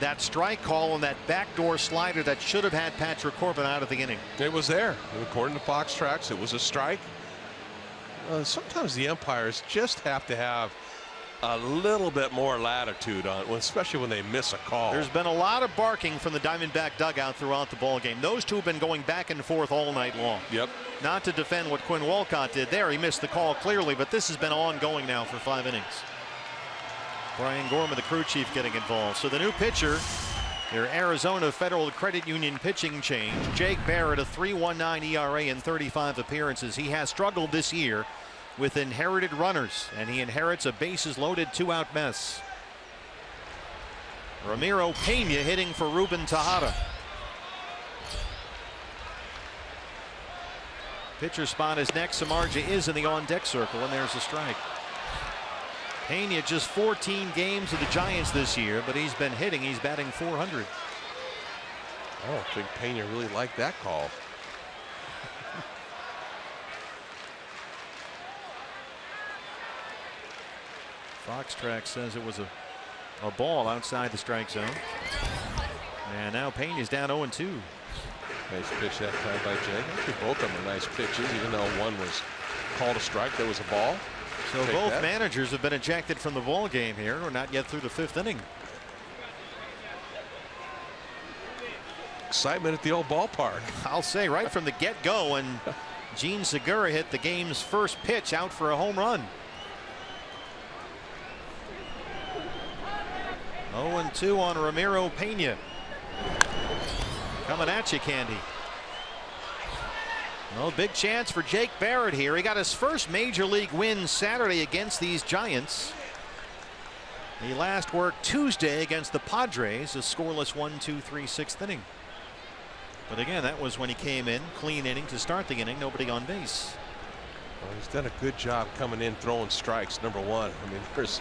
that strike call on that backdoor slider that should have had Patrick Corbin out of the inning. It was there. According to Fox Tracks, it was a strike. Sometimes the umpires just have to have a little bit more latitude on, especially when they miss a call. There's been a lot of barking from the Diamondback dugout throughout the ball game. Those two have been going back and forth all night long. Yep. Not to defend what Quinn Wolcott did there. He missed the call clearly, but this has been ongoing now for 5 innings. Brian Gorman, the crew chief, getting involved. So the new pitcher, their Arizona Federal Credit Union pitching change, Jake Barrett, a 3.19 ERA in 35 appearances. He has struggled this year with inherited runners, and he inherits a bases loaded 2-out mess. Ramiro Pena hitting for Ruben Tejada. Pitcher spot is next. Samardzija is in the on-deck circle, and there's a strike. Pena just 14 games with the Giants this year, but he's been hitting. He's batting .400. I don't think Pena really liked that call. Fox Track says it was a ball outside the strike zone. And now Pena's down 0-2. Nice pitch that time by Jake. Actually, both of them are nice pitches, even though one was called a strike. There was a ball. So both managers have been ejected from the ball game here. We're not yet through the 5th inning. Excitement at the old ballpark. I'll say right from the get-go, and Gene Segura hit the game's first pitch out for a home run. 0-2 on Ramiro Pena. Coming at you, Candy. Well, big chance for Jake Barrett here. He got his first major league win Saturday against these Giants. He last worked Tuesday against the Padres, a scoreless 1-2-3 6th inning. But again, that was when he came in, clean inning to start the inning, nobody on base. Well, he's done a good job coming in throwing strikes, number one. I mean, there's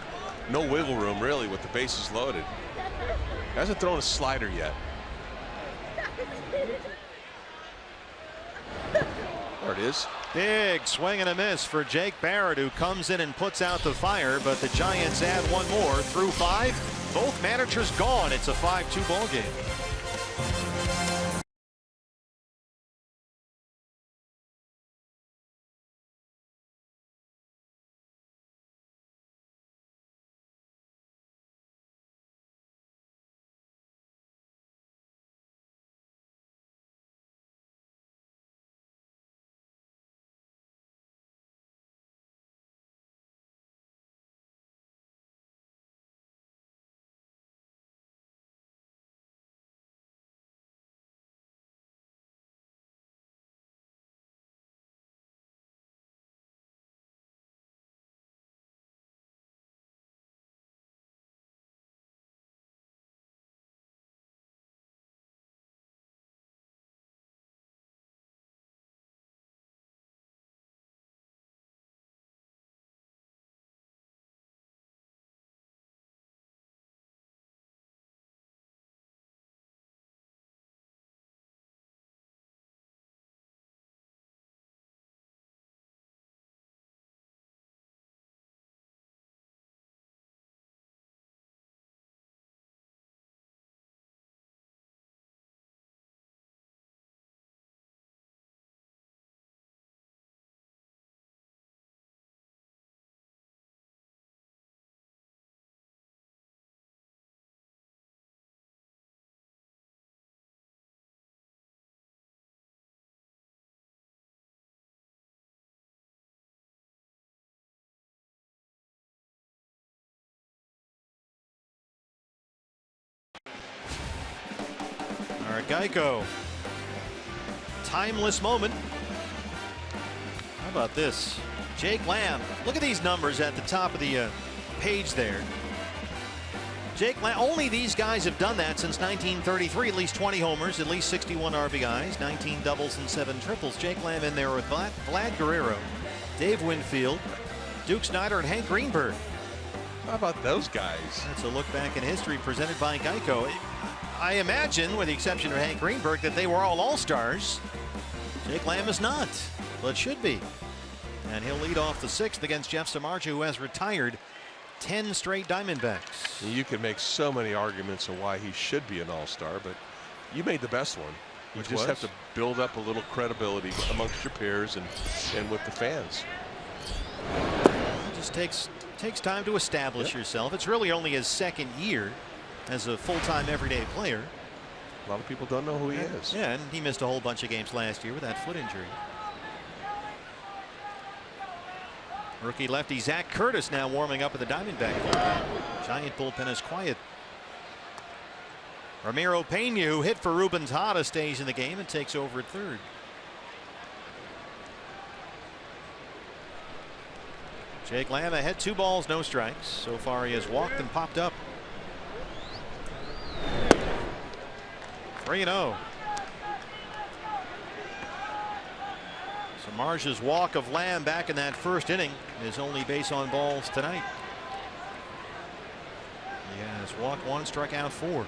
no wiggle room really with the bases loaded. Hasn't thrown a slider yet. There it is. Big swing and a miss for Jake Barrett, who comes in and puts out the fire, but the Giants add one more through 5. Both managers gone. It's a 5-2 ball game. All right, Geico. Timeless moment. How about this? Jake Lamb. Look at these numbers at the top of the page there. Jake Lamb, only these guys have done that since 1933. At least 20 homers, at least 61 RBIs, 19 doubles and 7 triples. Jake Lamb in there with Vlad Guerrero, Dave Winfield, Duke Snider, and Hank Greenberg. How about those guys? That's a look back in history presented by Geico. I imagine, with the exception of Hank Greenberg, that they were all All-Stars. Jake Lamb is not, but should be. And he'll lead off the 6th against Jeff Samardzija, who has retired 10 straight Diamondbacks. You can make so many arguments of why he should be an All-Star, but you made the best one. You just have to build up a little credibility amongst your peers and with the fans. It just takes time to establish yourself. It's really only his 2nd year as a full-time everyday player. A lot of people don't know who he is. Yeah, and he missed a whole bunch of games last year with that foot injury. Rookie lefty Zach Curtis now warming up at the Diamondback bullpen. Giant bullpen is quiet. Ramiro Pena, who hit for Ruben Tejada, stays in the game and takes over at 3rd. Jake Lamb ahead, 2 balls, no strikes. So far he has walked and popped up. 3-0. Samardzija's walk of Lamb back in that 1st inning, his only base on balls tonight. He has walked 1, struck out 4.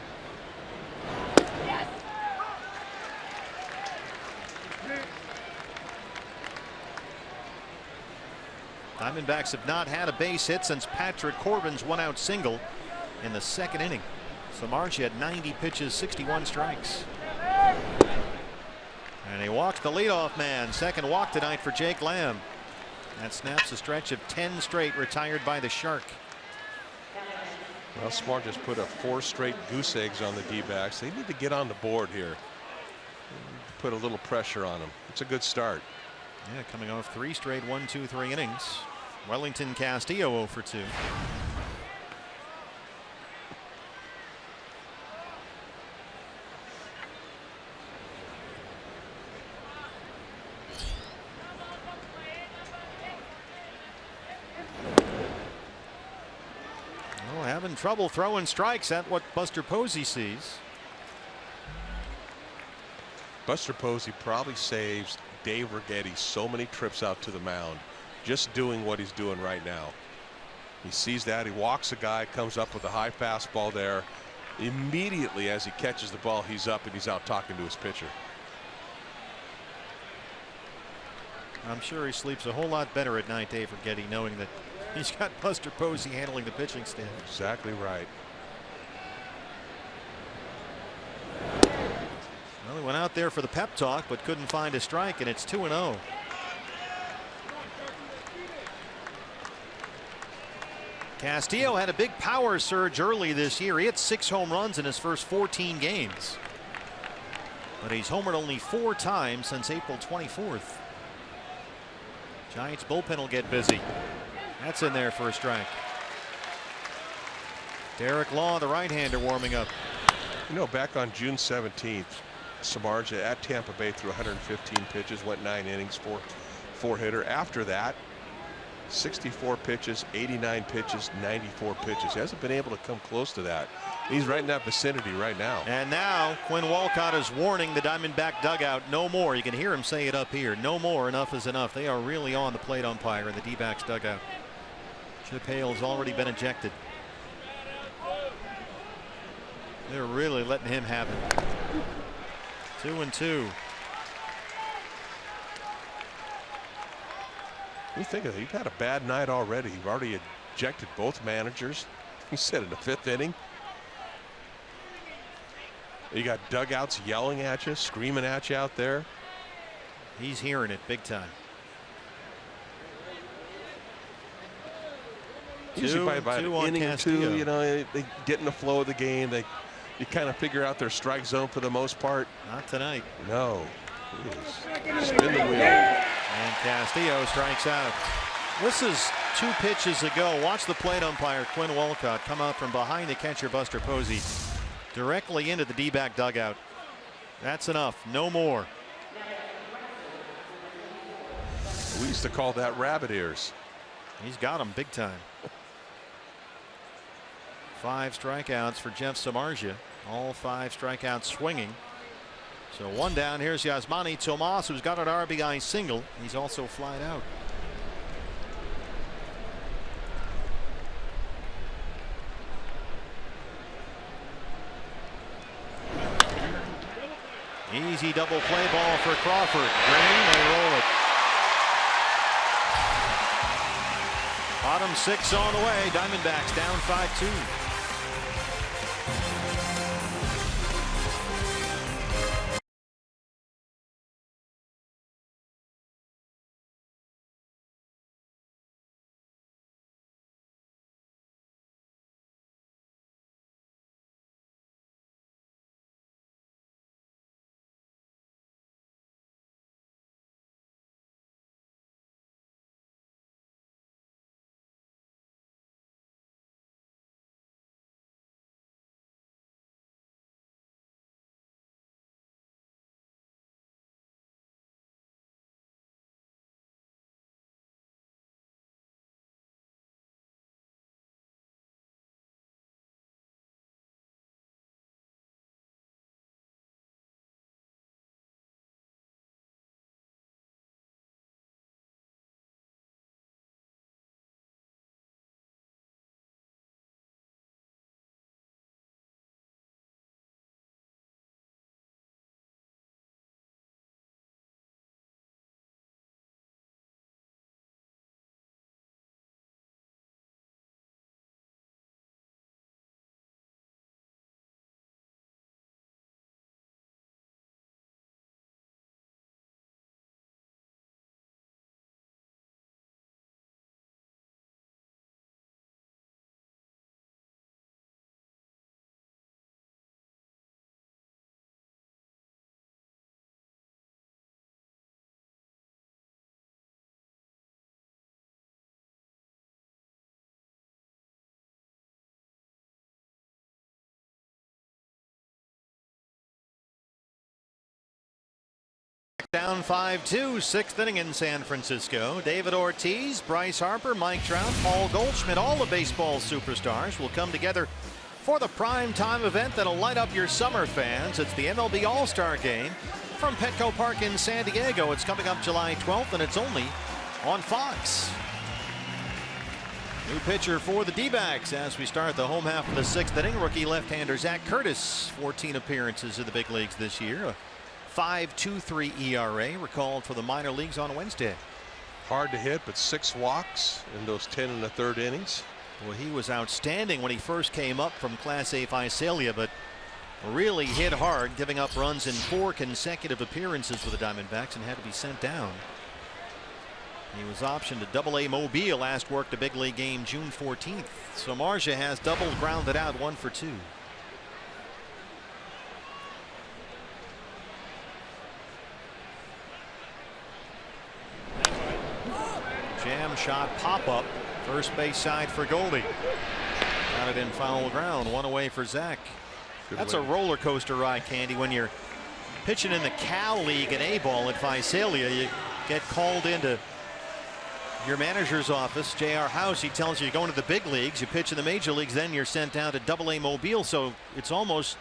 Diamondbacks have not had a base hit since Patrick Corbin's 1-out single in the 2nd inning. Samardzija had 90 pitches, 61 strikes. And he walks the leadoff man. 2nd walk tonight for Jake Lamb. That snaps a stretch of 10 straight retired by the Shark. Well, Smart just put 4 straight goose eggs on the D-backs. They need to get on the board here. Put a little pressure on them. It's a good start. Yeah, coming off 3 straight 1, 2, 3 innings. Wellington Castillo 0 for 2. Oh, having trouble throwing strikes. That's what Buster Posey sees. Buster Posey probably saves Dave Righetti so many trips out to the mound just doing what he's doing right now. He sees that, he walks a guy, comes up with a high fastball there. Immediately as he catches the ball, he's up and he's out talking to his pitcher. I'm sure he sleeps a whole lot better at night, Dave Righetti, knowing that he's got Buster Posey handling the pitching staff. Exactly right. Well, he went out there for the pep talk but couldn't find a strike, and it's 2-0. Castillo had a big power surge early this year. He hit 6 home runs in his first 14 games. But he's homered only 4 times since April 24th. Giants bullpen will get busy. That's in there for a strike. Derek Law, the right-hander, warming up. You know, back on June 17th, Samardzija at Tampa Bay threw 115 pitches, went 9 innings, 4-hitter. After that, 64 pitches, 89 pitches, 94 pitches. He hasn't been able to come close to that. He's right in that vicinity right now. And now Quinn Walcott is warning the Diamondback dugout, no more. You can hear him say it up here. No more. Enough is enough. They are really on the plate umpire in the D-backs dugout. Chip Hale has already been ejected. They're really letting him have it. 2-2. You think of it, you've had a bad night already. You've already ejected both managers. You said in the 5th inning. You got dugouts yelling at you, screaming at you out there. He's hearing it big time. Usually by an inning or 2, you know, they get in the flow of the game. You kind of figure out their strike zone for the most part. Not tonight. No. Spin the wheel. And Castillo strikes out. This is 2 pitches ago. Watch the plate umpire Quinn Walcott come out from behind the catcher Buster Posey directly into the D-back dugout. That's enough. No more. We used to call that rabbit ears. He's got him big time. 5 strikeouts for Jeff Samardzija. All 5 strikeouts swinging. So 1 down. Here's Yasmani Tomas, who's got an RBI single. He's also flied out. Easy double play ball for Crawford. Green, they roll it. Bottom 6 on the way. Diamondbacks down 5-2. Down 5-2, sixth inning in San Francisco. David Ortiz, Bryce Harper, Mike Trout, Paul Goldschmidt, all the baseball superstars will come together for the prime time event that'll light up your summer fans. It's the MLB All-Star Game from Petco Park in San Diego. It's coming up July 12th, and it's only on Fox. New pitcher for the D-backs as we start the home half of the sixth inning. Rookie left-hander Zach Curtis, 14 appearances in the big leagues this year. 5.23 ERA, recalled for the minor leagues on Wednesday. Hard to hit, but 6 walks in those 10 and a third innings. Well, he was outstanding when he first came up from Class A Visalia, but really hit hard, giving up runs in 4 consecutive appearances for the Diamondbacks and had to be sent down. He was optioned to Double-A Mobile, last worked a big league game June 14th. So Marja has double grounded out, 1 for 2. Jam shot pop up first base side for Goldie. Got it in foul ground, 1 away for Zach. That's a roller coaster ride, Candy, when you're pitching in the Cal League at A-ball at Visalia. You get called into your manager's office, J.R. House. He tells you you're going to the big leagues. You pitch in the major leagues, then you're sent down to Double-A Mobile. So it's almost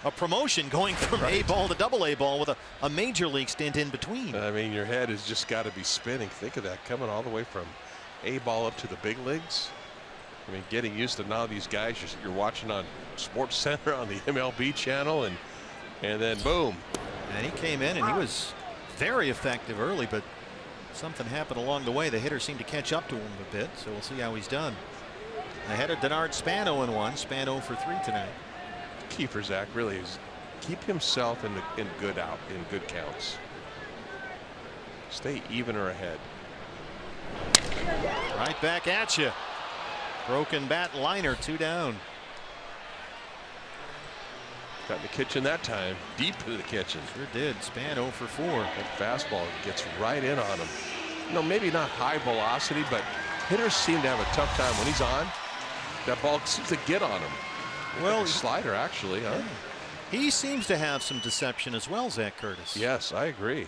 a promotion going from A-ball to Double-A ball with a major league stint in between. I mean, your head has just got to be spinning. Think of that, coming all the way from A-ball up to the big leagues. I mean, getting used to now these guys you're watching on Sports Center on the MLB channel, and then boom. And he came in and he was very effective early, but something happened along the way. The hitter seemed to catch up to him a bit, so we'll see how he's done. Ahead of Denard Spano in 1. Spano for 3 tonight. Key for Zach really is keep himself in good counts. Stay even or ahead. Right back at you. Broken bat liner, 2 down. Got in the kitchen that time, deep into the kitchen. Sure did. Spano for 4. That fastball gets right in on him. You know, maybe not high velocity, but hitters seem to have a tough time when he's on. That ball seems to get on him. Well, like a slider actually, huh? Yeah. He seems to have some deception as well, Zach Curtis. Yes, I agree.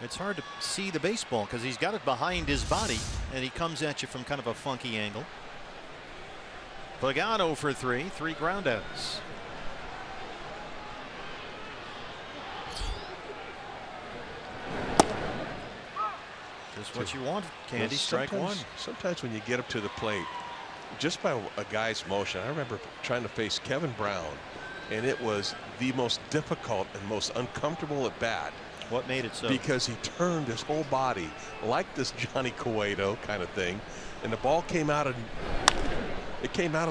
It's hard to see the baseball because he's got it behind his body and he comes at you from kind of a funky angle. Pagano for 3 groundouts. Just what you want, Candy. Strike 1. Sometimes when you get up to the plate, just by a guy's motion. I remember trying to face Kevin Brown and it was the most difficult and most uncomfortable at bat. What made it so? Because he turned his whole body like this Johnny Cueto kind of thing, and the ball came out of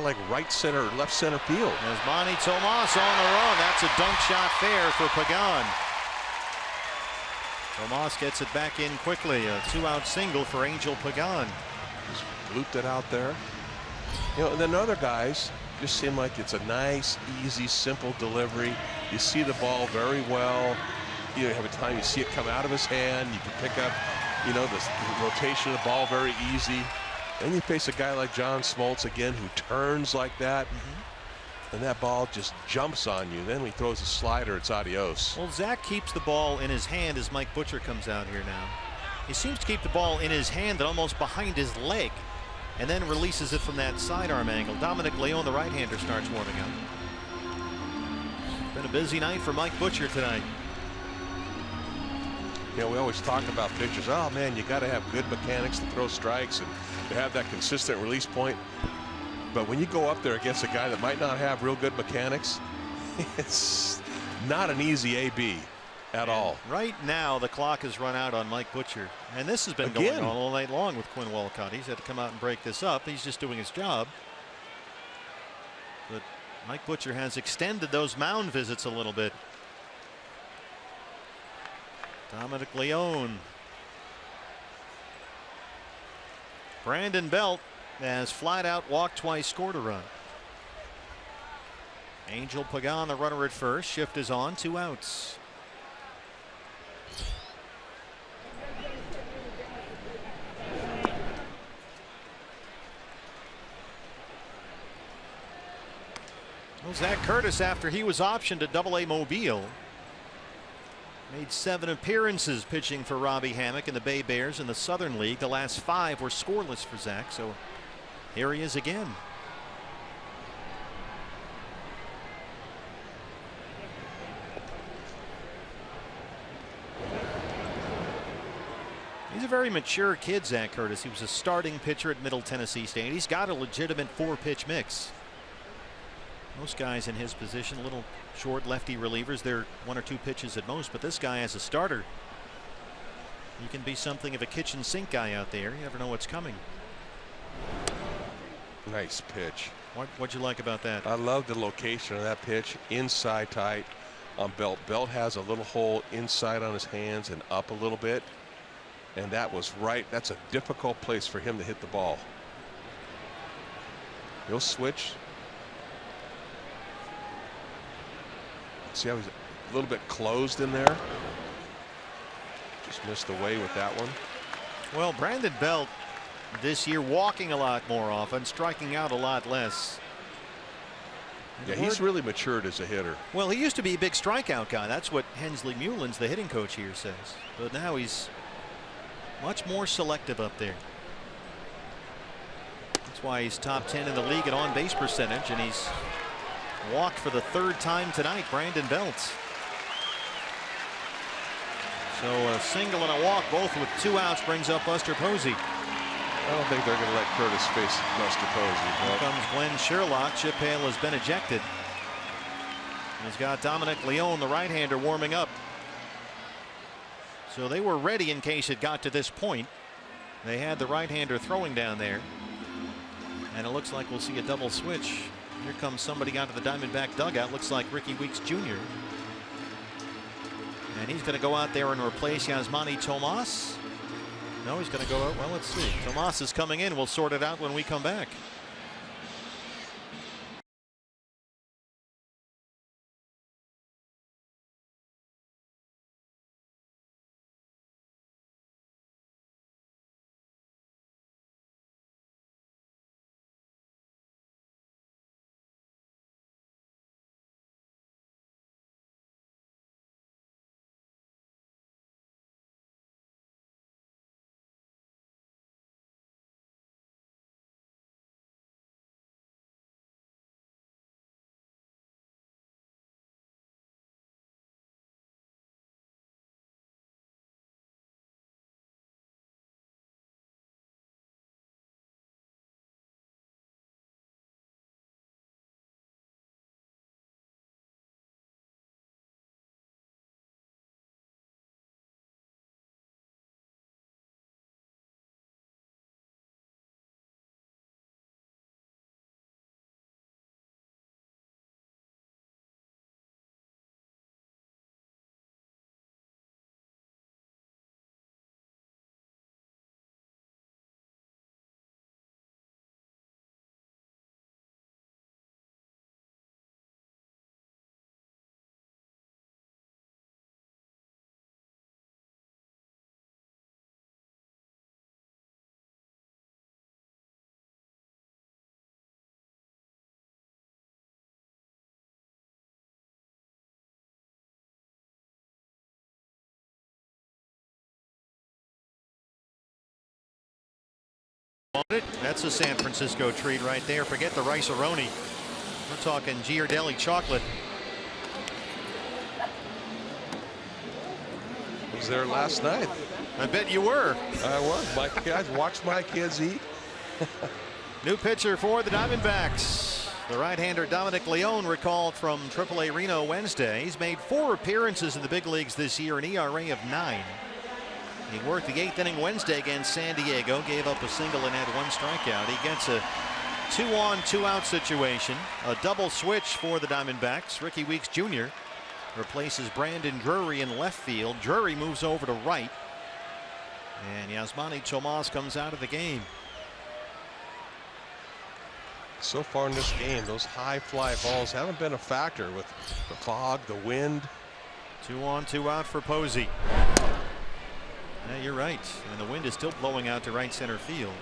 like right center, left center field. As Manny Tomas on the run. That's a dunk shot fair for Pagan. Tomas gets it back in quickly. A 2-out single for Angel Pagan. Just looped it out there. You know, and then other guys just seem like it's a nice, easy, simple delivery. You see the ball very well. You have a time you see it come out of his hand. You can pick up, you know, the rotation of the ball very easy. Then you face a guy like John Smoltz again who turns like that. And that ball just jumps on you. Then when he throws a slider, it's adios. Well, Zach keeps the ball in his hand as Mike Butcher comes out here now. He seems to keep the ball in his hand and almost behind his leg, and then releases it from that sidearm angle. Dominic Leone, the right-hander, starts warming up. Been a busy night for Mike Butcher tonight. You know, we always talk about pitchers. Oh, man, you got to have good mechanics to throw strikes and to have that consistent release point. But when you go up there against a guy that might not have real good mechanics, it's not an easy AB at all. Right now, the clock has run out on Mike Butcher. And this has been going on all night long with Quinn Walcott. He's had to come out and break this up. He's just doing his job. But Mike Butcher has extended those mound visits a little bit. Dominic Leone. Brandon Belt has flat out walked twice, scored a run. Angel Pagan, the runner at first. Shift is on, 2 outs. Well, Zach Curtis, after he was optioned to Double-A Mobile, made 7 appearances pitching for Robbie Hammock and the Bay Bears in the Southern League. The last 5 were scoreless for Zach, so here he is again. He's a very mature kid, Zach Curtis. He was a starting pitcher at Middle Tennessee State. He's got a legitimate 4-pitch mix. Most guys in his position, little short lefty relievers, they're 1 or 2 pitches at most, but this guy as a starter, he can be something of a kitchen sink guy out there. You never know what's coming. Nice pitch. What'd you like about that? I love the location of that pitch, inside tight on Belt. Belt has a little hole inside on his hands and up a little bit, and that was right. That's a difficult place for him to hit the ball. He'll switch. See how he's a little bit closed in there. Just missed away with that one. Well, Brandon Belt this year walking a lot more often, striking out a lot less. Yeah, he's really matured as a hitter. Well, he used to be a big strikeout guy. That's what Hensley Mullins, the hitting coach here, says. But now he's much more selective up there. That's why he's top 10 in the league at on-base percentage, and he's walked for the 3rd time tonight. Brandon Belt. So a single and a walk, both with 2 outs, brings up Buster Posey. I don't think they're going to let Curtis face Buster Posey. Here comes Glenn Sherlock. Chip Hale has been ejected. He's got Dominic Leone, the right-hander, warming up. So they were ready in case it got to this point. They had the right-hander throwing down there. And it looks like we'll see a double switch. Here comes somebody out of the Diamondback dugout. Looks like Ricky Weeks Jr. And he's going to go out there and replace Yasmani Tomas. No, he's going to go out. Well, let's see. Tomas is coming in. We'll sort it out when we come back. want it. That's a San Francisco treat right there. Forget the rice-a-roni. We're talking Ghirardelli chocolate. I was there last night. I bet you were. I was. My kids watched my kids eat. New pitcher for the Diamondbacks. The right-hander Dominic Leone recalled from AAA Reno Wednesday. He's made 4 appearances in the big leagues this year, an ERA of 9. He worked the 8th inning Wednesday against San Diego, gave up a single and had 1 strikeout. He gets a 2-on, 2-out situation, a double switch for the Diamondbacks. Ricky Weeks Jr. replaces Brandon Drury in left field. Drury moves over to right, and Yasmani Tomas comes out of the game. So far in this game, those high fly balls haven't been a factor with the fog, the wind. 2-on, 2-out for Posey. Yeah, you're right, and the wind is still blowing out to right center field.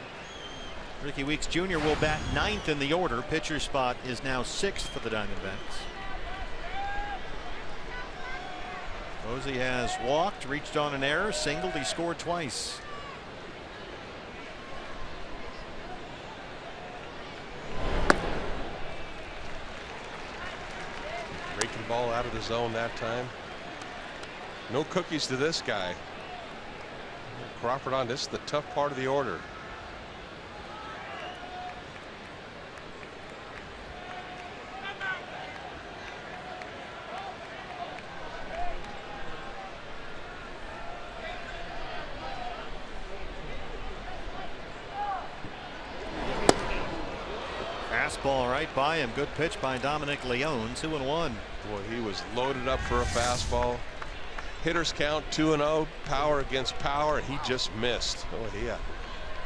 Ricky Weeks Jr. will bat 9th in the order. Pitcher spot is now 6th for the Diamondbacks. Posey has walked, reached on an error, singled. He scored twice. Breaking ball out of the zone that time. No cookies to this guy. Crawford on. This is the tough part of the order. Fastball right by him. Good pitch by Dominic Leone. 2-1. Boy, he was loaded up for a fastball. Hitters count 2-0. Power against power, and he just missed. Oh, yeah.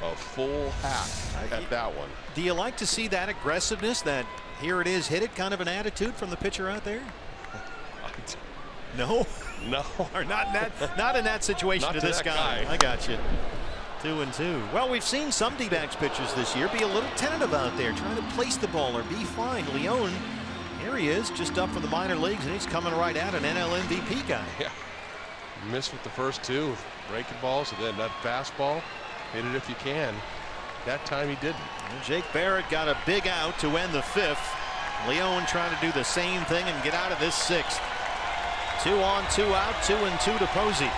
A full hack at that one. Do you like to see that aggressiveness, that here it is, hit it kind of an attitude from the pitcher out there? No? No. Or not in that situation Not to to this that guy. guy. I got you. 2-2. Well, we've seen some D-backs pitchers this year be a little tentative out there, trying to place the ball or be fine. Leone, here he is, just up from the minor leagues, and he's coming right at an NL MVP guy. Yeah. Missed with the first 2 breaking balls, and then that fastball. Hit it if you can. That time he didn't. And Jake Barrett got a big out to end the 5th. Leone trying to do the same thing and get out of this 6th. 2-on, 2-out, 2-2 to Posey.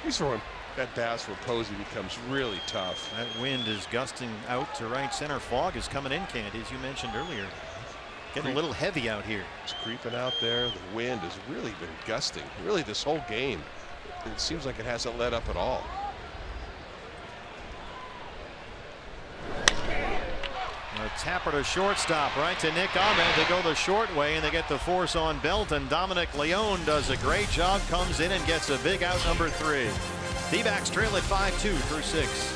He's throwing that pass where Posey becomes really tough. That wind is gusting out to right center. Fog is coming in, Candy, as you mentioned earlier. Getting a little heavy out here. It's creeping out there. The wind has really been gusting. Really, this whole game. It seems like it hasn't let up at all. A tapper to shortstop, right to Nick Ahmed. They go the short way, and they get the force on Belton. Dominic Leone does a great job, comes in and gets a big out, number 3. D-backs trail at 5-2 through 6.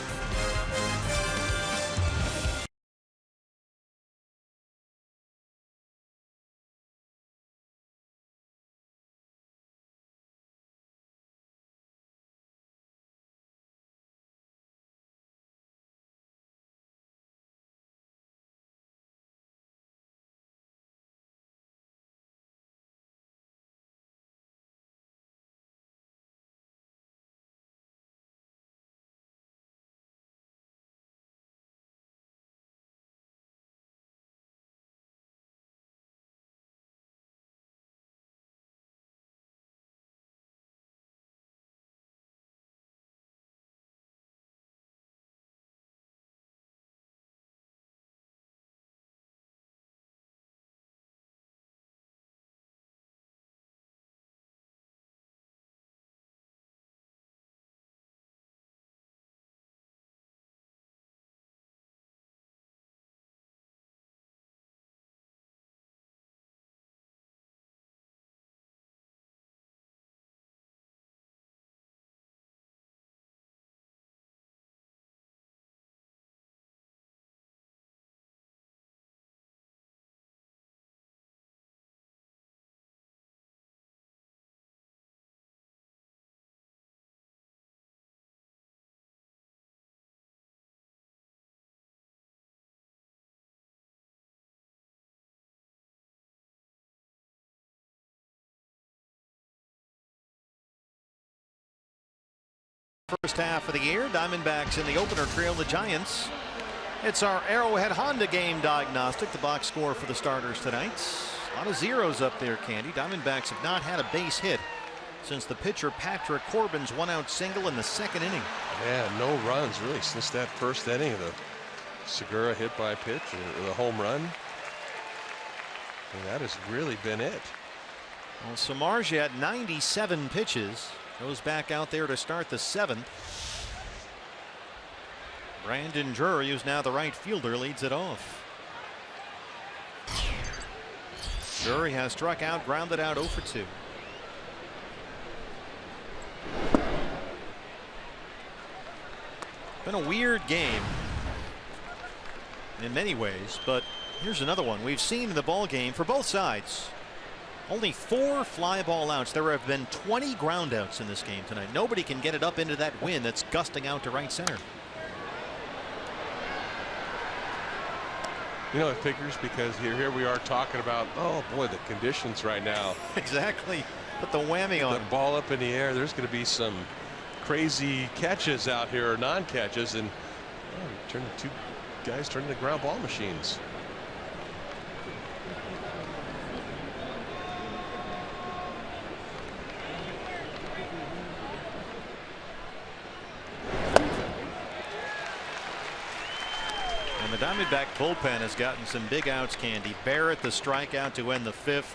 first half of the year. Diamondbacks in the opener trail the Giants. It's our Arrowhead Honda game diagnostic. The box score for the starters tonight. A lot of zeros up there, Candy. Diamondbacks have not had a base hit since the pitcher Patrick Corbin's one-out single in the second inning. Yeah, no runs really since that first inning of the Segura hit by pitch or the home run. And that has really been it. Well, Samardzija at 97 pitches goes back out there to start the seventh. Brandon Drury, who's now the right fielder, leads it off. Drury has struck out, grounded out 0 for 2. Been a weird game in many ways, but here's another one we've seen in the ball game for both sides. Only 4 fly ball outs. There have been 20 ground outs in this game tonight. Nobody can get it up into that wind that's gusting out to right center. You know, it figures because here we are talking about, oh boy, the conditions right now. Exactly. Put the whammy on the ball up in the air. There's going to be some crazy catches out here or non-catches, and turn the 2 guys turn into ground ball machines. And the Diamondback bullpen has gotten some big outs, Candy. Barrett the strikeout to end the 5th.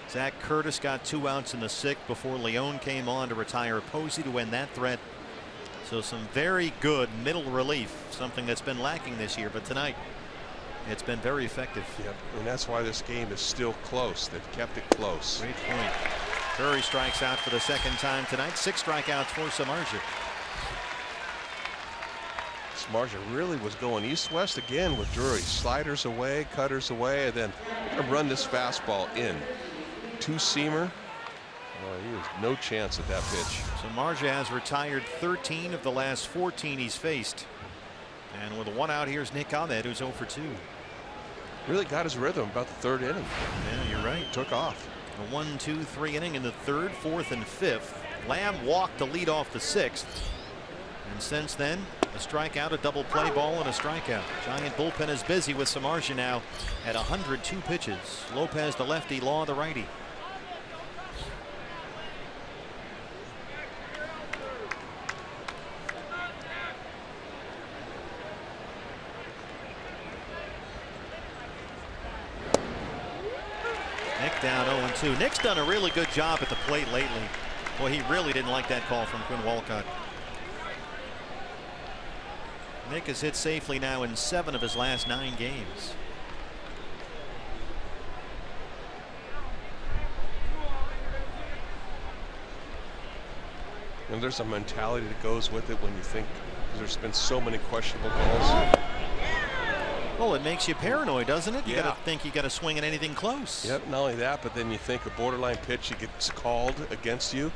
Zach Curtis got 2 outs in the 6th before Leone came on to retire Posey to end that threat. So some very good middle relief, something that's been lacking this year, but tonight it's been very effective. Yep, and that's why this game is still close. They've kept it close. Great point. Drury strikes out for the second time tonight. 6 strikeouts for Samardzija. Samardzija really was going east-west again with Drury. Sliders away, cutters away, and then run this fastball in. 2-seamer. Well, he has no chance at that pitch. Samardzija has retired 13 of the last 14 he's faced. And with a 1 out, here's Nick Ahmed, who's 0 for 2. Really got his rhythm about the 3rd inning. Yeah, you're right. Took off. A 1-2-3 inning in the 3rd, 4th, and 5th. Lamb walked to lead off the 6th. And since then, a strikeout, a double play ball, and a strikeout. Giant bullpen is busy with Samardzija now at 102 pitches. Lopez the lefty, Law the righty. Nick down 0-2. Nick's done a really good job at the plate lately. Boy, he really didn't like that call from Quinn Walcott. Nick has hit safely now in 7 of his last 9 games. And there's a mentality that goes with it when you think there's been so many questionable calls. Well, it makes you paranoid, doesn't it? You Yeah. got to think you got to swing at anything close. Yep, not only that, but then you think a borderline pitch gets called against you.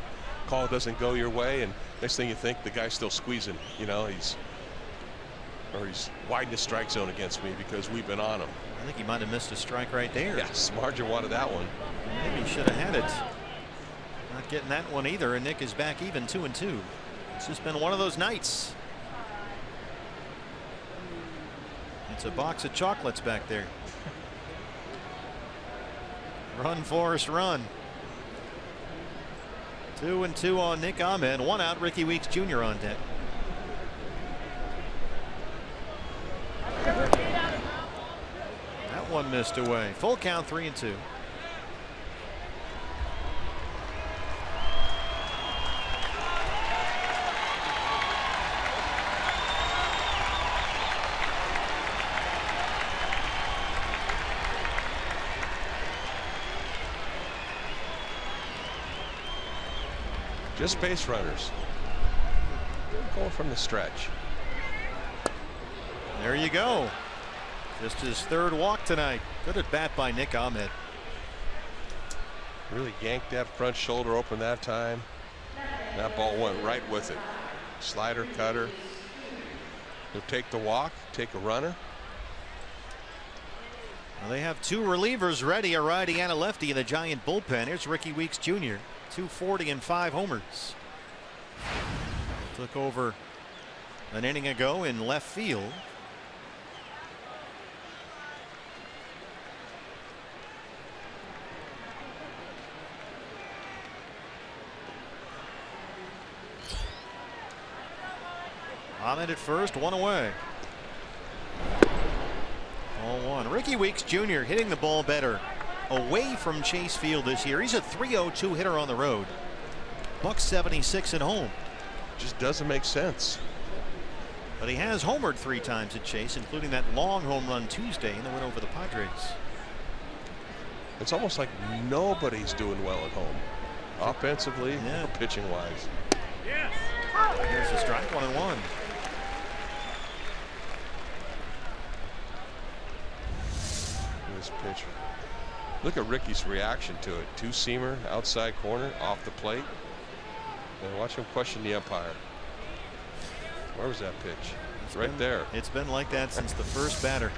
Call doesn't go your way, and next thing you think the guy's still squeezing. You know, he's widened the strike zone against me because we've been on him. I think he might have missed a strike right there. Yeah, Samardzija wanted that one. Maybe he should have had it. Not getting that one either, and Nick is back even 2-2. It's just been one of those nights. It's a box of chocolates back there. Run, Forrest, run. 2-2 on Nick Ahmed. 1 out, Ricky Weeks Jr. on deck. That one missed away. Full count, 3-2. Just base runners. Going from the stretch. There you go. Just his 3rd walk tonight. Good at bat by Nick Ahmed. Really yanked that front shoulder open that time. That ball went right with it. Slider, cutter. He'll take the walk, take a runner. Well, they have 2 relievers ready, a righty and a lefty in the Giant bullpen. Here's Ricky Weeks Jr. 240 and 5 homers. Took over an inning ago in left field. Ahmed at first, one away. 0-1. Ricky Weeks Jr. hitting the ball better away from Chase Field this year. He's a .302 hitter on the road. .176 at home. Just doesn't make sense. But he has homered 3 times at Chase, including that long home run Tuesday in the win over the Padres. It's almost like nobody's doing well at home, offensively, or pitching wise. Here's the strike, 1-1. This pitcher. Look at Ricky's reaction to it. Two-seamer, outside corner, off the plate. And watch him question the umpire. Where was that pitch? It's right there. It's been like that since the first batter.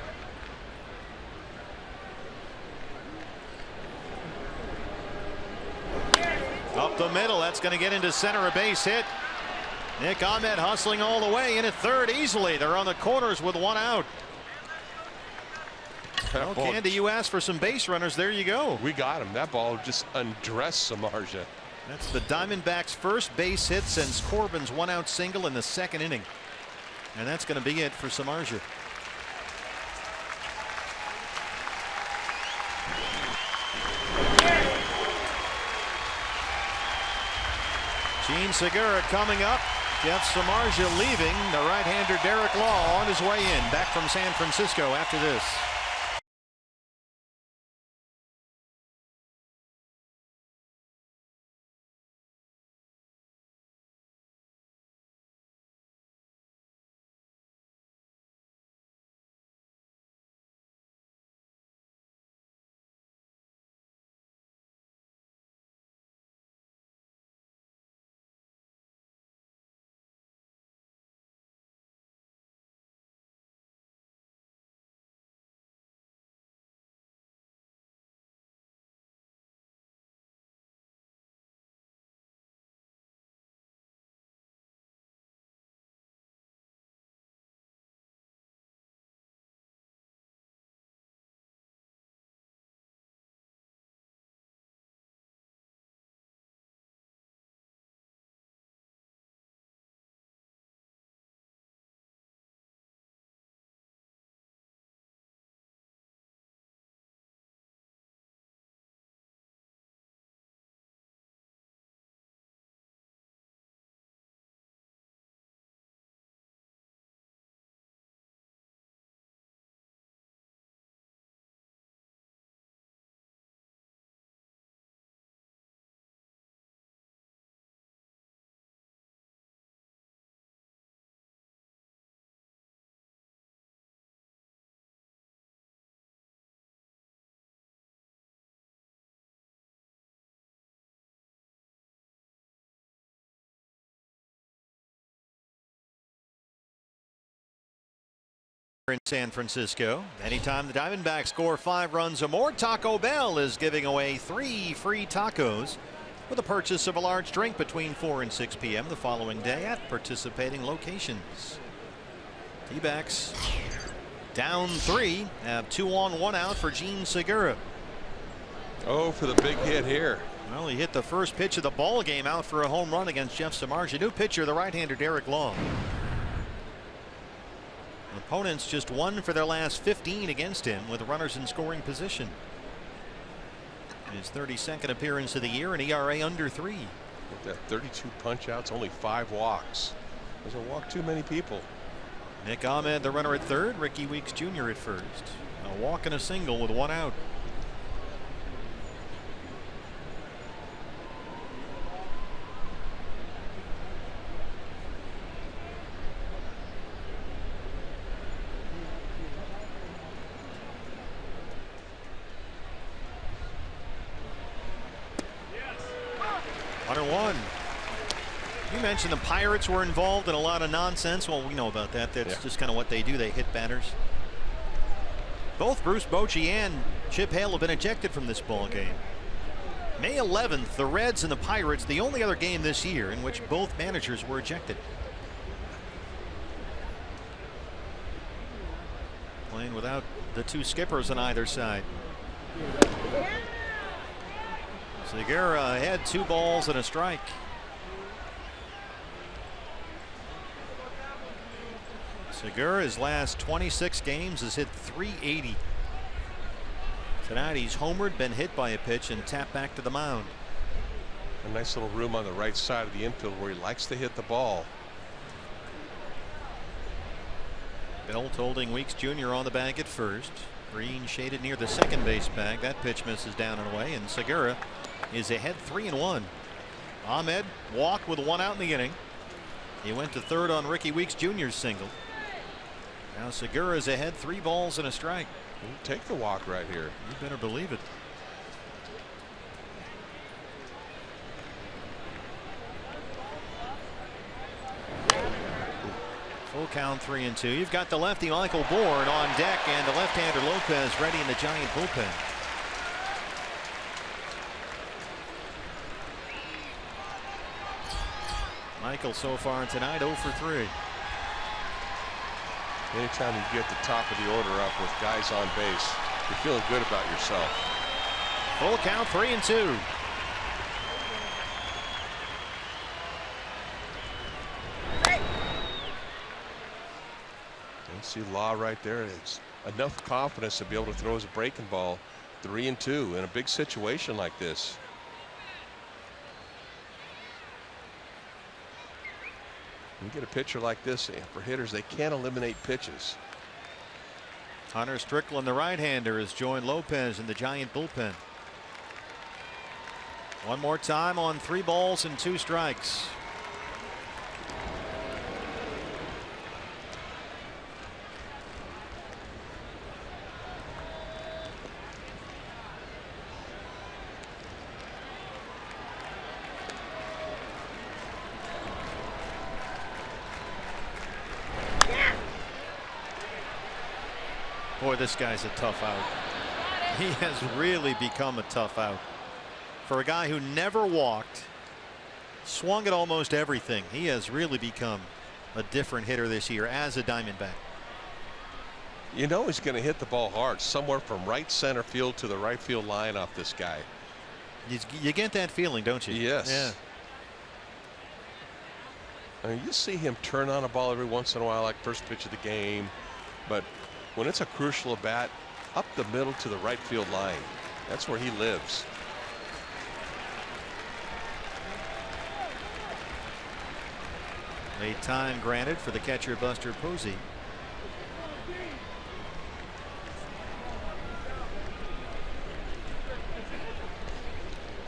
Up the middle, that's going to get into center, a base hit. Nick Ahmed hustling all the way in at third easily. They're on the corners with 1 out. Well, Candy, you asked for some base runners. There you go. We got him. That ball just undressed Samardzija. That's the Diamondbacks' first base hit since Corbin's 1 out single in the 2nd inning. And that's going to be it for Samardzija. Gene Segura coming up. Jeff Samardzija leaving. The right-hander Derek Law on his way in. Back from San Francisco after this. In San Francisco. Anytime the Diamondbacks score 5 runs or more, Taco Bell is giving away 3 free tacos with a purchase of a large drink between 4 and 6 p.m. the following day at participating locations. D-backs down 3, have 2 on 1 out for Gene Segura. Oh, for the big hit here. Well, he hit the first pitch of the ball game out for a home run against Jeff Samardzija. New pitcher, the right-hander Derek Law. Opponents just 1 for their last 15 against him with runners in scoring position. His 32nd appearance of the year, an ERA under 3. With that 32 punch outs, only 5 walks. Doesn't walk too many people. Nick Ahmed, the runner at third. Ricky Weeks Jr. at first. A walk and a single with 1 out. You mentioned the Pirates were involved in a lot of nonsense. Well, we know about that. That's just kind of what they do. They hit batters. Both Bruce Bochy and Chip Hale have been ejected from this ball game. May 11th, the Reds and the Pirates, the only other game this year in which both managers were ejected. playing without the two skippers on either side. Segura had 2 balls and a strike. Segura, his last 26 games, has hit .380. Tonight he's homered, been hit by a pitch, and tapped back to the mound. A nice little room on the right side of the infield where he likes to hit the ball. Belt holding Weeks Jr. on the bag at first. Green shaded near the second base bag. That pitch misses down and away, and Segura is ahead 3-1. Ahmed walked with 1 out in the inning. He went to third on Ricky Weeks Jr.'s single. Now Segura is ahead 3 balls and a strike. He'll take the walk right here. You better believe it. Full count 3-2. You've got the lefty Michael Bourn on deck and the left-hander Lopez ready in the Giant bullpen. Michael so far tonight 0 for 3. Anytime you get the top of the order up with guys on base, you're feeling good about yourself. Full count 3-2. And see Law right there. It's enough confidence to be able to throw his breaking ball 3-2 in a big situation like this. You get a pitcher like this, for hitters, they can't eliminate pitches. Hunter Strickland, the right-hander, has joined Lopez in the Giant bullpen. One more time on 3 balls and 2 strikes. Boy, this guy's a tough out. He has really become a tough out. For a guy who never walked, swung at almost everything, he has really become a different hitter this year as a Diamondback. You know he's going to hit the ball hard somewhere from right center field to the right field line off this guy. You get that feeling, don't you? Yes. Yeah. I mean, you see him turn on a ball every once in a while, like first pitch of the game, but when it's a crucial at bat, up the middle to the right field line, that's where he lives. A time granted for the catcher Buster Posey.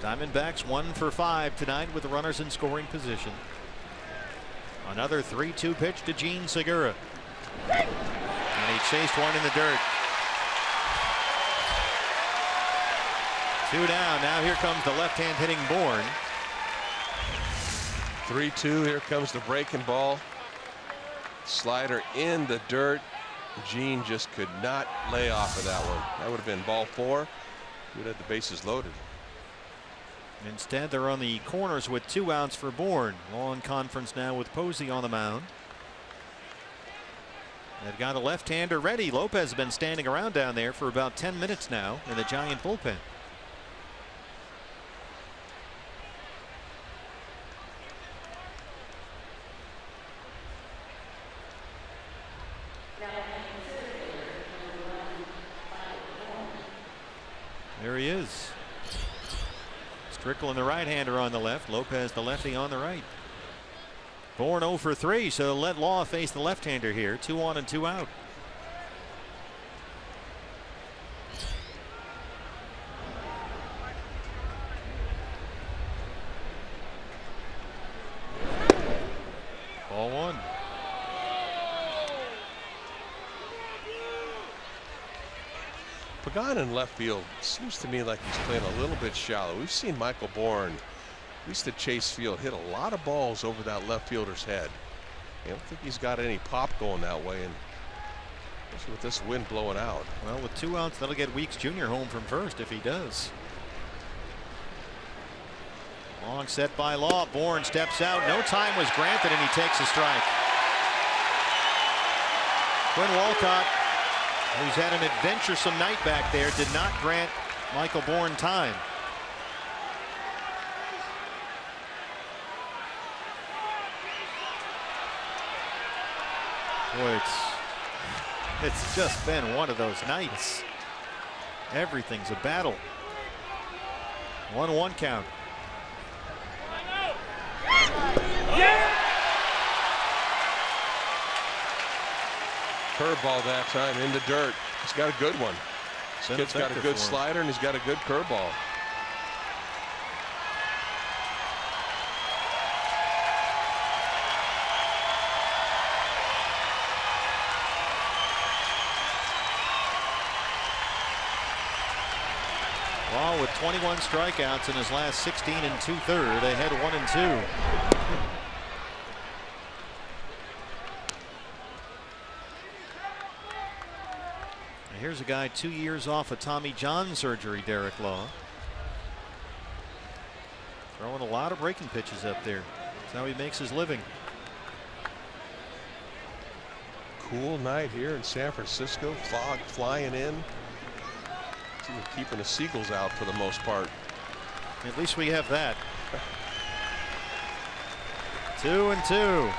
Diamondbacks 1 for 5 tonight with the runners in scoring position. Another 3-2 pitch to Jean Segura. And he chased one in the dirt. 2 down. Now here comes the left-hand hitting Bourn. 3-2. Here comes the breaking ball. Slider in the dirt. Jean just could not lay off of that one. That would have been ball 4. Would have had the bases loaded. Instead, they're on the corners with 2 outs for Bourn. Long conference now with Posey on the mound. They've got a left-hander ready. Lopez has been standing around down there for about 10 minutes now in the Giant bullpen. There he is. Strickland, the right-hander, on the left. Lopez, the lefty, on the right. Bourn 0 for 3, so let Law face the left-hander here. 2 on and 2 out. Ball 1. Pagan in left field seems to me like he's playing a little bit shallow. We've seen Michael Bourn, at least at Chase Field, hit a lot of balls over that left fielder's head. I don't think he's got any pop going that way, and especially with this wind blowing out. Well, with 2 outs, that'll get Weeks Jr. home from first if he does. Long set by Law. Bourn steps out. No time was granted, and he takes a strike. Quinn Walcott who's had an adventuresome night back there, did not grant Michael Bourne time. Boy, it's just been one of those nights. Everything's a battle. 1-1 count. Curveball that time in the dirt. He's got a good one. This kid's got a good slider and he's got a good curveball. Well, with 21 strikeouts in his last 16 2/3, they had 1-2. Here's a guy 2 years off of Tommy John surgery, Derek Law. Throwing a lot of breaking pitches up there. That's how he makes his living. Cool night here in San Francisco. Fog flying in. We're keeping the seagulls out for the most part. At least we have that. 2-2.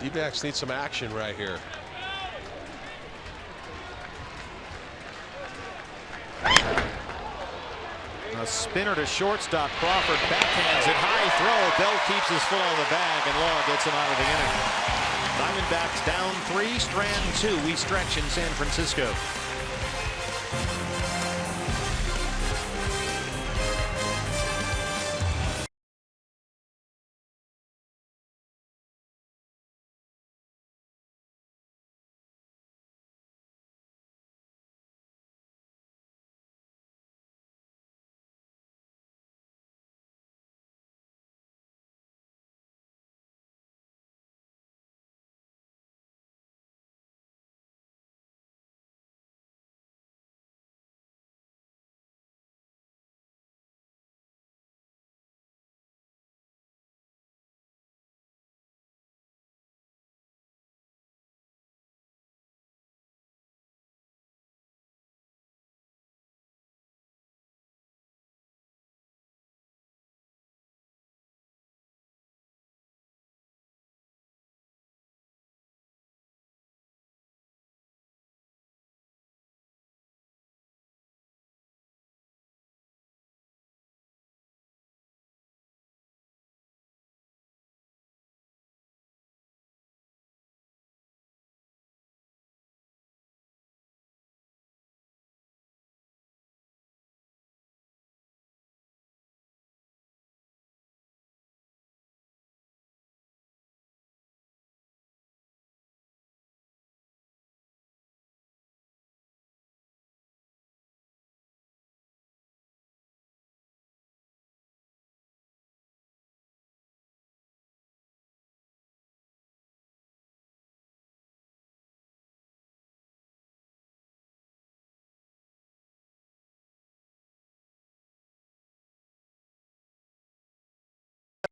D-backs need some action right here. A spinner to shortstop. Crawford backhands it high throw. Bell keeps his foot on the bag and Law gets him out of the inning. Diamondbacks down 3, Strand 2. We stretch in San Francisco.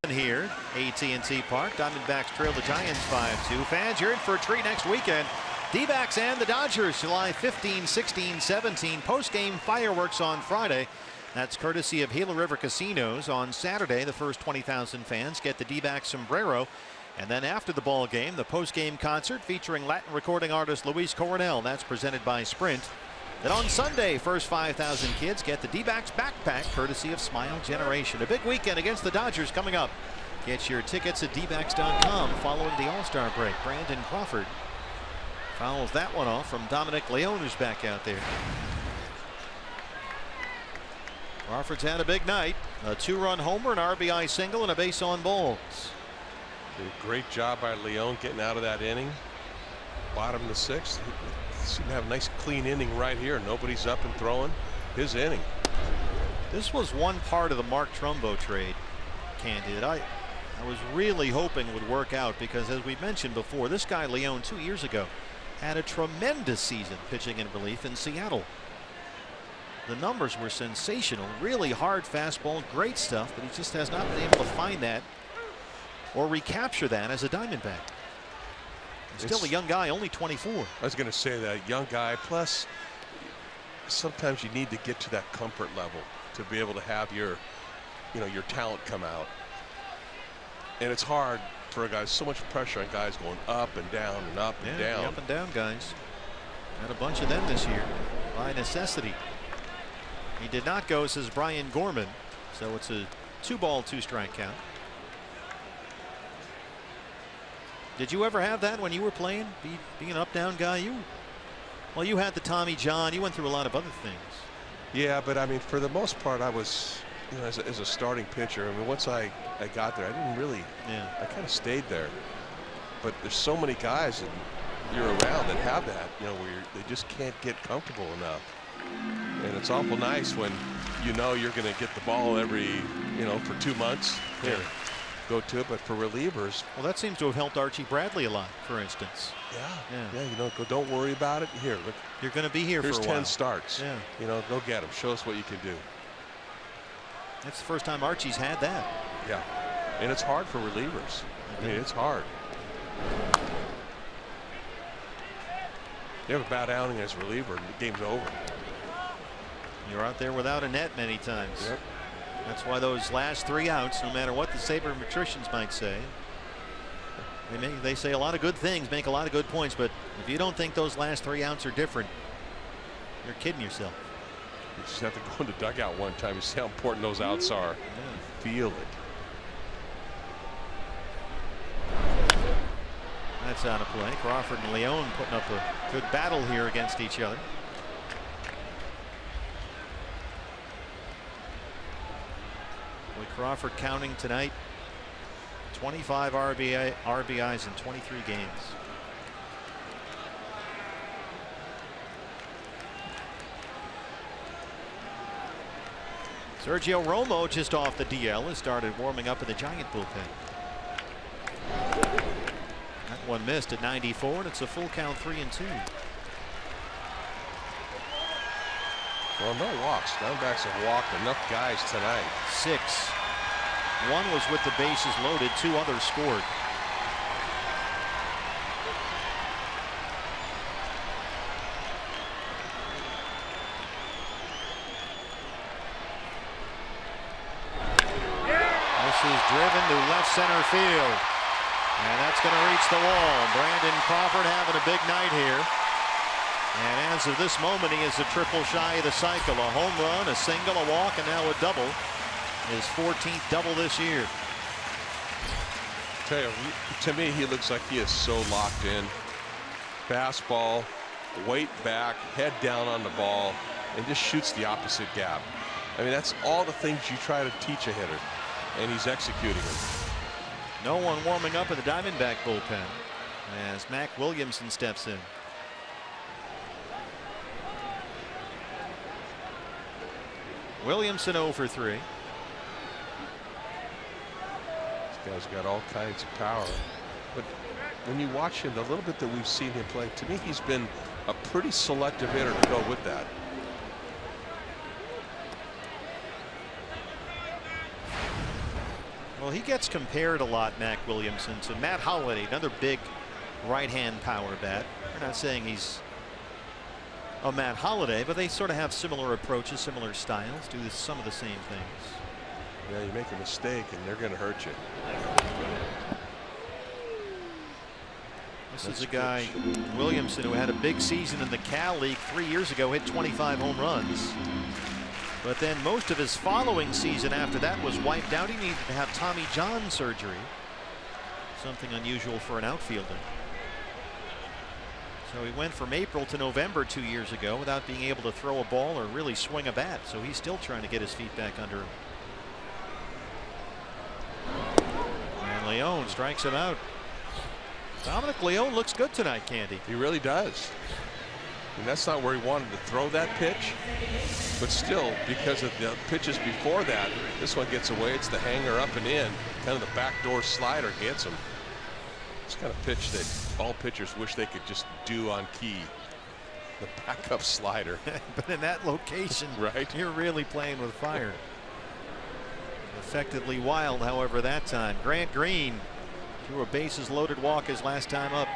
Here, AT&T Park. Diamondbacks trail the Giants 5-2. Fans, you're in for a treat next weekend. D-backs and the Dodgers, July 15, 16, 17. Post-game fireworks on Friday. That's courtesy of Gila River Casinos. On Saturday, the first 20,000 fans get the D-backs sombrero. And then after the ball game, the post-game concert featuring Latin recording artist Luis Coronel. That's presented by Sprint. Then on Sunday, first 5,000 kids get the D-backs backpack courtesy of Smile Generation. A big weekend against the Dodgers coming up. Get your tickets at dbacks.com following the All-Star break. Brandon Crawford fouls that one off from Dominic Leone, who's back out there. Crawford's had a big night. A 2-run homer, an RBI single, and a base on balls. Did a great job by Leone getting out of that inning. Bottom of the 6th. Seem to have a nice clean inning right here. Nobody's up and throwing. His inning. This was one part of the Mark Trumbo trade, Candid. I I was really hoping it would work out because, as we mentioned before, this guy Leone 2 years ago had a tremendous season pitching in relief in Seattle. The numbers were sensational. Really hard fastball, great stuff, but he just has not been able to find that or recapture that as a Diamondback. He's still a young guy, only 24. I was going to say that, young guy. Plus, sometimes you need to get to that comfort level to be able to have your talent come out. And it's hard for a guy. So much pressure on guys going up and down and up and down. The up and down guys. Had a bunch of them this year by necessity. He did not go, says Brian Gorman. So it's a 2-ball, 2-strike count. Did you ever have that when you were playing? Being an up-down guy? Well, you had the Tommy John. You went through a lot of other things. Yeah, but I mean, for the most part, I was, as a starting pitcher. I mean, once I got there, I didn't really. Yeah. I kind of stayed there. But there's so many guys that you're around that have that, where they just can't get comfortable enough. And it's awful nice when you're going to get the ball every, for 2 months. Yeah. Go to it, but for relievers, well, that seems to have helped Archie Bradley a lot, for instance. Yeah. Don't worry about it. Here, look, you're going to be here for a while. Here's 10 starts. Yeah. Go get them. Show us what you can do. That's the first time Archie's had that. Yeah, and it's hard for relievers. I mean, it's hard. You have a bad outing as a reliever, and the game's over. You're out there without a net many times. Yep. That's why those last 3 outs, no matter what the sabermetricians might say, they say a lot of good things, make a lot of good points, but if you don't think those last 3 outs are different, you're kidding yourself. You just have to go in the dugout one time and see how important those outs are. Yeah. Feel it. That's out of play. Crawford and Leone putting up a good battle here against each other. Crawford counting tonight 25 RBIs in 23 games. Sergio Romo just off the DL has started warming up in the Giant bullpen. That one missed at 94, and it's a full count 3-2. Well, no walks. Diamondbacks have walked enough guys tonight. 6. One was with the bases loaded. 2 others scored. This is driven to left center field. And that's going to reach the wall. Brandon Crawford having a big night here. And as of this moment, he is a triple shy of the cycle. A home run, a single, a walk, and now a double. His 14th double this year. Tell you, to me, he looks like he is so locked in. Fastball, weight back, head down on the ball, and just shoots the opposite gap. I mean, that's all the things you try to teach a hitter, and he's executing them. No one warming up in the Diamondback bullpen as Mac Williamson steps in. Williamson 0 for 3. This guy's got all kinds of power. But when you watch him, the little bit that we've seen him play, to me, he's been a pretty selective hitter to go with that. Well, he gets compared a lot, Mac Williamson, to Matt Holliday, another big right-hand power bat. We're not saying he's a Matt Holliday, but they sort of have similar approaches, similar styles, do some of the same things. Yeah, you make a mistake and they're going to hurt you. This is a guy, Williamson, who had a big season in the Cal League 3 years ago, hit 25 home runs. But then most of his following season after that was wiped out. He needed to have Tommy John surgery. Something unusual for an outfielder. So he went from April to November 2 years ago without being able to throw a ball or really swing a bat. So he's still trying to get his feet back under him. And Leone strikes him out. Dominic Leone looks good tonight, Candy. He really does. And that's not where he wanted to throw that pitch. But still, because of the pitches before that, this one gets away. It's the hanger up and in. Kind of the backdoor slider gets him. It's kind of pitch that all pitchers wish they could just do on key. The backup slider. But in that location, right, you're really playing with fire. Effectively wild, however, that time. Grant Green drew a bases loaded walk his last time up.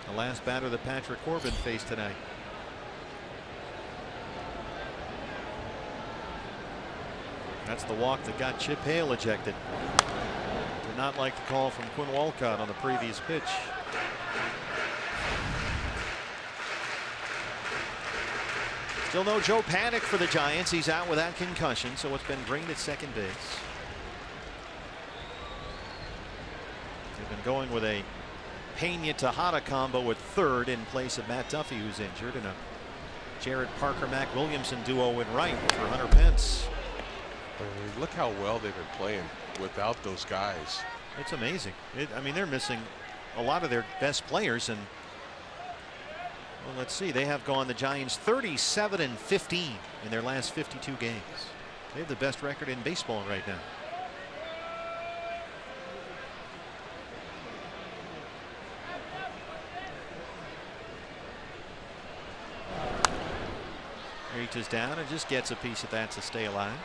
The last batter that Patrick Corbin faced tonight. That's the walk that got Chip Hale ejected. Did not like the call from Quinn Walcott on the previous pitch. Still no Joe Panik for the Giants. He's out without concussion, so it's been Green at second base. They've been going with a Pena-Tejada combo at third in place of Matt Duffy, who's injured, and a Jared Parker-Mac Williamson duo in right for Hunter Pence. Look how well they've been playing without those guys. It's amazing. I mean, they're missing a lot of their best players, and well, let's see, they have gone, the Giants, 37-15 in their last 52 games. They have the best record in baseball right now. Reaches down and just gets a piece of that to stay alive.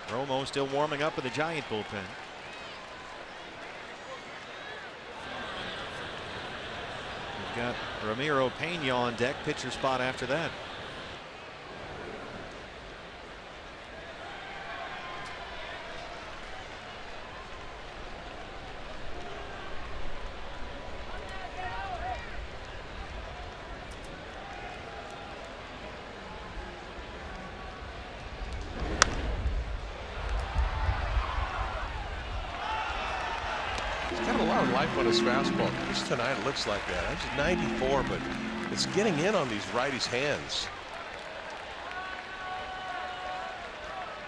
Romo still warming up in the Giant bullpen. We've got Ramiro Pena on deck, pitcher spot after that. On his fastball. Just tonight it looks like that. It's 94, but it's getting in on these righties' hands.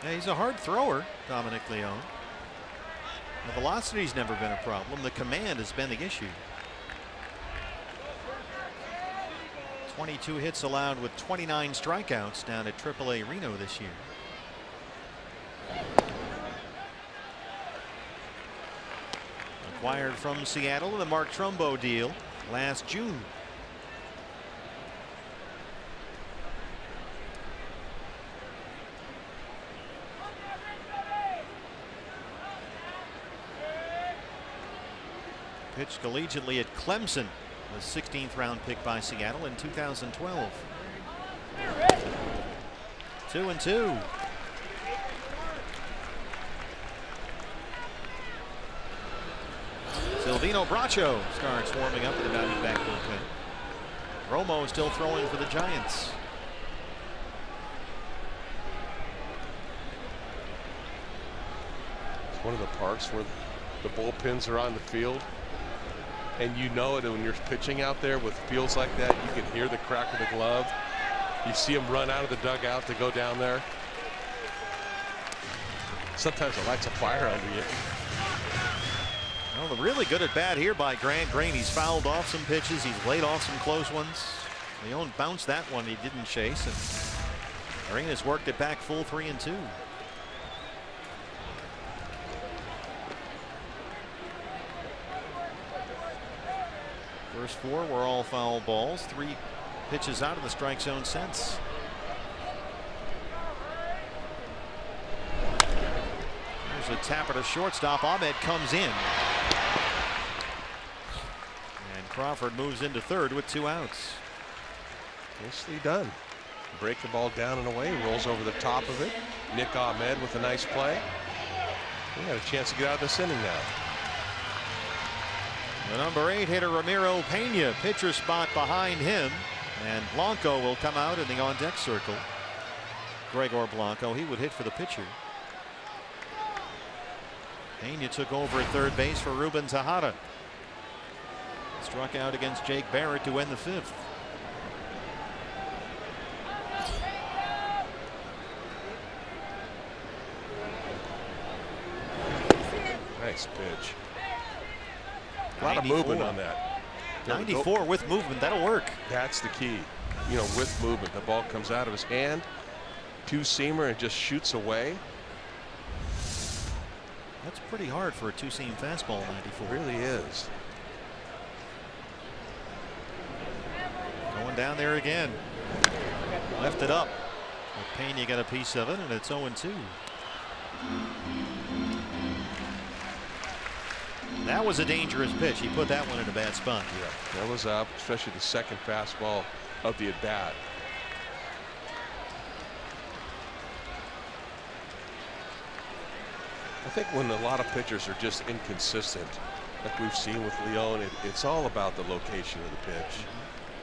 Yeah, he's a hard thrower, Dominic Leone. The velocity's never been a problem. The command has been the issue. 22 hits allowed with 29 strikeouts down at AAA Reno this year. Acquired from Seattle in the Mark Trumbo deal last June. Pitched collegiately at Clemson, the 16th round pick by Seattle in 2012. 2-2. Silvino Bracho starts warming up in the Diamondback bullpen. Romo still throwing for the Giants. It's one of the parks where the bullpens are on the field, and you know it when you're pitching out there with fields like that. You can hear the crack of the glove. You see them run out of the dugout to go down there. Sometimes it lights a fire under you. Well, a really good at bat here by Grant Green. He's fouled off some pitches. He's laid off some close ones. Leone bounced that one. He didn't chase, and Green has worked it back full 3-2. First four were all foul balls. 3 pitches out of the strike zone since. There's a tapper to shortstop. Ahmed comes in. And Crawford moves into third with 2 outs. Nicely done. Break the ball down and away. Rolls over the top of it. Nick Ahmed with a nice play. We got a chance to get out of this inning now. The number 8 hitter Ramiro Pena, pitcher spot behind him, and Blanco will come out in the on deck circle. Gregor Blanco, he would hit for the pitcher. Pena took over at third base for Ruben Tejada. Struck out against Jake Barrett to end the 5th. Nice pitch. A lot of movement on that. 94 with movement. That'll work. That's the key. You know, with movement, the ball comes out of his hand, two-seamer, and just shoots away. That's pretty hard for a two-seam fastball, 94. It really is. Going down there again. Left it up. Pena got a piece of it, and it's 0-2. That was a dangerous pitch. He put that one in a bad spot. Yeah, that was up, especially the second fastball of the at-bat. I think when a lot of pitchers are just inconsistent, like we've seen with Leone, it's all about the location of the pitch.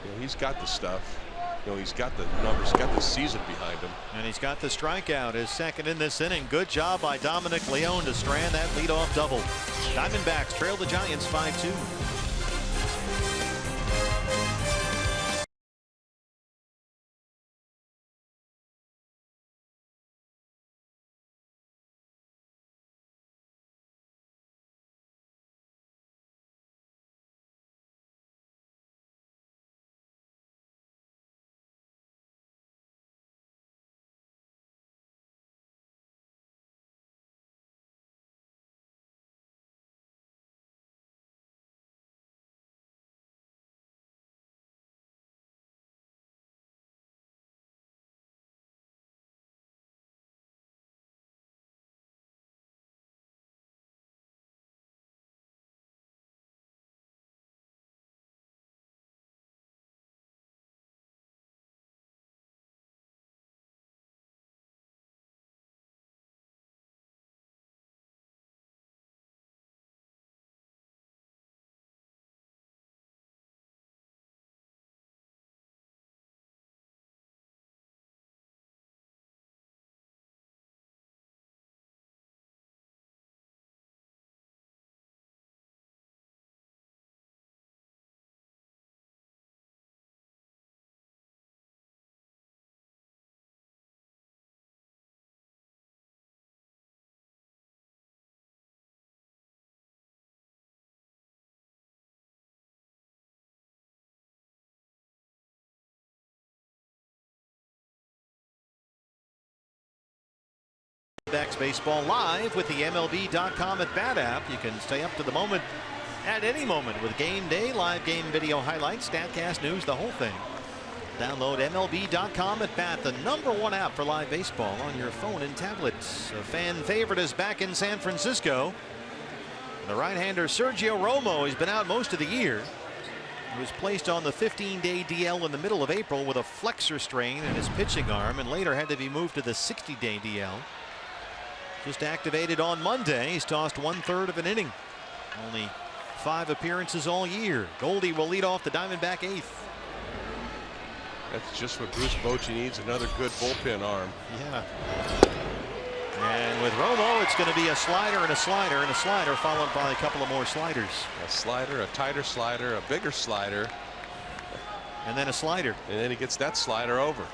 You know, he's got the stuff. You know, he's got the numbers, got the season behind him. And he's got the strikeout, his second in this inning. Good job by Dominic Leone to strand that leadoff double. Diamondbacks trail the Giants 5-2. Diamondbacks baseball live with the MLB.com at Bat app. You can stay up to the moment at any moment with game day, live game video highlights, StatCast news, the whole thing. Download MLB.com at Bat, the #1 app for live baseball on your phone and tablets. A fan favorite is back in San Francisco. The right-hander Sergio Romo has been out most of the year. He was placed on the 15-day DL in the middle of April with a flexor strain in his pitching arm and later had to be moved to the 60-day DL. Just activated on Monday. He's tossed 1/3 of an inning. Only 5 appearances all year. Goldie will lead off the Diamondback 8th. That's just what Bruce Bochy needs, another good bullpen arm. Yeah. And with Romo, it's going to be a slider and a slider and a slider, followed by a couple of more sliders. A slider, a tighter slider, a bigger slider. And then a slider. And then he gets that slider over.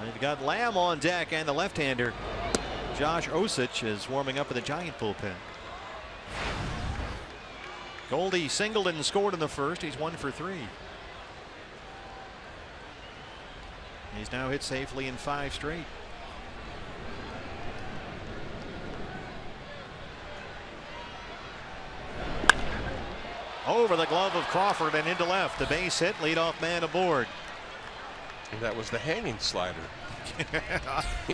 You've got Lamb on deck, and the left-hander Josh Osich is warming up in the Giant bullpen. Goldie singled and scored in the first. He's 1 for 3. He's now hit safely in 5 straight. Over the glove of Crawford and into left. The base hit, leadoff man aboard. And that was the hanging slider.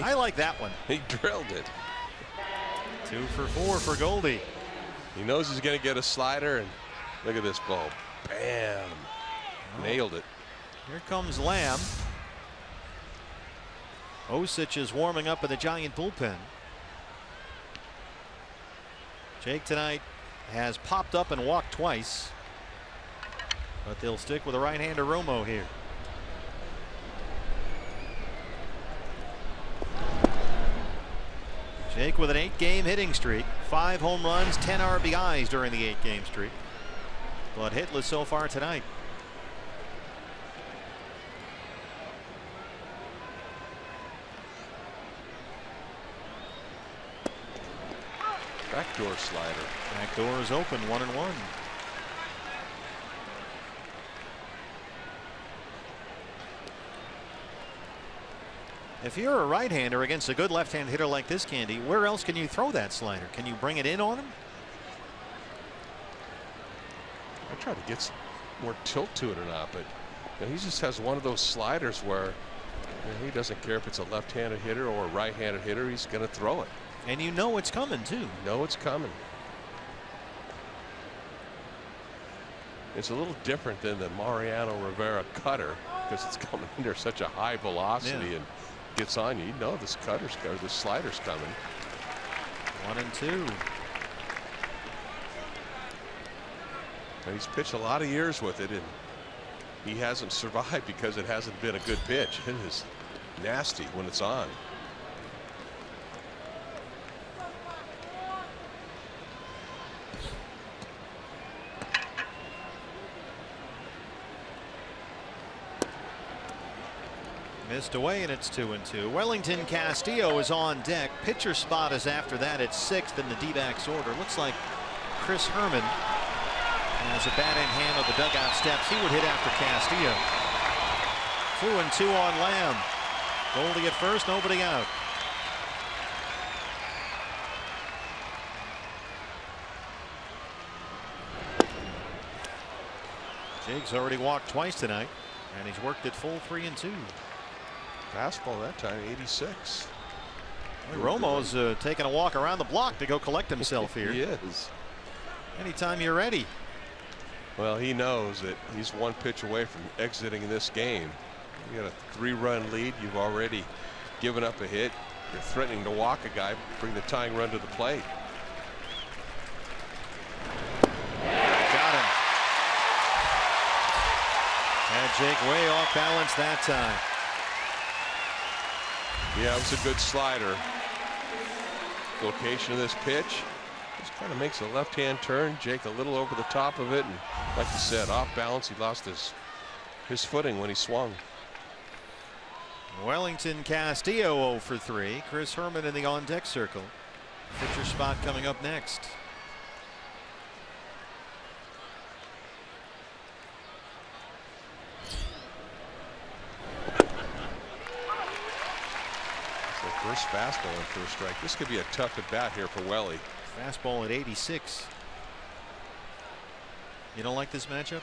I like that one. He drilled it. 2 for 4 for Goldie. He knows he's going to get a slider, and look at this ball. Bam. Oh. Nailed it. Here comes Lamb. Osich is warming up in the Giant bullpen. Jake tonight has popped up and walked twice, but they'll stick with the right-hander Romo here. Jake with an 8-game hitting streak, 5 home runs, 10 RBIs during the 8-game streak, but hitless so far tonight. Backdoor slider. Back door is open, 1-1. If you're a right-hander against a good left-hand hitter like this, Candy, where else can you throw that slider? Can you bring it in on him? I try to get some more tilt to it or not, but he just has one of those sliders where he doesn't care if it's a left-handed hitter or a right-handed hitter. He's going to throw it. And you know it's coming, too. You know it's coming. It's a little different than the Mariano Rivera cutter because it's coming under such a high velocity and gets on you. You know this slider's coming. 1-2. And he's pitched a lot of years with it, and he hasn't survived because it hasn't been a good pitch. It is nasty when it's on. Missed away, and it's 2-2. Wellington Castillo is on deck. Pitcher spot is after that at 6th in the D-backs order. Looks like Chris Herman has a bat in hand on the dugout steps. He would hit after Castillo. 2-2 on Lamb. Goldie at first, nobody out. Jake's already walked twice tonight, and he's worked at full 3-2. Fastball that time, 86. Romo's taking a walk around the block to go collect himself here. He is. Anytime you're ready. Well, he knows that he's one pitch away from exiting this game. You got a 3-run lead. You've already given up a hit. You're threatening to walk a guy, bring the tying run to the plate. Got him. And Jake way off balance that time. Yeah, it was a good slider. Location of this pitch just kind of makes a left-hand turn. Jake a little over the top of it, and like you said, off balance. He lost his footing when he swung. Wellington Castillo 0 for 3. Chris Herman in the on-deck circle. Pitcher spot coming up next. First fastball and first strike. This could be a tough at bat here for Welly. Fastball at 86. You don't like this matchup?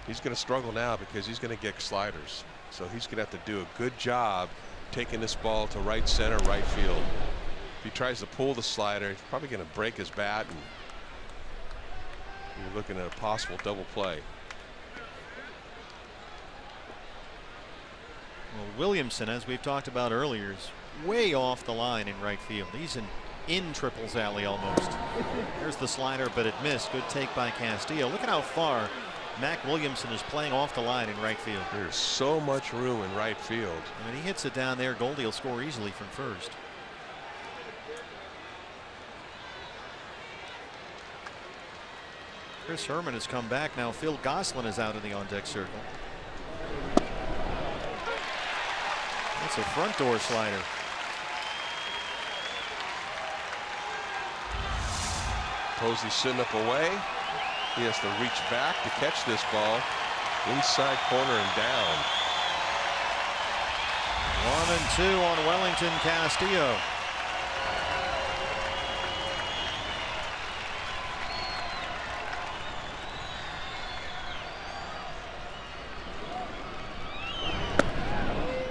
He's going to struggle now because he's going to get sliders. So he's going to have to do a good job taking this ball to right center, right field. If he tries to pull the slider, he's probably going to break his bat, and you're looking at a possible double play. Well, Williamson, as we've talked about earlier, is way off the line in right field. He's in Triples Alley almost. There's the slider, but it missed. Good take by Castillo. Look at how far Mac Williamson is playing off the line in right field. There's so much room in right field. When he hits it down there, Goldie will score easily from first. Chris Herman has come back. Now Phil Gosselin is out in the on-deck circle. That's a front door slider. Posey sitting up away. He has to reach back to catch this ball. Inside corner and down. 1-2 on Wellington Castillo.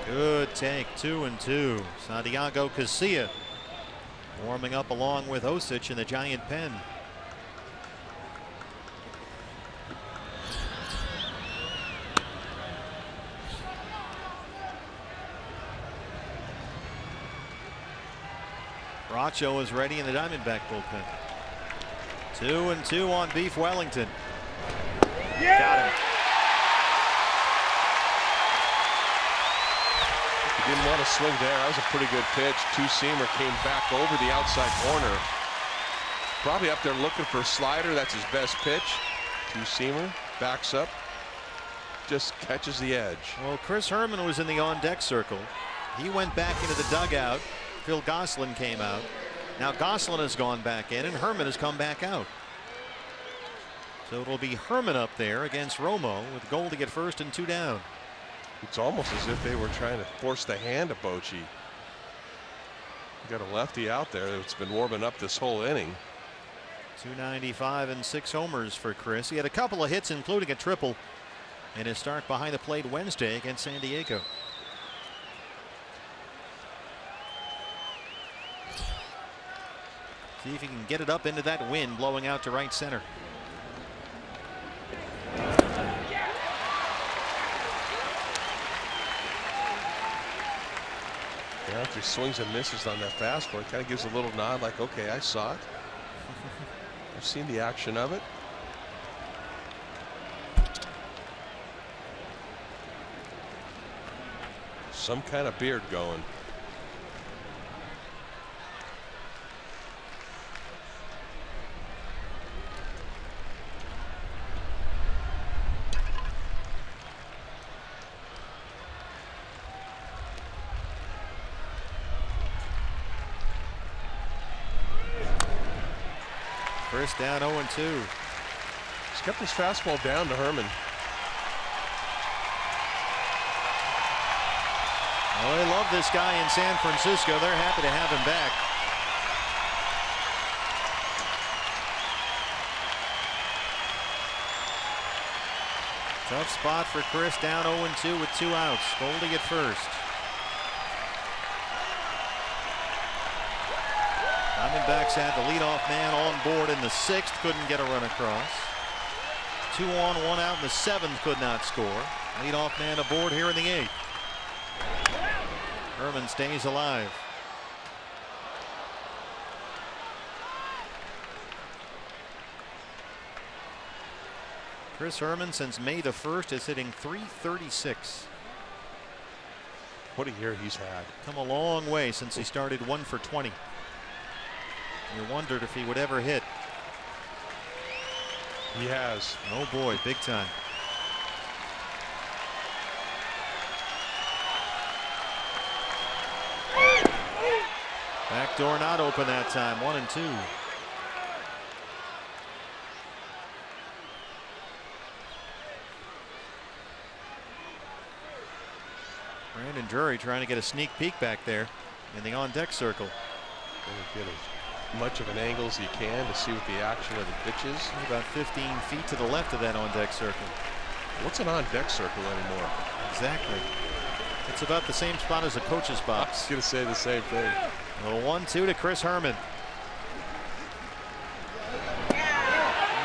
Good take, 2-2. Santiago Casilla warming up along with Osich in the Giant pen. Bracho is ready in the Diamondback bullpen. 2-2 on Beef Wellington. Got him. Didn't want to swing there. That was a pretty good pitch. Two-seamer came back over the outside corner. Probably up there looking for a slider. That's his best pitch. Two-seamer backs up. Just catches the edge. Well, Chris Herman was in the on-deck circle. He went back into the dugout. Phil Gosselin came out. Now Goslin has gone back in and Herman has come back out. So it'll be Herman up there against Romo with Goldie at first and 2 down. It's almost as if they were trying to force the hand of Bochy. You got a lefty out there that's been warming up this whole inning. 295 and 6 homers for Chris. He had a couple of hits, including a triple in his start behind the plate Wednesday against San Diego. See if he can get it up into that wind blowing out to right center. Yeah, if he swings and misses on that fastball, it kind of gives a little nod like, okay, I saw it. I've seen the action of it. Some kind of beard going. First down 0-2. He's kept his fastball down to Herman. Well, they love this guy in San Francisco. They're happy to have him back. Tough spot for Chris, down 0-2 with 2 outs. Goldie at first. Diamondbacks had the leadoff man on board in the 6th, couldn't get a run across. 2 on, 1 out in the 7th, could not score. Leadoff man aboard here in the 8th. Herman stays alive. Chris Herman since May the 1st is hitting .336. What a year he's had. Come a long way since he started 1 for 20. You wondered if he would ever hit. He has. Oh boy, big time. Back door not open that time. 1-2. Brandon Drury trying to get a sneak peek back there in the on deck circle. Get as much of an angle as he can to see what the action of the pitch is. About 15 feet to the left of that on deck circle. What's an on deck circle anymore? Exactly. It's about the same spot as a coach's box. I was going to say the same thing. A 1-2 to Chris Herman.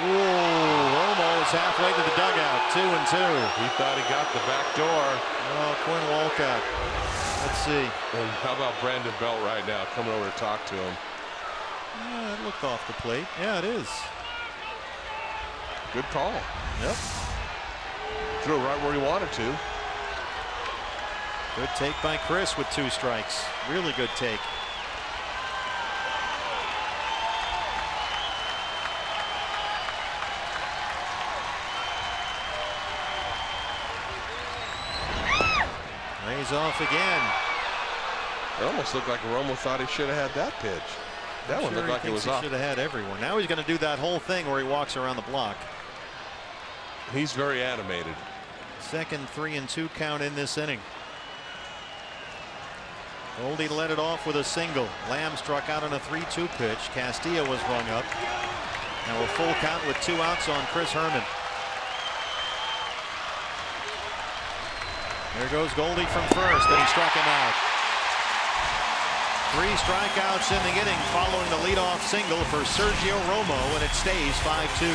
Ooh, Romo is halfway to the dugout. 2-2. He thought he got the back door. Oh, Quinn Walcott. Let's see. And how about Brandon Belt right now coming over to talk to him? Yeah, it looked off the plate. Yeah, it is. Good call. Yep. Threw it right where he wanted to. Good take by Chris with 2 strikes. Really good take. Lays off again. It almost looked like Romo thought he should have had that pitch. That one looked like it was off. He should have had everyone. Now he's going to do that whole thing where he walks around the block. He's very animated. Second 3-2 count in this inning. Goldie led it off with a single. Lamb struck out on a 3-2 pitch. Castillo was rung up. Now a full count with 2 outs on Chris Herman. There goes Goldie from first, and he struck him out. 3 strikeouts in the inning following the leadoff single for Sergio Romo, and it stays 5-2.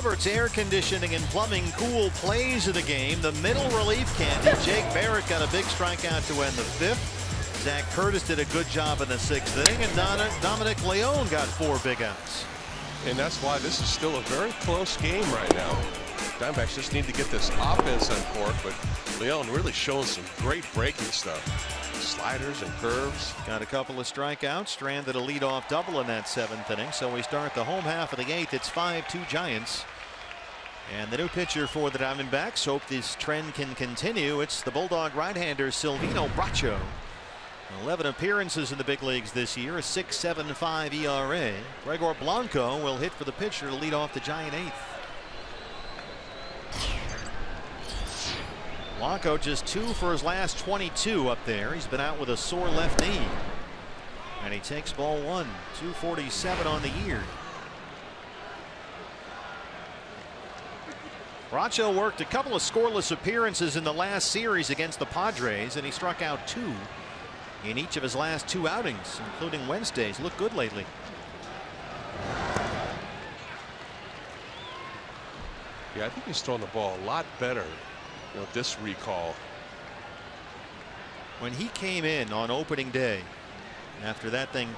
Roberts Air Conditioning and Plumbing cool plays of the game. The middle relief candy. Jake Barrett got a big strikeout to end the 5th. Zach Curtis did a good job in the 6th inning, and Dominic Leone got 4 big outs. And that's why this is still a very close game right now. Diamondbacks just need to get this offense on court, but Leone really showing some great breaking stuff. Sliders and curves. Got a couple of strikeouts. Stranded a leadoff double in that 7th inning. So we start the home half of the 8th. It's 5-2 Giants. And the new pitcher for the Diamondbacks. Hope this trend can continue. It's the Bulldog right-hander Silvino Bracho. 11 appearances in the big leagues this year. A 6.75 ERA. Gregor Blanco will hit for the pitcher to lead off the Giant 8th. Blanco just 2 for his last 22 up there. He's been out with a sore left knee. And he takes ball 1. 247 on the year. Bracho worked a couple of scoreless appearances in the last series against the Padres, and he struck out 2 in each of his last 2 outings, including Wednesday's. Looked good lately. Yeah, I think he's throwing the ball a lot better. You know, this recall. When he came in on opening day, after that thing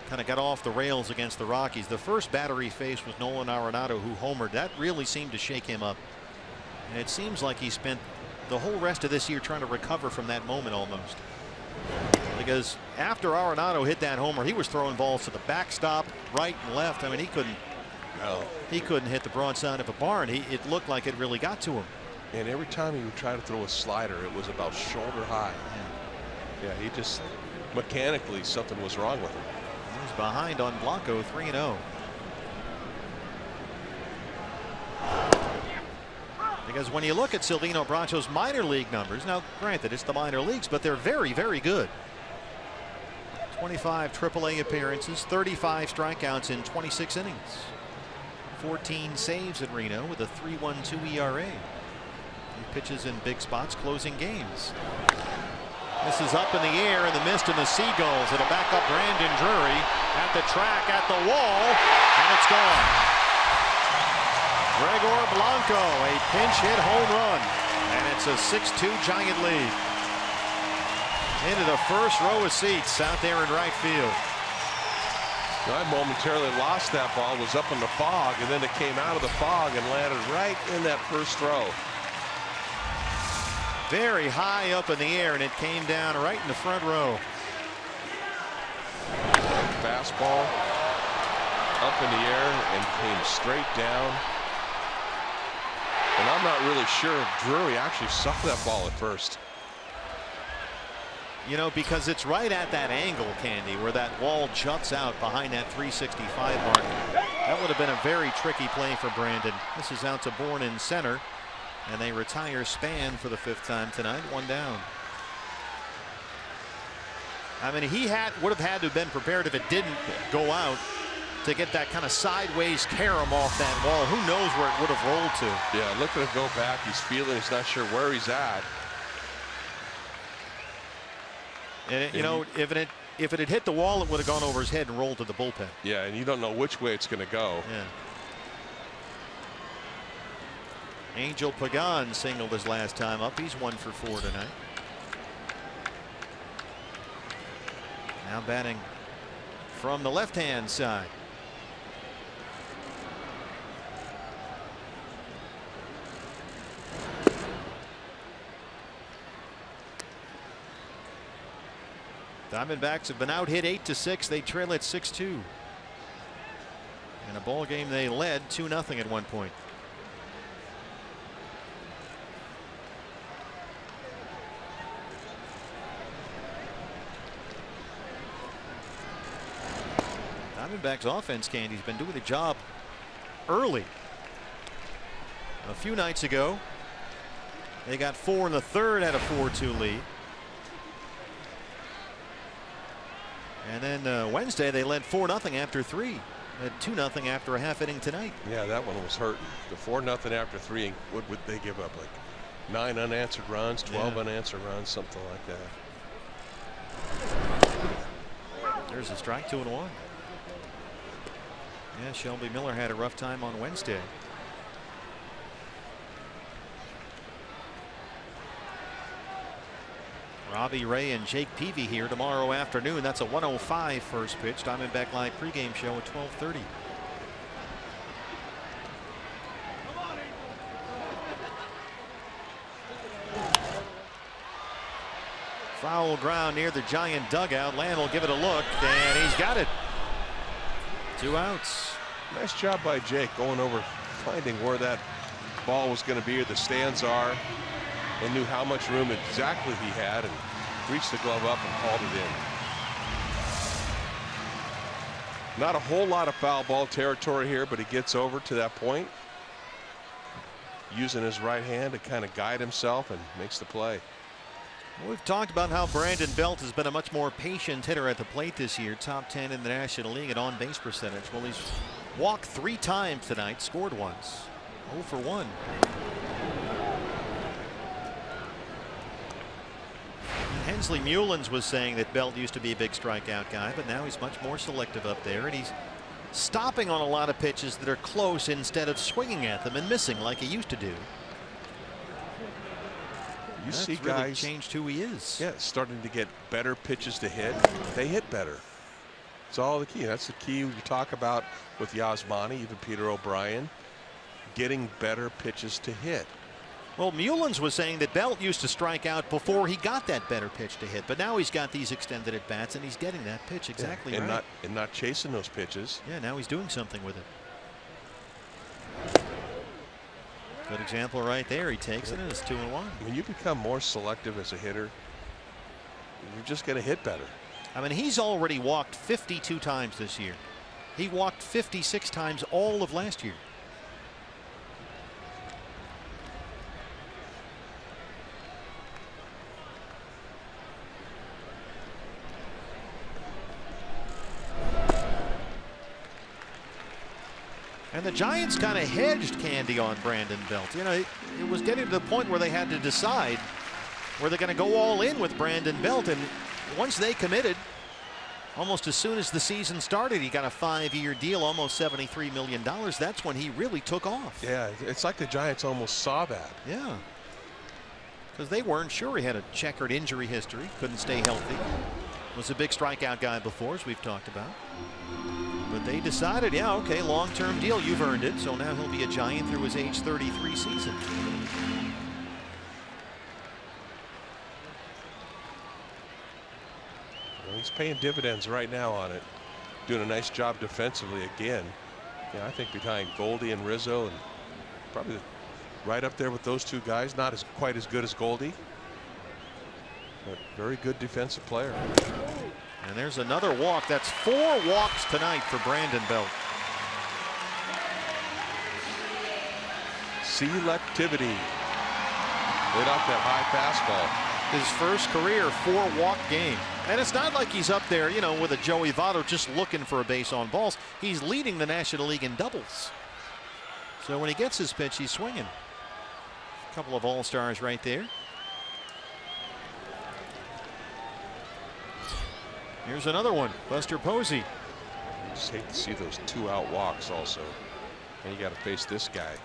kind of got off the rails against the Rockies, the first batter he faced was Nolan Arenado, who homered. That really seemed to shake him up. And it seems like he spent the whole rest of this year trying to recover from that moment almost. Because after Arenado hit that homer, he was throwing balls to the backstop, right and left. I mean, he couldn't hit the broadside of a barn. It looked like it really got to him. And every time he would try to throw a slider, it was about shoulder high. Yeah, he just mechanically something was wrong with him. He's behind on Blanco, 3-0. Because when you look at Silvino Bracho's minor league numbers, now granted it's the minor leagues, but they're very, very good. 25 AAA appearances, 35 strikeouts in 26 innings. 14 saves in Reno with a 3.12 ERA. He pitches in big spots, closing games. This is up in the air in the mist, and the Seagulls. It'll back up Brandon Drury at the track, at the wall, and it's gone. Gregor Blanco, a pinch hit home run, and it's a 6-2 Giant lead. Into the first row of seats out there in right field. I momentarily lost that ball, was up in the fog, and then it came out of the fog and landed right in that first row. Very high up in the air, and it came down right in the front row. Fastball up in the air and came straight down. And I'm not really sure if Drury actually saw that ball at first. You know, because it's right at that angle, Candy, where that wall juts out behind that 365 mark. That would have been a very tricky play for Brandon. This is out to Bourne in center, and they retire Span for the 5th time tonight. 1 down. I mean, he would have had to have been prepared if it didn't go out to get that kind of sideways carom off that wall. Who knows where it would have rolled to? Yeah, look at him go back. He's feeling. He's not sure where he's at. And you know, if it had hit the wall, it would have gone over his head and rolled to the bullpen. Yeah, and you don't know which way it's going to go. Yeah. Angel Pagan singled his last time up. He's 1 for 4 tonight. Now batting from the left-hand side. Diamondbacks have been out hit 8-6. They trail at 6-2. In a ball game they led 2-0 at one point. Diamondbacks offense, Candy's been doing the job early. A few nights ago they got 4 in the 3rd, had a 4-2 lead. And then Wednesday they led 4-0 after 3. At 2-0 after a half inning tonight. Yeah, that one was hurting. The 4-0 after 3. What would they give up? Like 9 unanswered runs, 12 unanswered runs, something like that. There's a strike, 2-1. Yeah, Shelby Miller had a rough time on Wednesday. Robbie Ray and Jake Peavy here tomorrow afternoon. That's a 1:05 first pitch. Diamondback Live pregame show at 12:30. Foul ground near the Giant dugout. Lamb will give it a look, and he's got it. 2 outs. Nice job by Jake going over, finding where that ball was going to be, or the stands are, and knew how much room exactly he had, and reached the glove up and hauled it in. Not a whole lot of foul ball territory here, but he gets over to that point, using his right hand to kind of guide himself, and makes the play. We've talked about how Brandon Belt has been a much more patient hitter at the plate this year. Top 10 in the National League at on-base percentage. Well, he's walked 3 times tonight, scored once. 0 for 1. Hensley Mullins was saying that Belt used to be a big strikeout guy, but now he's much more selective up there, and he's stopping on a lot of pitches that are close instead of swinging at them and missing like he used to do. You That's see really guys changed who he is. Yeah, starting to get better pitches to hit. They hit better. It's all the key. That's the key you talk about with Yasmani, even Peter O'Brien, getting better pitches to hit. Well, Mullins was saying that Belt used to strike out before he got that better pitch to hit, but now he's got these extended at bats and he's getting that pitch exactly right. And not chasing those pitches. Yeah, now he's doing something with it. Good example right there. He takes it and it's 2-1. When you become more selective as a hitter, you're just going to hit better. I mean, he's already walked 52 times this year. He walked 56 times all of last year. And the Giants kind of hedged Candy on Brandon Belt. You know, it was getting to the point where they had to decide were they going to go all in with Brandon Belt. And once they committed, almost as soon as the season started, he got a 5-year deal, almost $73 million. That's when he really took off. Yeah, it's like the Giants almost saw that. Yeah. Because they weren't sure. He had a checkered injury history, couldn't stay healthy. Was a big strikeout guy before, as we've talked about. But they decided, yeah, okay, long-term deal, you've earned it. So now he'll be a Giant through his age 33 season. Well, he's paying dividends right now on it. Doing a nice job defensively again. Yeah, I think behind Goldie and Rizzo, and probably right up there with those two guys. Not quite as good as Goldie, but very good defensive player. And there's another walk. That's 4 walks tonight for Brandon Belt. Selectivity. Laid off that high fastball. His first career 4-walk game. And it's not like he's up there, you know, with a Joey Votto just looking for a base on balls. He's leading the National League in doubles. So when he gets his pitch, he's swinging. A couple of all-stars right there. Here's another one, Buster Posey. You just hate to see those 2-out walks also. And you got to face this guy.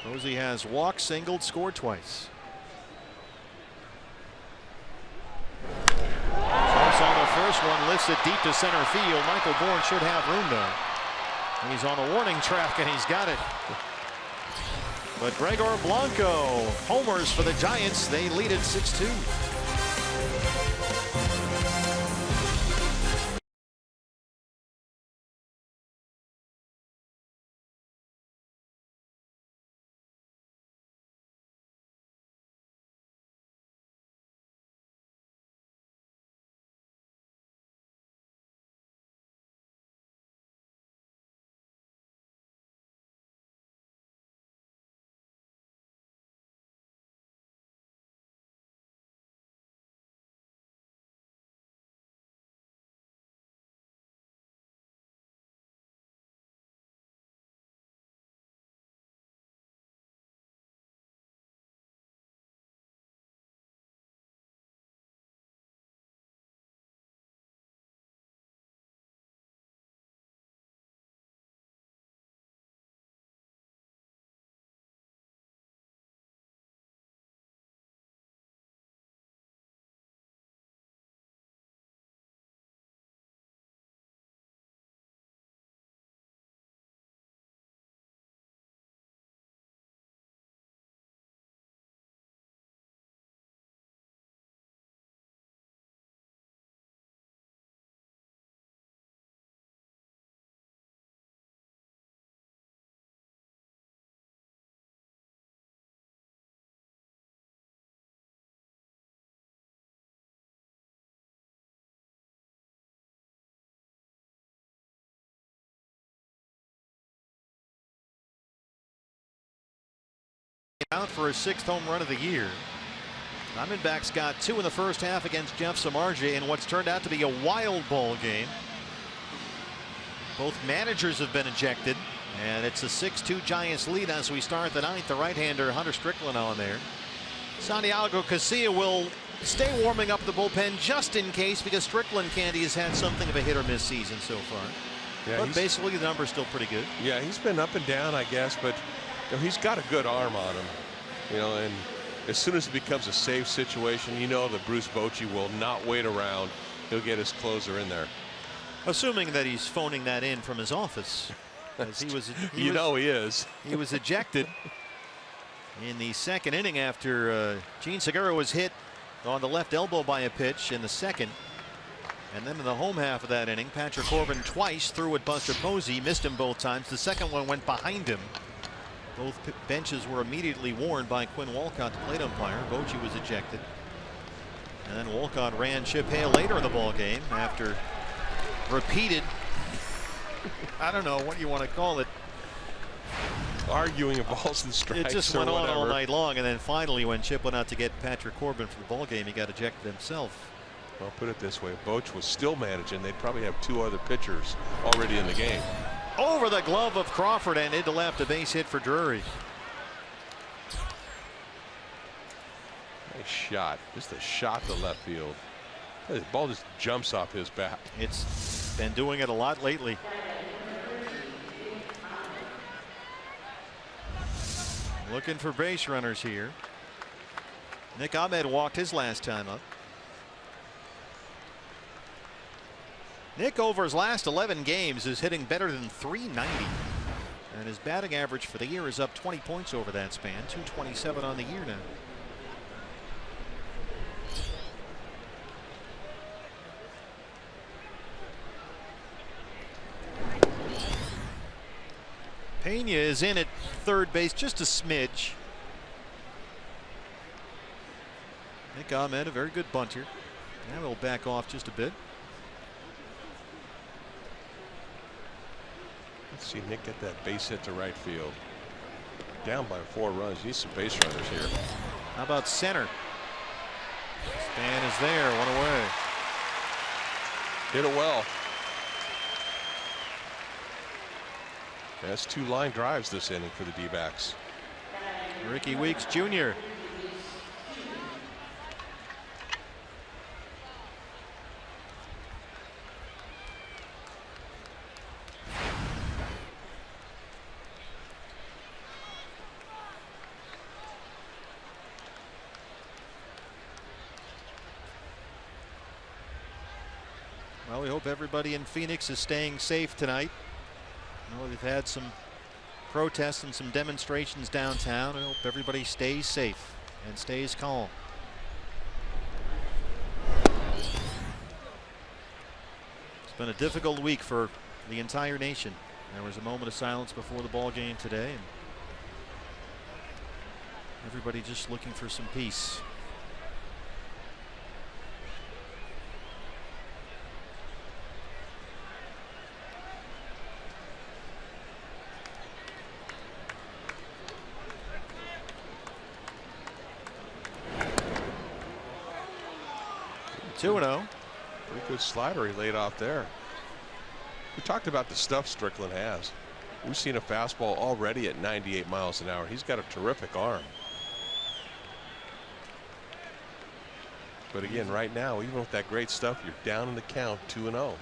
Posey has walked, singled, scored twice. Jumps on the first one, lifts it deep to center field. Michael Bourne should have room there. And he's on a warning track, and he's got it. But Gregor Blanco homers for the Giants. They lead it 6-2. out for his 6th home run of the year. Diamondbacks got 2 in the first half against Jeff Samardzija in what's turned out to be a wild ball game. Both managers have been ejected, and it's a 6-2 Giants lead as we start the 9th. The right-hander Hunter Strickland on there. Santiago Casilla will stay warming up the bullpen just in case, because Strickland Candy has had something of a hit or miss season so far. Yeah, but basically the number's still pretty good. Yeah, he's been up and down, I guess, but he's got a good arm on him. And as soon as it becomes a safe situation, that Bruce Bochy will not wait around. He'll get his closer in there. Assuming that he's phoning that in from his office. As he is. He was ejected in the 2nd inning after Gene Segura was hit on the left elbow by a pitch in the 2nd. And then in the home half of that inning, Patrick Corbin twice threw at Buster Posey, missed him both times. The second one went behind him. Both benches were immediately warned by Quinn Walcott, the plate umpire. Bochy was ejected. And then Walcott ran Chip Hale later in the ball game after repeated, I don't know what you want to call it, arguing of balls and strikes. It just went on all night long, and then finally when Chip went out to get Patrick Corbin for the ball game, he got ejected himself. Well, put it this way, if Boch was still managing, they'd probably have 2 other pitchers already in the game. Over the glove of Crawford and into left, a base hit for Drury. Nice shot. Just a shot to left field. The ball just jumps off his bat. It's been doing it a lot lately. Looking for base runners here. Nick Ahmed walked his last time up. Nick, over his last 11 games, is hitting better than .390. And his batting average for the year is up 20 points over that span. .227 on the year now. Pena is in at third base, just a smidge. Nick Ahmed, a very good bunter. Now he'll back off just a bit. Let's see Nick get that base hit to right field. Down by 4 runs. Need some base runners here. How about center? Span is there, 1 away. Hit it well. That's 2 line drives this inning for the D-backs. Ricky Weeks Jr. Well, we hope everybody in Phoenix is staying safe tonight. I know we've had some protests and some demonstrations downtown. I hope everybody stays safe and stays calm. It's been a difficult week for the entire nation. There was a moment of silence before the ball game today, and everybody just looking for some peace. Two 2-0. Pretty good slider he laid off there. We talked about the stuff Strickland has. We've seen a fastball already at 98 miles an hour. He's got a terrific arm. But again, right now, even with that great stuff, you're down in the count, 2-0.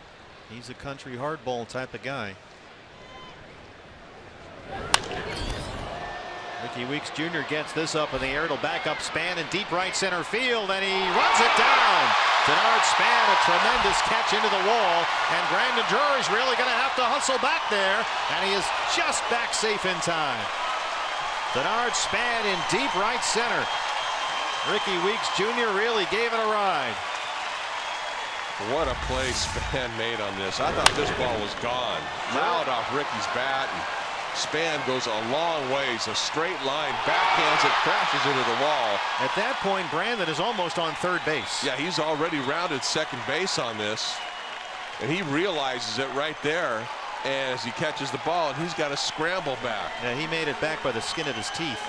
He's a country hardball type of guy. Ricky Weeks Jr. gets this up in the air. It'll back up Span in deep right center field, and he runs it down. Denard Span, a tremendous catch into the wall, and Brandon Drury's really going to have to hustle back there, and he is just back safe in time. Denard Span in deep right center. Ricky Weeks Jr. really gave it a ride. What a play Span made on this. I thought this ball was gone. Fouled off Ricky's bat. And Span goes a long ways, a straight line, backhands it, crashes into the wall. At that point, Brandon is almost on third base. Yeah, he's already rounded second base on this, and he realizes it right there as he catches the ball, and he's got to scramble back. Yeah, he made it back by the skin of his teeth.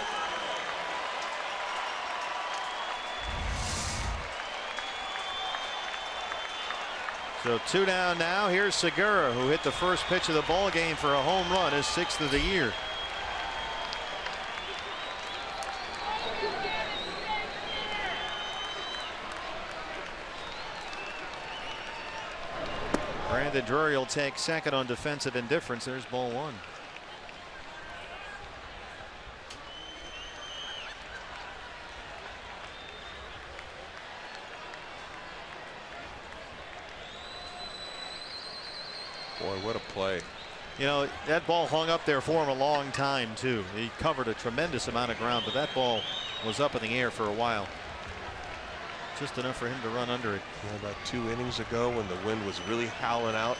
So 2 down now. Here's Segura, who hit the first pitch of the ball game for a home run, his 6th of the year. Brandon Drury will take second on defensive indifference. There's ball 1. Boy, what a play. You know, that ball hung up there for him a long time, too. He covered a tremendous amount of ground, but that ball was up in the air for a while. Just enough for him to run under it. Yeah, about 2 innings ago when the wind was really howling out.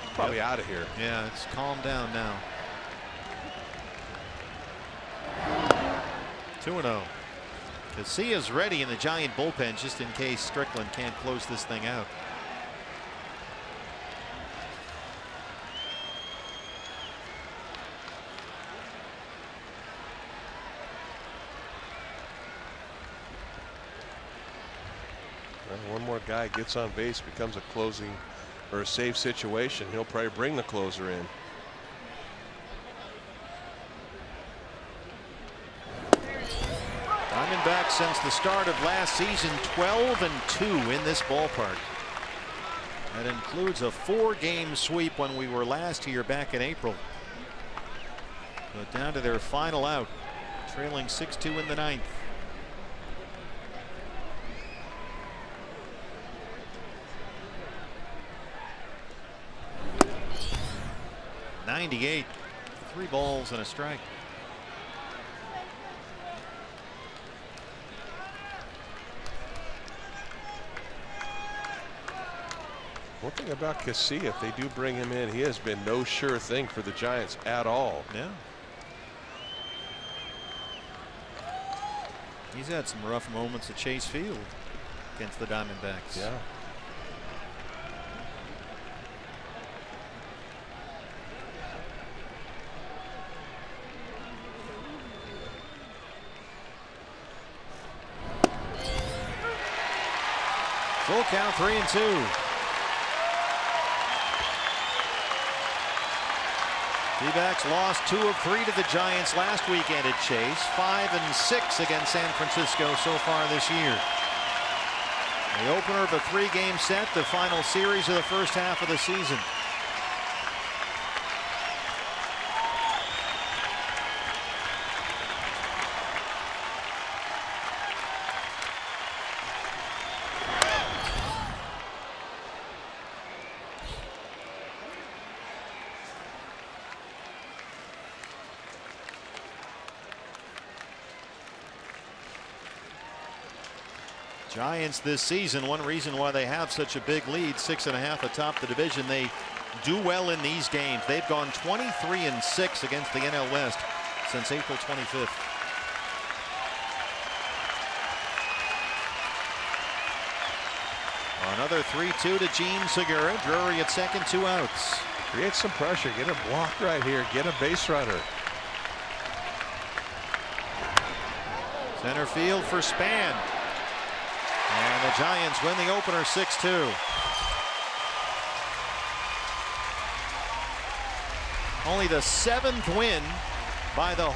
It's probably out of here. Yeah, it's calmed down now. 2-0. Casillas ready in the Giant bullpen just in case Strickland can't close this thing out. One more guy gets on base, becomes a closing or a save situation. He'll probably bring the closer in. Diamondbacks since the start of last season 12-2 in this ballpark. That includes a 4-game sweep when we were last here back in April. But down to their final out, trailing 6-2 in the 9th. .98, 3 balls and a strike. One thing about Casilla, if they do bring him in, he has been no sure thing for the Giants at all. Yeah. He's had some rough moments at Chase Field against the Diamondbacks. Yeah. Full count, 3-2. D-backs lost 2 of 3 to the Giants last weekend at Chase. 5-6 against San Francisco so far this year. The opener of a 3-game set, the final series of the first half of the season. Giants this season, one reason why they have such a big lead, 6.5 atop the division. They do well in these games. They've gone 23-6 against the NL West since April 25th. Another 3-2 to Gene Segura. Drury at second, 2 outs. Create some pressure. Get a block right here. Get a base runner. Center field for Span. And the Giants win the opener 6-2. Only the 7th win by the